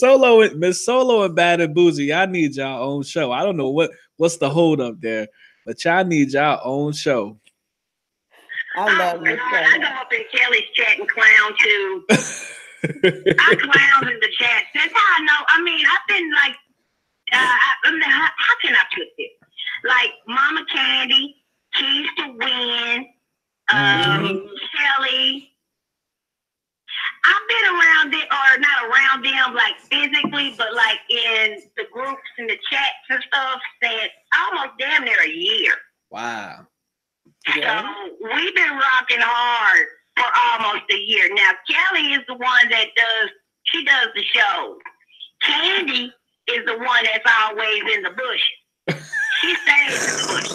S2: Solo and Bad and Bougie, y'all need y'all own show. I don't know what's the hold up there, but y'all need y'all own show.
S3: I love Miss Solo.
S4: I go up in Kelly's chat and clown too. I clown in the chat. That's how I know. I mean, I've been like, how can I put this? Like Mama Candy, Keys to Win, Kelly. I've been around it, or not around them, like physically, but like in the groups and the chats and stuff, since almost damn near a year.
S2: Wow.
S3: Yeah.
S4: So we've been rocking hard for almost a year. Now, Kelly is the one that she does the show. Candy is the one that's always in the bush. She stays in the bush.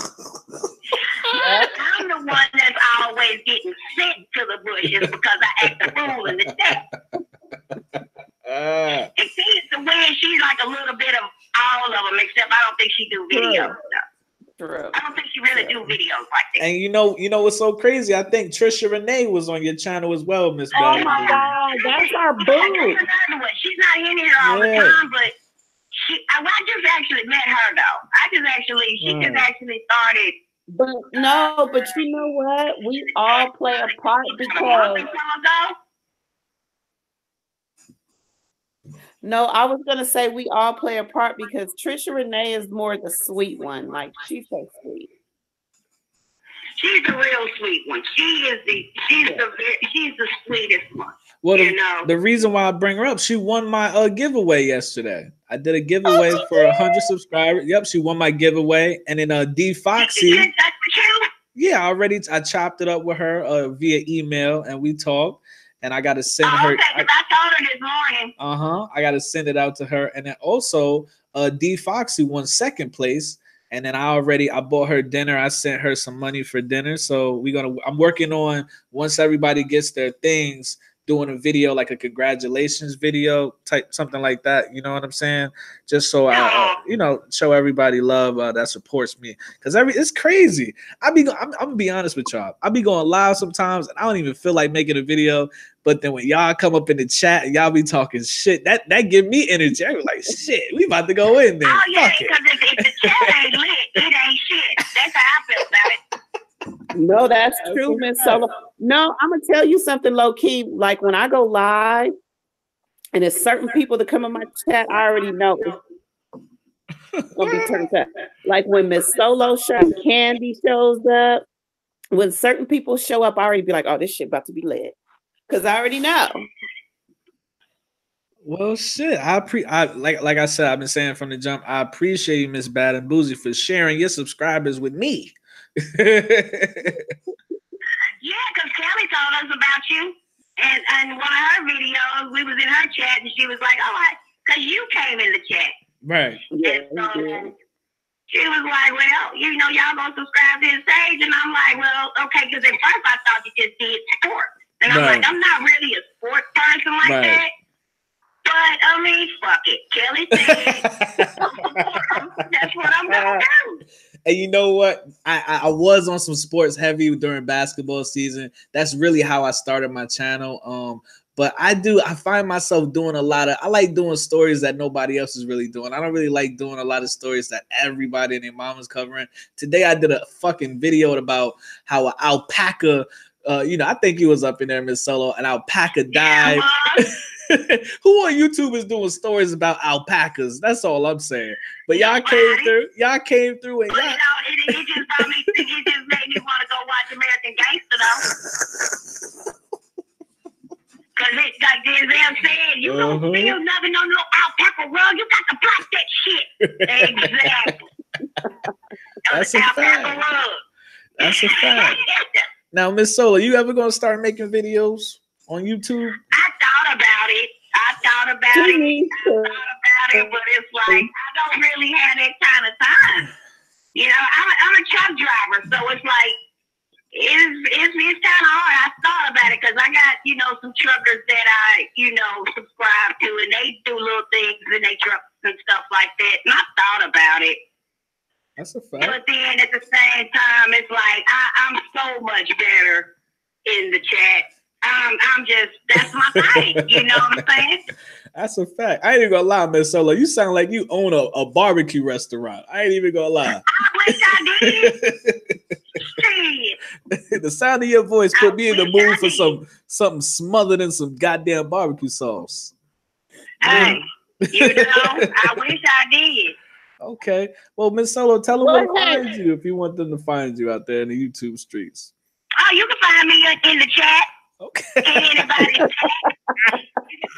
S4: I'm the one that's always getting sent to the bushes because I act a fool in the chat. And Keys to Win, she's like a little bit of all of them, except I don't think she do videos.
S3: True.
S4: I don't think she really do videos like that.
S2: And you know what's so crazy? I think Trisha Renee was on your channel as well, Miss
S3: Oh
S2: Bad.
S3: my God, that's our boo.
S4: She's not in here all the time, but I just actually met her though. She just actually started.
S3: But you know what? We all play a part because. No, I was gonna say we all play a part because Trisha Renee is more the sweet one. Like she's so sweet.
S4: She's the real sweet one. She's the sweetest one.
S2: Well, the reason why I bring her up, she won my giveaway yesterday. I did a giveaway for 100 subscribers. Yep, she won my giveaway, and then D Foxy. Yeah, I chopped it up with her via email, and we talked. And I got to send her.
S4: Okay, because I told her this morning.
S2: I got to send it out to her, and then also D Foxy won second place. And then I bought her dinner. I sent her some money for dinner. So I'm working on, once everybody gets their things, doing a video, like a congratulations video type, something like that. You know what I'm saying? Just so I, show everybody love that supports me. Cause it's crazy. I'm gonna be honest with y'all. I be going live sometimes and I don't even feel like making a video. But then when y'all come up in the chat and y'all be talking shit, that give me energy. I be like, shit, we about to go in there.
S4: Oh yeah, because if the chat ain't lit, it ain't shit. That's how I feel about it.
S3: No, that's true, Miss Solo. No, I'm gonna tell you something low key. Like when I go live, and there's certain people that come in my chat, I already know it's gonna be turned up. Like when Miss Solo show, Candy shows up. When certain people show up, I already be like, oh, this shit about to be lit. Because I already know.
S2: Well, shit. Like I said, I've been saying from the jump, I appreciate you, Miss Bad and Boozy, for sharing your subscribers with me.
S4: Yeah, because Kelly told us about you. And one of her videos, we was in her chat, and she was like, oh, because you came in the chat.
S2: Right.
S3: Yeah,
S4: and she was like, well, y'all gonna subscribe to his page. And I'm like, well, okay, because at first I thought you just did sports. And I'm like, I'm not really a sports person like that. But I mean, fuck it. Kelly said, that's what I'm gonna do.
S2: And you know what? I was on some sports heavy during basketball season. That's really how I started my channel. But I find myself doing I like doing stories that nobody else is really doing. I don't really like doing a lot of stories that everybody and their mama's covering. Today I did a fucking video about how an alpaca, I think he was up in there, Miss Solo, an alpaca died. Who on YouTube is doing stories about alpacas? That's all I'm saying. But y'all came through. Y'all came through, and
S4: it just made me want to go watch American Gangster though. Because like Denzel said, you don't feel nothing on no alpaca rug. You got to block that shit. Exactly.
S2: That's a fact. That's a fact. Now, Miss Solo, you ever gonna start making videos on YouTube?
S4: I thought about it. But it's like I don't really have that kind of time. I'm a truck driver, so it's like it's kind of hard. I thought about it because I got some truckers that I subscribe to, and they do little things in their trucks and stuff like that. And I thought about it.
S2: That's a fact.
S4: But then at the same time, it's like I'm so much better in the chat. I'm just, that's my thing. You know what I'm saying?
S2: That's a fact. I ain't even gonna lie, Miss Solo. You sound like you own a barbecue restaurant. I ain't even gonna lie.
S4: I wish I did. Shit.
S2: The sound of your voice put me in the mood for something smothered in some goddamn barbecue sauce.
S4: Hey, you know, I wish I did.
S2: Okay. Well, Miss Solo, tell them where to find you if you want them to find you out there in the YouTube streets.
S4: Oh, you can find me in the chat.
S2: Okay.
S4: Anybody, you can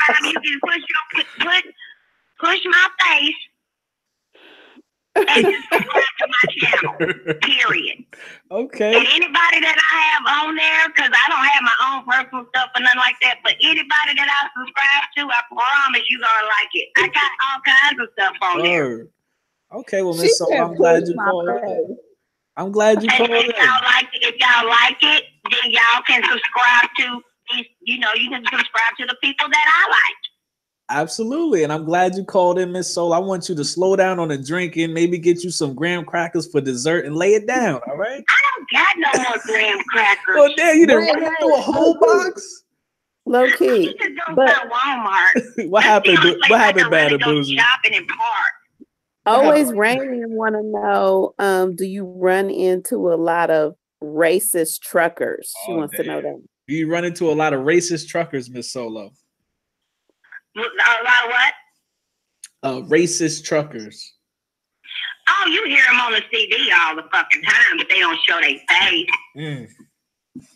S4: find me. You can push my face and subscribe to my channel. Period.
S2: Okay.
S4: And anybody that I have on there, because I don't have my own personal stuff or nothing like that, but anybody that I subscribe to, I promise you gonna like it. I got all kinds of stuff on there.
S2: Okay, well, Miss Solo, I'm glad you called in. I'm glad you called in.
S4: If y'all like it, then y'all can subscribe to, you can subscribe to the people that I like.
S2: Absolutely, and I'm glad you called in, Miss Soul. I want you to slow down on the drinking, maybe get you some graham crackers for dessert and lay it down, all right?
S4: I don't got no more graham crackers.
S2: Well, damn, you didn't run through a whole box?
S3: Low-key.
S4: You just go to
S2: Walmart. What happened, Bad and Bougie?
S4: Shopping in park.
S3: Always Rainy want to know, do you run into a lot of racist truckers? She wants to know that.
S2: Do you run into a lot of racist truckers, Miss Solo?
S4: A lot of what?
S2: Racist truckers.
S4: Oh, you hear them on the CD all the fucking time, but they don't show their face.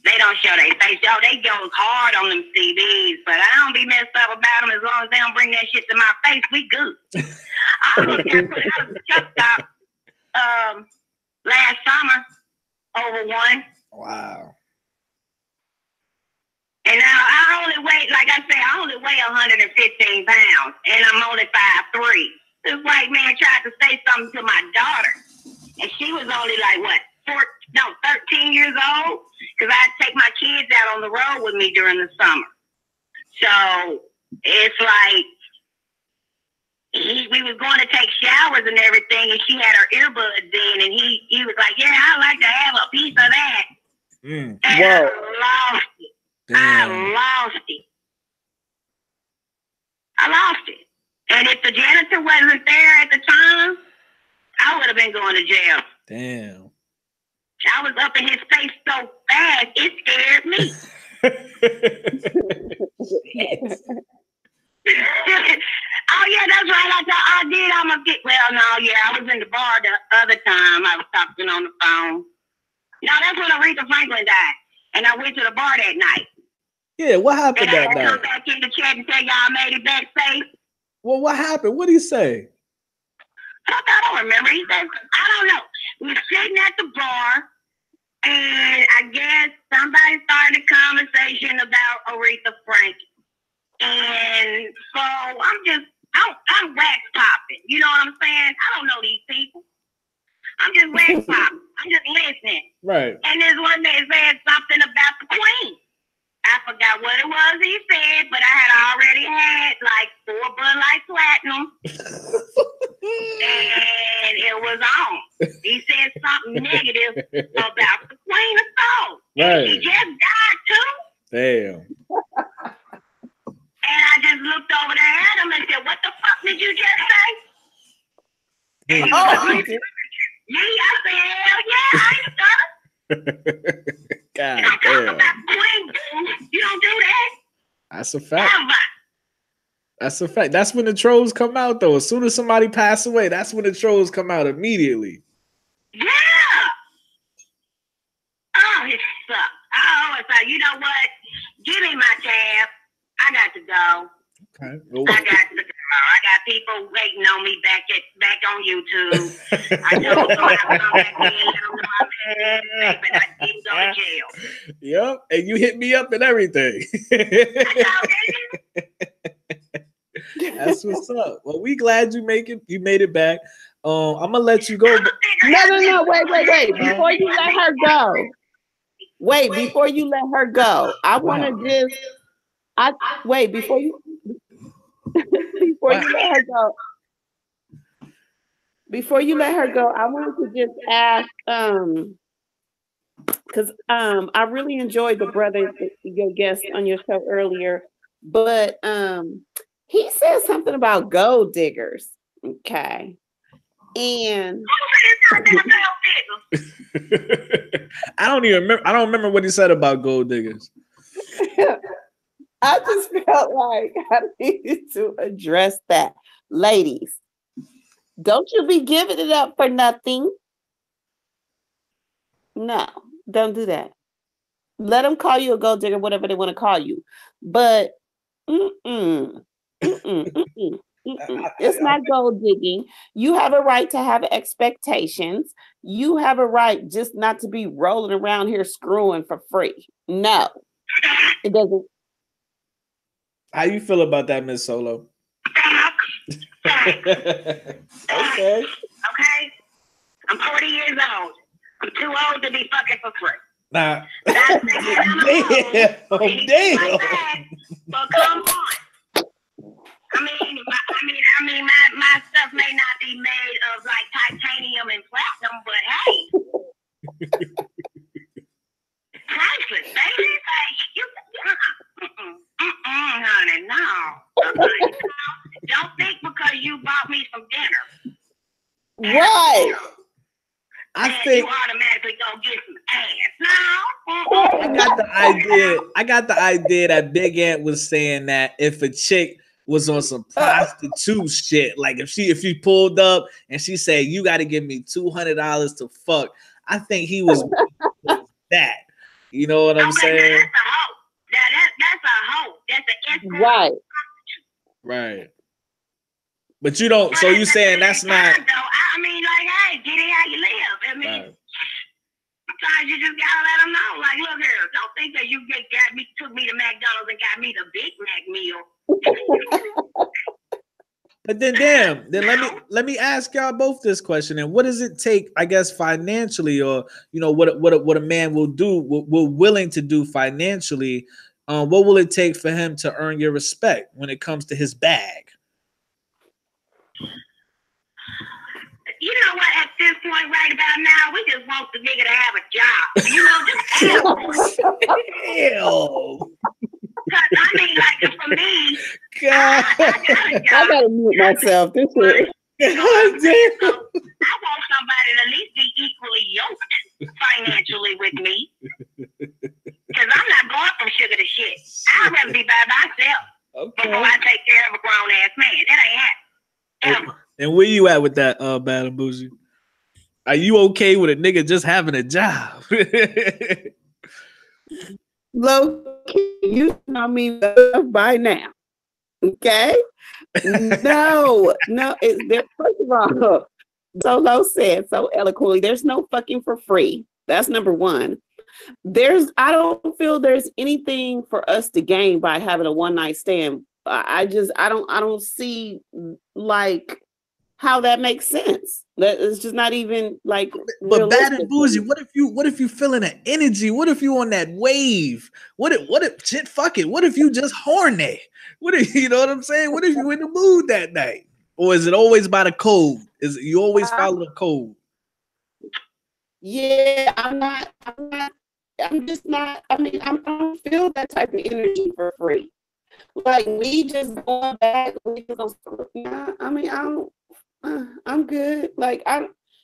S4: They don't show their face. Yo, they go hard on them CDs, but I don't be messed up about them as long as they don't bring that shit to my face. We good. I was put out of the truck stop last summer over one.
S2: Wow.
S4: And now I only weigh, like I say, I only weigh 115 pounds, and I'm only 5'3". This white man tried to say something to my daughter, and she was only like, what, 13 years old? Because I'd take my kids out on the road with me during the summer. So it's like, we was going to take showers and everything, and she had her earbuds in, and he was like, yeah, I'd like to have a piece of that. And I lost it.
S2: Damn.
S4: I lost it. And if the janitor wasn't there at the time, I would have been going to jail.
S2: Damn.
S4: I was up in his face so fast, it scared me. Oh, yeah, that's right. I did. I was in the bar the other time. I was talking on the phone. No, that's when Aretha Franklin died. And I went to the bar that night.
S2: Yeah, what happened that night?
S4: And I come back in the chat and tell y'all made it back safe.
S2: Well, what happened? What did he say?
S4: I don't remember. He said, I don't know. We were sitting at the bar, and I guess somebody started a conversation about Aretha Franklin. And so I'm wax popping. You know what I'm saying? I don't know these people. I'm just wax popping. I'm just listening.
S2: Right.
S4: And this one day said something about the Queen. I forgot what it was he said, but I had already had like 4 Bud Light Platinum. And it was on. He said something negative about the Queen of Soul.
S2: Right.
S4: And she just died too.
S2: Damn.
S4: And I just looked over there at him and said, what the fuck did you just say? And he was like, me? I said, hell yeah, I ain't done it.
S2: God
S4: I'm talking about Queen, dude. You don't do that.
S2: That's a fact.
S4: Ever.
S2: That's a fact. That's when the trolls come out, though. As soon as somebody passes away, that's when the trolls come out immediately.
S4: Yeah. Oh, it sucks. I always thought, you know what? Give me my tab. I got to go.
S2: Okay.
S4: I got to go. I got people waiting on me back on YouTube. I told them I come back in, let them know I'm but I didn't go to jail.
S2: Yep, and you hit me up and everything. That's what's up. Well, we glad you made it back. I'm gonna let you go.
S3: No, wait. Before you let her go. Wait, before you let her go, I want to before before you let her go, I wanted to just ask, because I really enjoyed the brother, your guest on your show earlier, but he said something about gold diggers. Okay. And
S2: I don't remember what he said about gold diggers.
S3: I just felt like I needed to address that. Ladies, don't you be giving it up for nothing. No, don't do that. Let them call you a gold digger, whatever they want to call you. But it's not gold digging. You have a right to have expectations. You have a right just not to be rolling around here screwing for free. No, it doesn't.
S2: How you feel about that, Miss Solo?
S4: Okay. I'm 40 years old. I'm too old to be fucking for free.
S2: Nah.
S4: Damn. But come on. I mean, my stuff may not be made of like titanium and platinum, but hey, priceless, baby. Honey, no. Don't think because you bought me some dinner.
S3: Right.
S2: I think
S4: you automatically go get some ass. No.
S2: I got the idea that Big Ant was saying that if a chick was on some prostitute shit, like if she pulled up and she said, you got to give me $200 to fuck, I think he was that. You know what I'm saying?
S4: That's a hoe. That's a hoe. That's an
S3: right.
S2: Right. But you don't. So you saying that's not?
S4: I mean, like, hey, get it how you live. I mean, sometimes you just gotta let them know. Like, look here, don't think that you took me to McDonald's and got me the Big Mac meal.
S2: But then, damn. Then let me ask y'all both this question. And what does it take? I guess financially, or what a man will do, will willing to do financially. What will it take for him to earn your respect when it comes to his bag?
S4: You know what? At this point, right about now, we just want the nigga to have a job. You know, just
S2: Hell.
S4: Because I mean, like for me,
S2: God.
S3: I gotta mute myself. This is.
S4: I want somebody to at least be equally yoked financially with me. Because I'm not going from sugar to shit. I'd rather be by myself before I take care of a grown ass man. That ain't happening. Ever.
S2: And where you at with that, Bad and Bougie? Are you okay with a nigga just having a job?
S3: Lowkey, you know me by now. Okay? No. First of all, Solo said so eloquently, there's no fucking for free. That's number one. I don't feel there's anything for us to gain by having a one night stand. I don't see like how that makes sense. That it's just not even like.
S2: But Bad and Bougie, what if you feeling an energy? What if you on that wave? What if shit? Fuck it. What if you just horny? What if you know what I'm saying? What if you in the mood that night? Or is it always by the code? Is it you always follow the code?
S3: Yeah, I'm just not. I mean, I don't feel that type of energy for free. Like me just going back. I mean, I'm good. Like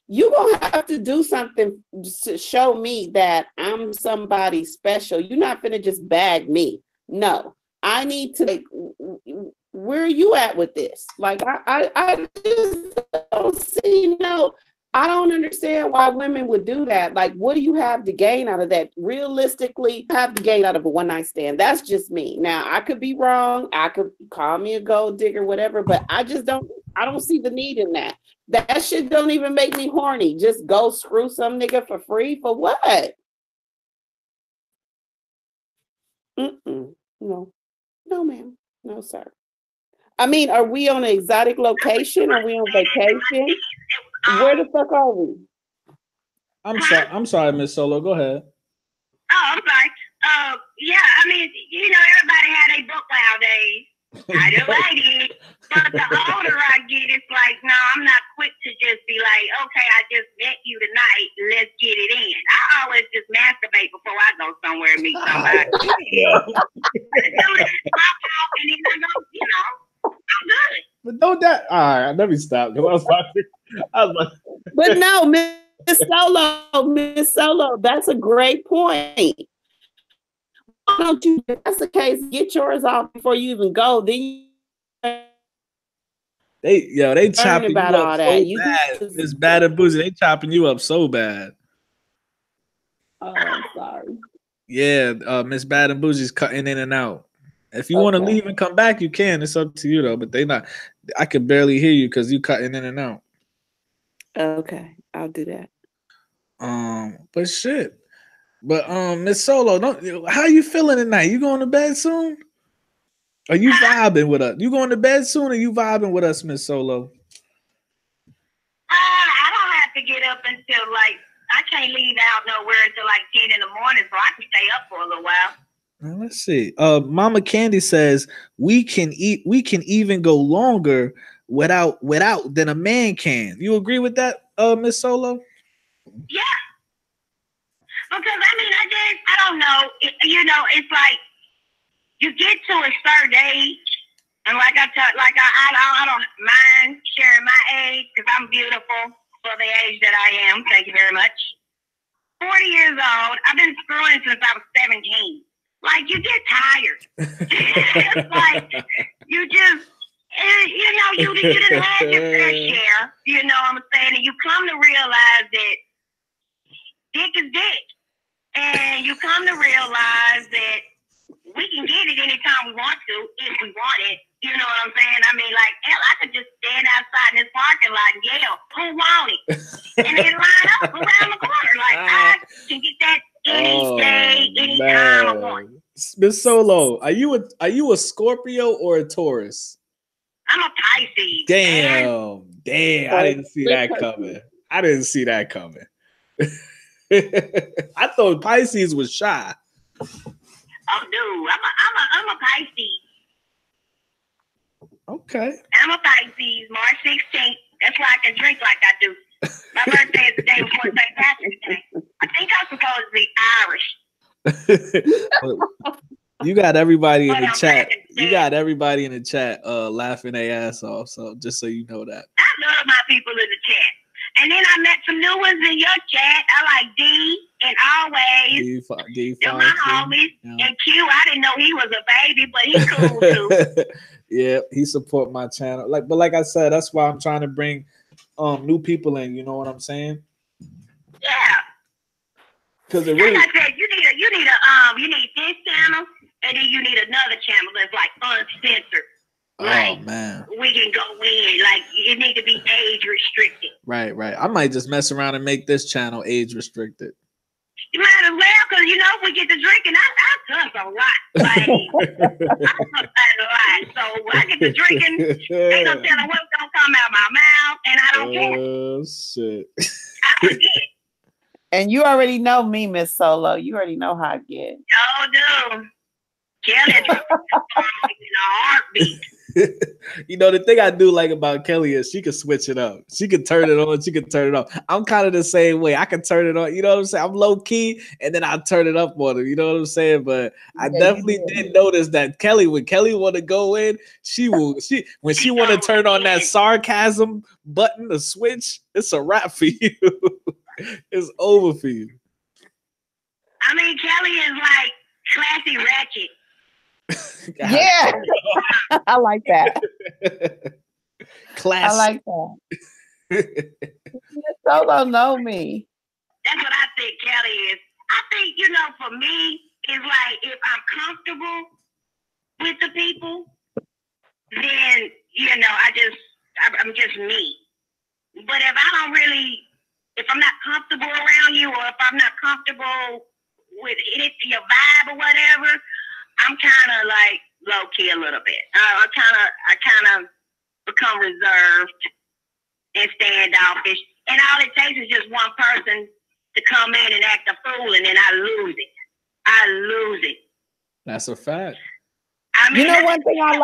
S3: you gonna have to do something to show me that I'm somebody special. You're not gonna just bag me. No, I need to. Like, where are you at with this? Like, I just don't see. I don't understand why women would do that. Like, what do you have to gain out of that? Realistically, have to gain out of a one night stand. That's just me. Now, I could be wrong. I could call me a gold digger, whatever, but I don't see the need in that. That shit don't even make me horny. Just go screw some nigga for free for what? No, ma'am. No, sir. I mean, are we on an exotic location? Are we on vacation? Where the fuck are we?
S2: I'm sorry, Miss Solo. Go ahead.
S4: Oh, I'm sorry. Yeah, I mean, everybody had a book nowadays. I do ladies. But the older I get, it's like, no, I'm not quick to just be like, okay, I just met you tonight. Let's get it in. I always just masturbate before I go somewhere and meet somebody. I'm good.
S2: But don't that. All right, let me stop because I was like,
S3: But no, Miss Solo, that's a great point. Why don't you, if that's the case, get yours off before you even go? Then
S2: they chopping
S3: about
S2: you up
S3: all
S2: so
S3: that.
S2: bad. It's Bad and Bougie. They chopping you up so bad.
S3: Oh, I'm sorry.
S2: Yeah, Miss Bad and Bougie's cutting in and out. If you want to leave and come back, you can. It's up to you though. But they not. I can barely hear you because you cutting in and out.
S3: Okay, I'll do that.
S2: But shit. But Miss Solo, how you feeling tonight? You going to bed soon? Are you vibing with us? You going to bed soon? Or you vibing with us, Miss Solo?
S4: I don't have to get up until like I can't leave out nowhere until like 10 in the morning, so I can stay up for a little while.
S2: Now, let's see. Mama Candy says we can even go longer without than a man can. You agree with that, Miss Solo?
S4: Yeah. Because I don't know. It's like you get to a certain age, and like I don't mind sharing my age because I'm beautiful for the age that I am. Thank you very much. 40 years old. I've been screwing since I was 17. Like you get tired. It's like you just. You didn't have your fair share. You know what I'm saying? And you come to realize that dick is dick. And you come to realize that we can get it anytime we want to, if we want it. You know what I'm saying? I mean, like, hell, I could just stand outside in this parking lot and yell, who want it? And then line up around the corner. Like, I can get that any day, anytime I want.
S2: Miss Solo, are you a Scorpio or a Taurus?
S4: I'm a Pisces.
S2: Damn. I didn't see that coming. I thought Pisces was shy.
S4: Oh, dude, I'm a Pisces.
S2: Okay.
S4: I'm a Pisces, March 16th. That's why I can drink like I do. My birthday is the day before St. Patrick's Day. I think I'm supposed to be Irish.
S2: You got everybody in the chat. You got everybody in the chat laughing their ass off. So just so you know that.
S4: I love my people in the chat. And then I met some new ones in your chat. I like D and Always. They're my homies. Yeah. And Q, I didn't know he was a baby, but he's cool too.
S2: Yeah, he support my channel. But like I said, that's why I'm trying to bring new people in. You know what I'm saying?
S4: Yeah.
S2: Because it really.
S4: Like I said, you need this channel, and then you need another channel that's like uncensored. Like,
S2: oh man,
S4: we can go in. Like it need to be age restricted.
S2: Right. I might just mess around and make this channel age restricted.
S4: You might as well, because if we get to drinking, I cuss a lot. Like I cuss a lot. So when I get to drinking, ain't no telling what's gonna come out my mouth, and I don't care.
S2: Oh shit!
S4: I forget.
S3: And you already know me, Miss Solo. You already know how I get.
S4: Yo, dude. Kelly in a heartbeat.
S2: You know, the thing I do like about Kelly is she can switch it up. She can turn it on, she can turn it off. I'm kind of the same way. I can turn it on, you know what I'm saying? I'm low key, and then I turn it up on her, you know what I'm saying? But I definitely did notice that when Kelly want to go in, when she want to turn on that sarcasm button, the switch, it's a wrap for you. It's over for you.
S4: I mean, Kelly is like classy ratchet.
S3: Yeah, I like that.
S2: Class.
S3: I like that. Solo know me.
S4: That's what I think Kelly is. I think, for me, it's like if I'm comfortable with the people, then, I'm just me. But if I'm not comfortable around you, or if I'm not comfortable with it, your vibe or whatever, I'm kind of like low key a little bit. I kind of become reserved and standoffish, and all it takes is just one person to come in and act a fool, and then I lose it.
S2: That's a fact.
S4: I I mean,
S3: you know, one thing I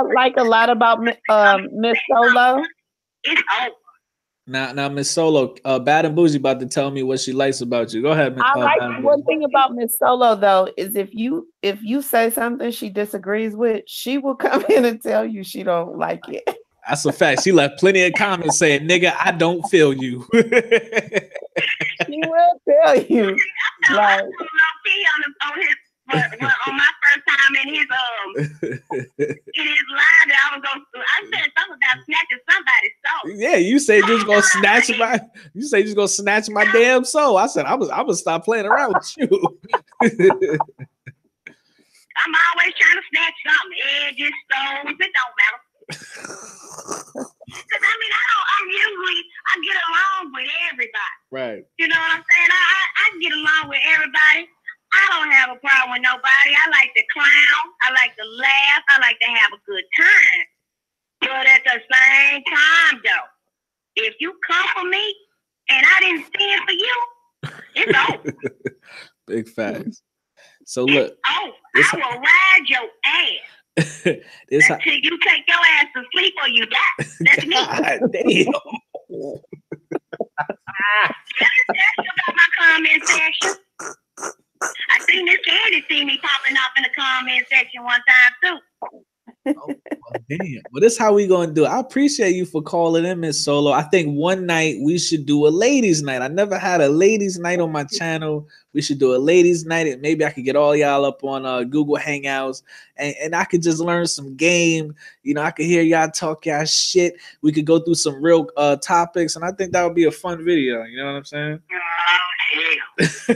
S3: like a lot about Miss Solo.
S4: It's over.
S2: Now, Miss Solo, Bad and Bougie about to tell me what she likes about you. Go ahead,
S3: I like
S2: Bad and
S3: one
S2: Bougie.
S3: thing about Miss Solo though is if you say something she disagrees with, she will come in and tell you she don't like it.
S2: That's a fact. She left plenty of comments saying, "Nigga, I don't feel you."
S3: She will tell you. Like,
S4: on my first time in his live, I said something about snatching somebody's soul.
S2: Yeah, you say just gonna snatch my. You say just gonna snatch my damn soul. I said I was gonna stop playing around with you.
S4: I'm always trying to snatch something, edges, stones. It don't matter. Because I get along with everybody.
S2: Right.
S4: You know what I'm saying? I get along with everybody. I don't have a problem with nobody. I like to clown. I like to laugh. I like to have a good time. But at the same time, though, if you come for me and I didn't stand for you, it's over.
S2: Big facts. So look.
S4: I will ride your ass. Until you take your ass to sleep or you die. That's me.
S2: God damn.
S4: About my comment section. I seen this Candy see me popping up in the comment section one time too.
S2: Oh, well, damn. Well, this is how we gonna do it. I appreciate you for calling in, Miss Solo. I think one night we should do a ladies' night. I never had a ladies' night on my channel. We should do a ladies' night, and maybe I could get all y'all up on Google Hangouts, and I could just learn some game. You know, I could hear y'all talk y'all shit. We could go through some real topics, and I think that would be a fun video. You know what I'm saying?
S4: Oh, hell.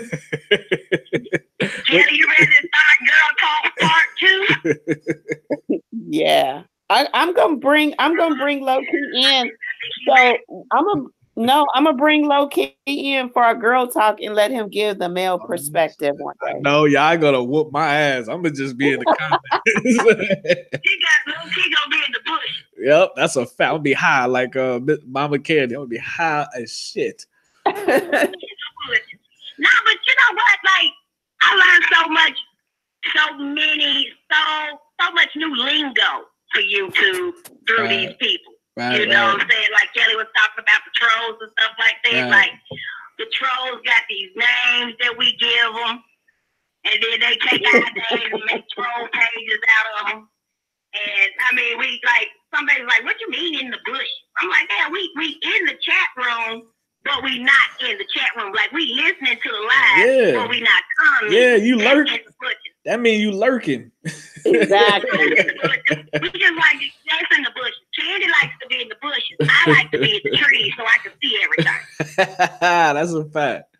S4: Kelly, you ready to start Girl Talk Part 2?
S3: Yeah. I'm gonna bring Lowkey in. So I'm gonna bring Lowkey in for our girl talk and let him give the male perspective one day.
S2: No, y'all gonna whoop my ass. I'm gonna just be in the comments.
S4: Lowkey gonna be in the bush.
S2: Yep, that's a fact. I'll be high like Mama Candy. I'll be high as shit.
S4: No, but you know what? Like, I learned so much new lingo for YouTube through these people.
S2: Right,
S4: you know what I'm saying? Like Kelly was talking about the trolls and stuff like that.
S2: Right.
S4: Like, the trolls got these names that we give them, and then they take our names and make troll pages out of them. And I mean, we like, somebody's like, "What you mean in the bush?" I'm like, "Yeah, we in the chat room, but we not in the chat room. Like, we listening to the live, but we not commenting."
S2: Yeah, you lurking. That mean you lurking.
S3: Exactly.
S4: We just like that's in the bushes. Candy likes to be in the bushes. I like to be in the trees so I can see everything.
S2: That's a fact.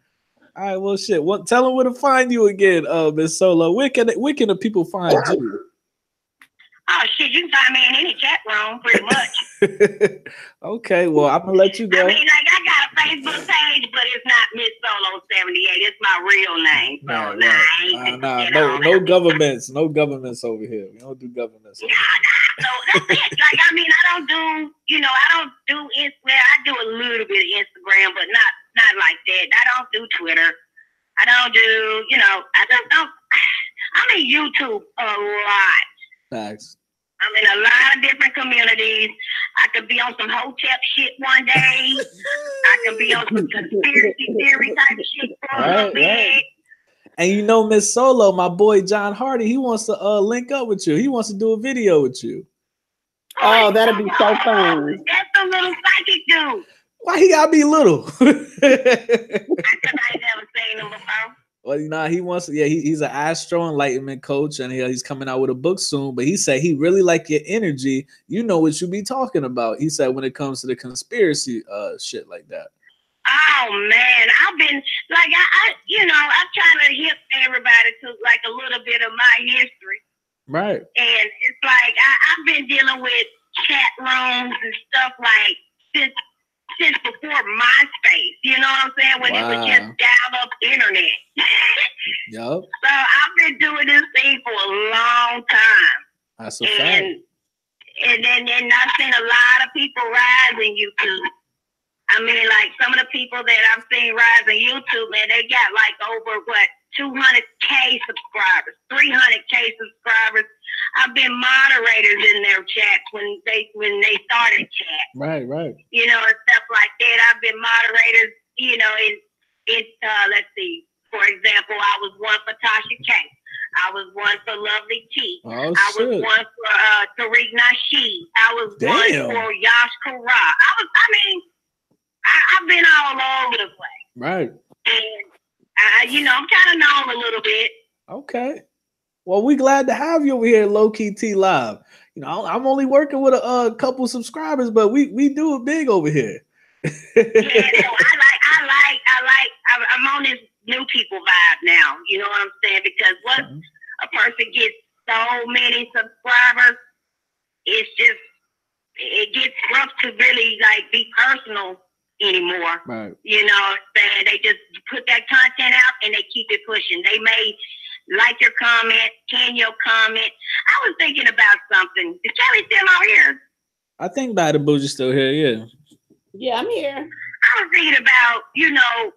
S2: All right, well, shit. Tell them where to find you again, Miss Solo. Where can the people find you?
S4: Oh shit, you can find me in any chat room, pretty much.
S2: Okay, well, I'm gonna let you go.
S4: I mean, like, I got a Facebook page, but it's not Miss Solo 78. It's my real name. So
S2: No governments over here. We don't do governments.
S4: So that's it. Like, I mean, I don't do Instagram. I do a little bit of Instagram, but not like that. I don't do Twitter. I don't do, I just don't. I'm in YouTube a lot.
S2: Thanks.
S4: I'm in a lot of different communities. I could be on some hotep shit one day. I could be on some conspiracy theory type of shit for a little bit. Right.
S2: And Miss Solo, my boy John Hardy, he wants to link up with you. He wants to do a video with you.
S3: Oh, that'll be so fun.
S4: That's a little psychic dude.
S2: Why he gotta be little?
S4: Because I never seen him before.
S2: Well, he wants. Yeah, he's an astro enlightenment coach, and he's coming out with a book soon. But he said he really like your energy. You know what you be talking about. He said when it comes to the conspiracy shit like that.
S4: Oh man, I've been like I'm trying to hip everybody to like a little bit of my history.
S2: Right.
S4: And it's like I've been dealing with chat rooms and stuff like since before MySpace, you know what I'm saying? When it was just dial-up internet.
S2: Yup.
S4: So I've been doing this thing for a long time.
S2: That's a fact.
S4: And then I've seen a lot of people rise in YouTube. I mean, like some of the people that I've seen rise in YouTube, man, they got like over 200K subscribers, 300K subscribers. I've been moderators in their chats when they started chat.
S2: Right.
S4: You know, and stuff like that. I've been moderators, you know, in let's see, for example, I was one for Tasha K. I was one for Lovely T.
S2: Oh,
S4: I was one for Tariq Nasheed. I was one for Yash Kara. I've been all over the place.
S2: Right.
S4: And you know, I'm kind of known a little bit.
S2: Okay. Well, we glad to have you over here at Lowkey T Live. You know, I'm only working with a couple subscribers, but we do it big over here.
S4: Yeah, so I'm on this new people vibe now. You know what I'm saying? Because once a person gets so many subscribers, it gets rough to really like be personal anymore.
S2: Right.
S4: You know what I'm saying? They just put that content out and they keep it pushing. They may like your comment, pin your comment. I was thinking about something. Is Kelly still out here?
S2: I think Bada Boogie's still here, yeah.
S3: Yeah, I'm here.
S4: I was thinking about, you know,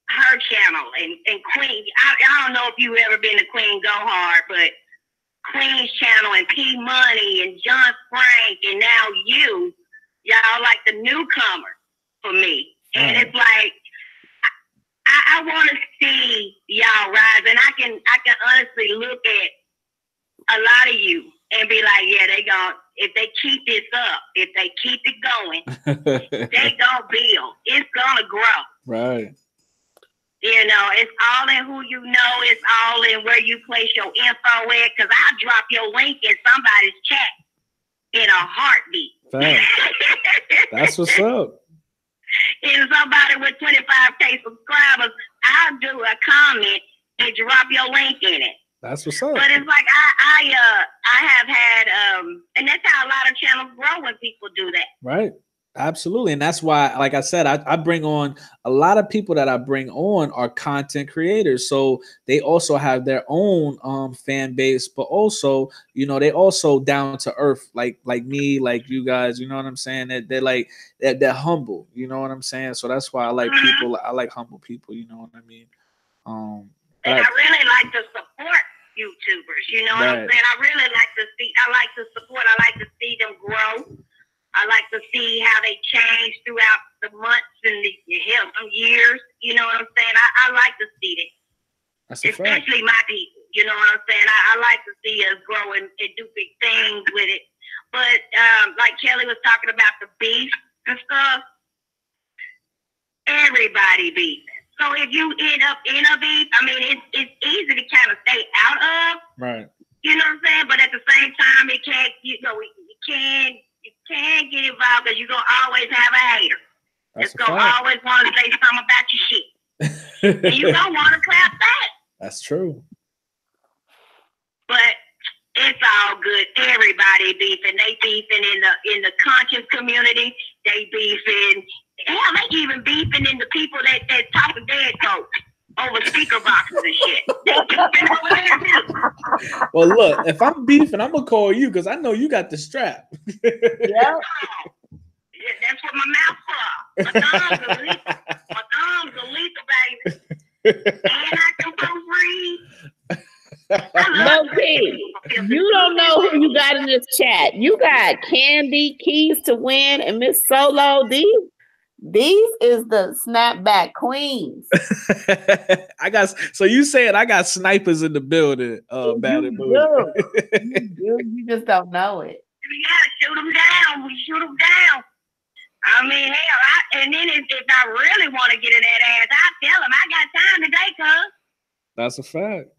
S4: her channel and Queen. I don't know if you've ever been to Queen Go Hard, but Queen's channel and P Money and John Frank and now y'all like the newcomers for me. And it's like I want to see y'all rise, and I can honestly look at a lot of you and be like, yeah, they gonna, if they keep this up, if they keep it going, they gonna build. It's gonna grow.
S2: Right.
S4: You know, it's all in who you know. It's all in where you place your info at. Because I'll drop your link in somebody's chat in a heartbeat.
S2: That's what's up.
S4: And somebody with 25K subscribers, I'll do a comment and drop your link in it.
S2: That's what's up.
S4: But it's like I have had and that's how a lot of channels grow when people do that.
S2: Right. Absolutely. And that's why, like I said, I bring on a lot of people that I bring on are content creators. So they also have their own fan base, but also, you know, they also down to earth, like me, like you guys, you know what I'm saying? They're humble, you know what I'm saying? So that's why I like people, I like humble people, you know what I mean?
S4: And I really like to support YouTubers, you know what I'm saying? I really like to support, I like to see them grow. I like to see how they change throughout the months and the some years. You know what I'm saying? I like to see that. Especially my people. You know what I'm saying? I like to see us grow and do big things with it. But like Kelly was talking about the beef and stuff, everybody beef. So if you end up in a beef, I mean, it's easy to kind of stay out of.
S2: Right.
S4: You know what I'm saying? But at the same time, you can't get involved because you're going to always have a hater. It's going to always want to say something about your shit. And you don't want to clap back.
S2: That's true.
S4: But it's all good. Everybody beefing. They beefing in the conscious community. They beefing. Hell, they even beefing in the people that talk to dead folks over speaker boxes and shit. They beefing over there too.
S2: Well, look, if I'm beefing, I'm gonna call you because I know you got the strap.
S3: Yeah.
S4: That's what my mouth for. My thumbs are lethal, baby. And I can both read.
S3: Lowkey, you don't know who you got in this chat. You got Candy, Keys to Win, and Miss Solo. These is the snapback queens.
S2: So you saying I got snipers in the building, Batted Booty.
S3: You just don't know it.
S4: Yeah, shoot them down. We shoot them down. I mean, hell, and then if I really want to get in that ass, I tell them I got time today, cuz.
S2: That's a fact.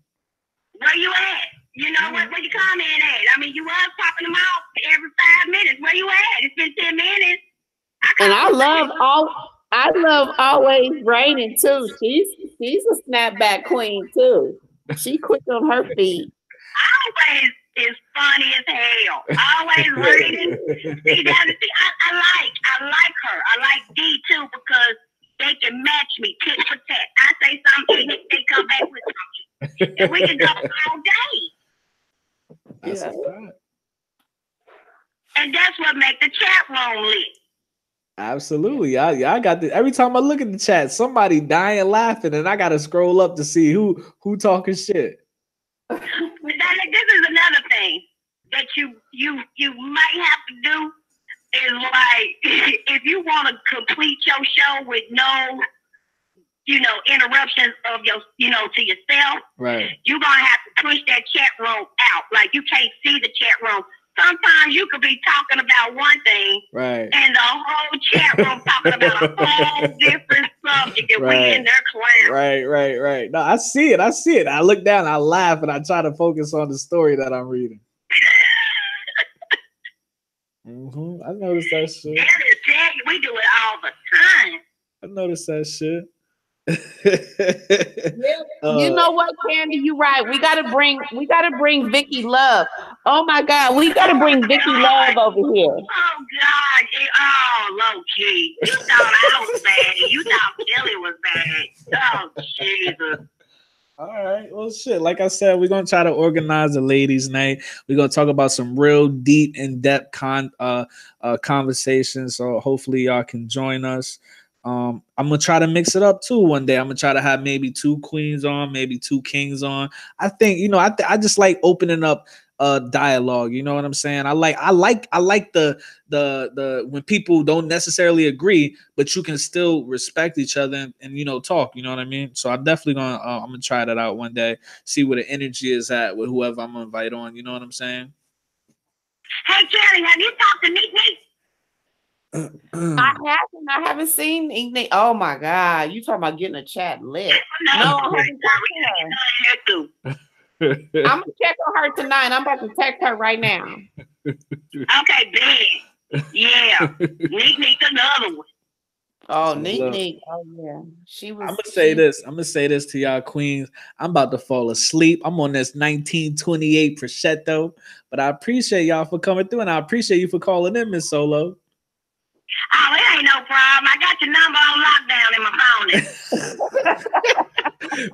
S4: Where you at? You know what? Where you comment at? I mean, you was popping them out every 5 minutes. Where you at? It's been 10 minutes.
S3: And I love Always Raining too. She's a snapback queen too. She quick on her feet.
S4: Always is funny as hell. Always Raining. I like her. I like D too because they can match me tit for tat. I say something, they come back with something, and we can go all day.
S2: That's a fact.
S4: And that's what make the chat room lit.
S2: Absolutely. I got this. Every time I look at the chat, somebody dying laughing, and I gotta scroll up to see who talking shit.
S4: This is another thing. that you might have to do is like if you want to complete your show with no interruptions of your to yourself,
S2: right?
S4: You're gonna have to push that chat room out. Like you can't see the chat room. Sometimes you could be talking about one thing,
S2: right,
S4: and the whole chat room talking about a whole different subject, and we in there clowning.
S2: Right. No, I see it. I look down, I laugh, and I try to focus on the story that I'm reading. I noticed that shit.
S4: We do it all the time.
S2: I noticed that shit.
S3: You know what, Candy? You right. We gotta bring Vicky Love. Oh my God, we gotta bring Vicky Love over here.
S4: Oh God! Lowkey. You thought I was bad. You thought Kelly was bad. Oh Jesus.
S2: All right. Well, shit. Like I said, we're gonna try to organize the ladies' night. We're gonna talk about some real deep, in-depth conversations. So hopefully y'all can join us. I'm gonna try to mix it up too one day. I'm gonna try to have maybe 2 queens on, maybe 2 kings on. I think I just like opening up dialogue. You know what I'm saying? I like the when people don't necessarily agree, but you can still respect each other and talk. You know what I mean? So I'm definitely I'm gonna try that out one day. See where the energy is at with whoever I'm gonna invite on. You know what I'm saying?
S4: Hey Kelly, have you talked to Nicki?
S3: I haven't seen anything. Oh my God, you talking about getting a chat lit? No, I haven't talked to her. I'm gonna check on her tonight. I'm about to text her right now.
S4: Okay, Ben. Yeah, Nick another one.
S3: Oh, Nick. Oh yeah, she was.
S2: I'm gonna say this to y'all queens. I'm about to fall asleep. I'm on this 1928 prosciutto, but I appreciate y'all for coming through, and I appreciate you for calling in, Miss Solo.
S4: Oh, it ain't no problem. I got your number on lockdown in my
S2: phone.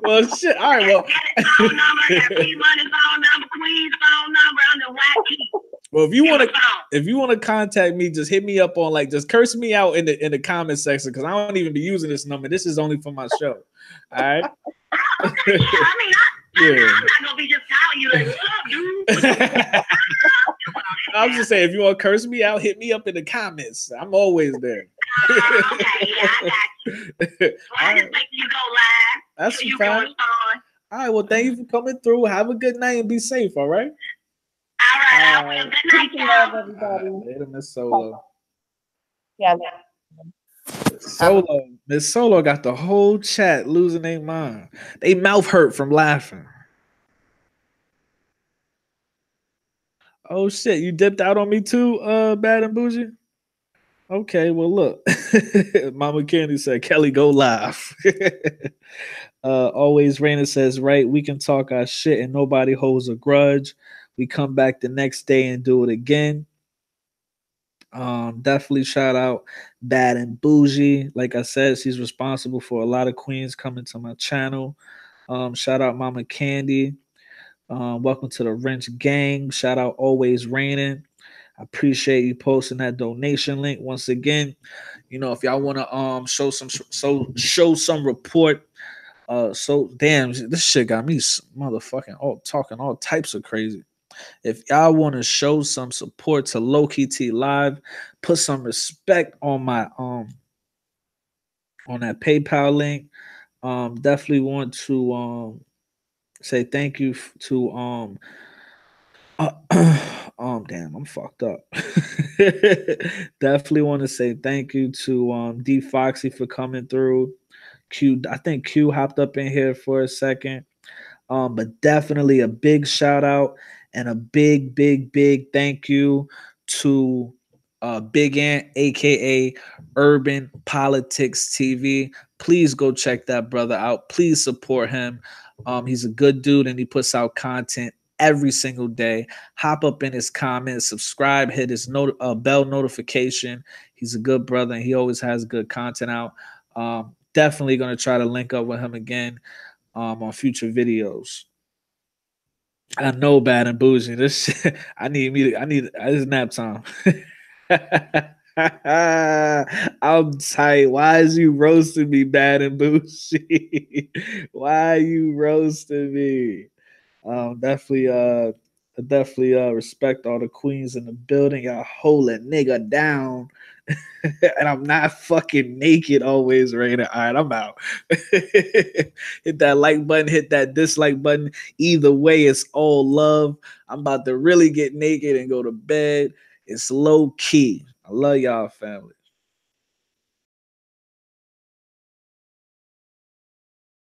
S2: Well, shit. All right. Well,
S4: got his phone number, got P-Money's phone number, Queen's phone number, I'm the wacky.
S2: Well, if you want to contact me, just hit me up on just curse me out in the comment section because I don't even be using this number. This is only for my show. All right.
S4: Okay, yeah, I mean, I'm not gonna be just calling you like, what's up, dude?
S2: I was just saying, if you want to curse me out, hit me up in the comments. I'm always there.
S4: Okay, yeah, I got you. Well, I just make you go live.
S2: That's
S4: so you
S2: fine.
S4: can respond.
S2: All right, well, thank you for coming through. Have a good night and be safe, all right?
S4: All right, I will. Good night, y'all.
S3: Everybody.
S2: Later, Miss Solo.
S3: Yeah.
S2: Miss Solo got the whole chat losing their mind. They mouth hurt from laughing. Oh shit, you dipped out on me too, Bad and Bougie? Okay, well look. Mama Candy said, Kelly, go live. Always Raina says, right, we can talk our shit and nobody holds a grudge. We come back the next day and do it again. Definitely shout out Bad and Bougie. Like I said, she's responsible for a lot of queens coming to my channel. Shout out Mama Candy. Welcome to the Wrench Gang. Shout out Always Raining. I appreciate you posting that donation link once again. If y'all want to show some report. So damn, this shit got me motherfucking talking all types of crazy. If y'all want to show some support to Lowkey T Live, put some respect on my on that PayPal link. Definitely want to say thank you to damn, I'm fucked up. Definitely want to say thank you to D Foxy for coming through. I think Q hopped up in here for a second. But definitely a big shout out and a big thank you to Big Ant, aka Urban Politics TV. Please go check that brother out. Please support him. He's a good dude and he puts out content every single day. Hop up in his comments, subscribe, hit his bell notification. He's a good brother and he always has good content out. Definitely going to try to link up with him again on future videos. I know Bad and Bougie. This shit, it's nap time. I'm tight. Why is you roasting me, Bad and Bougie? Why are you roasting me? Definitely I definitely respect all the queens in the building. Y'all hold a nigga down. And I'm not fucking naked always, Raina. All right, I'm out. Hit that like button, hit that dislike button. Either way, it's all love. I'm about to really get naked and go to bed. It's low key. I love y'all, family.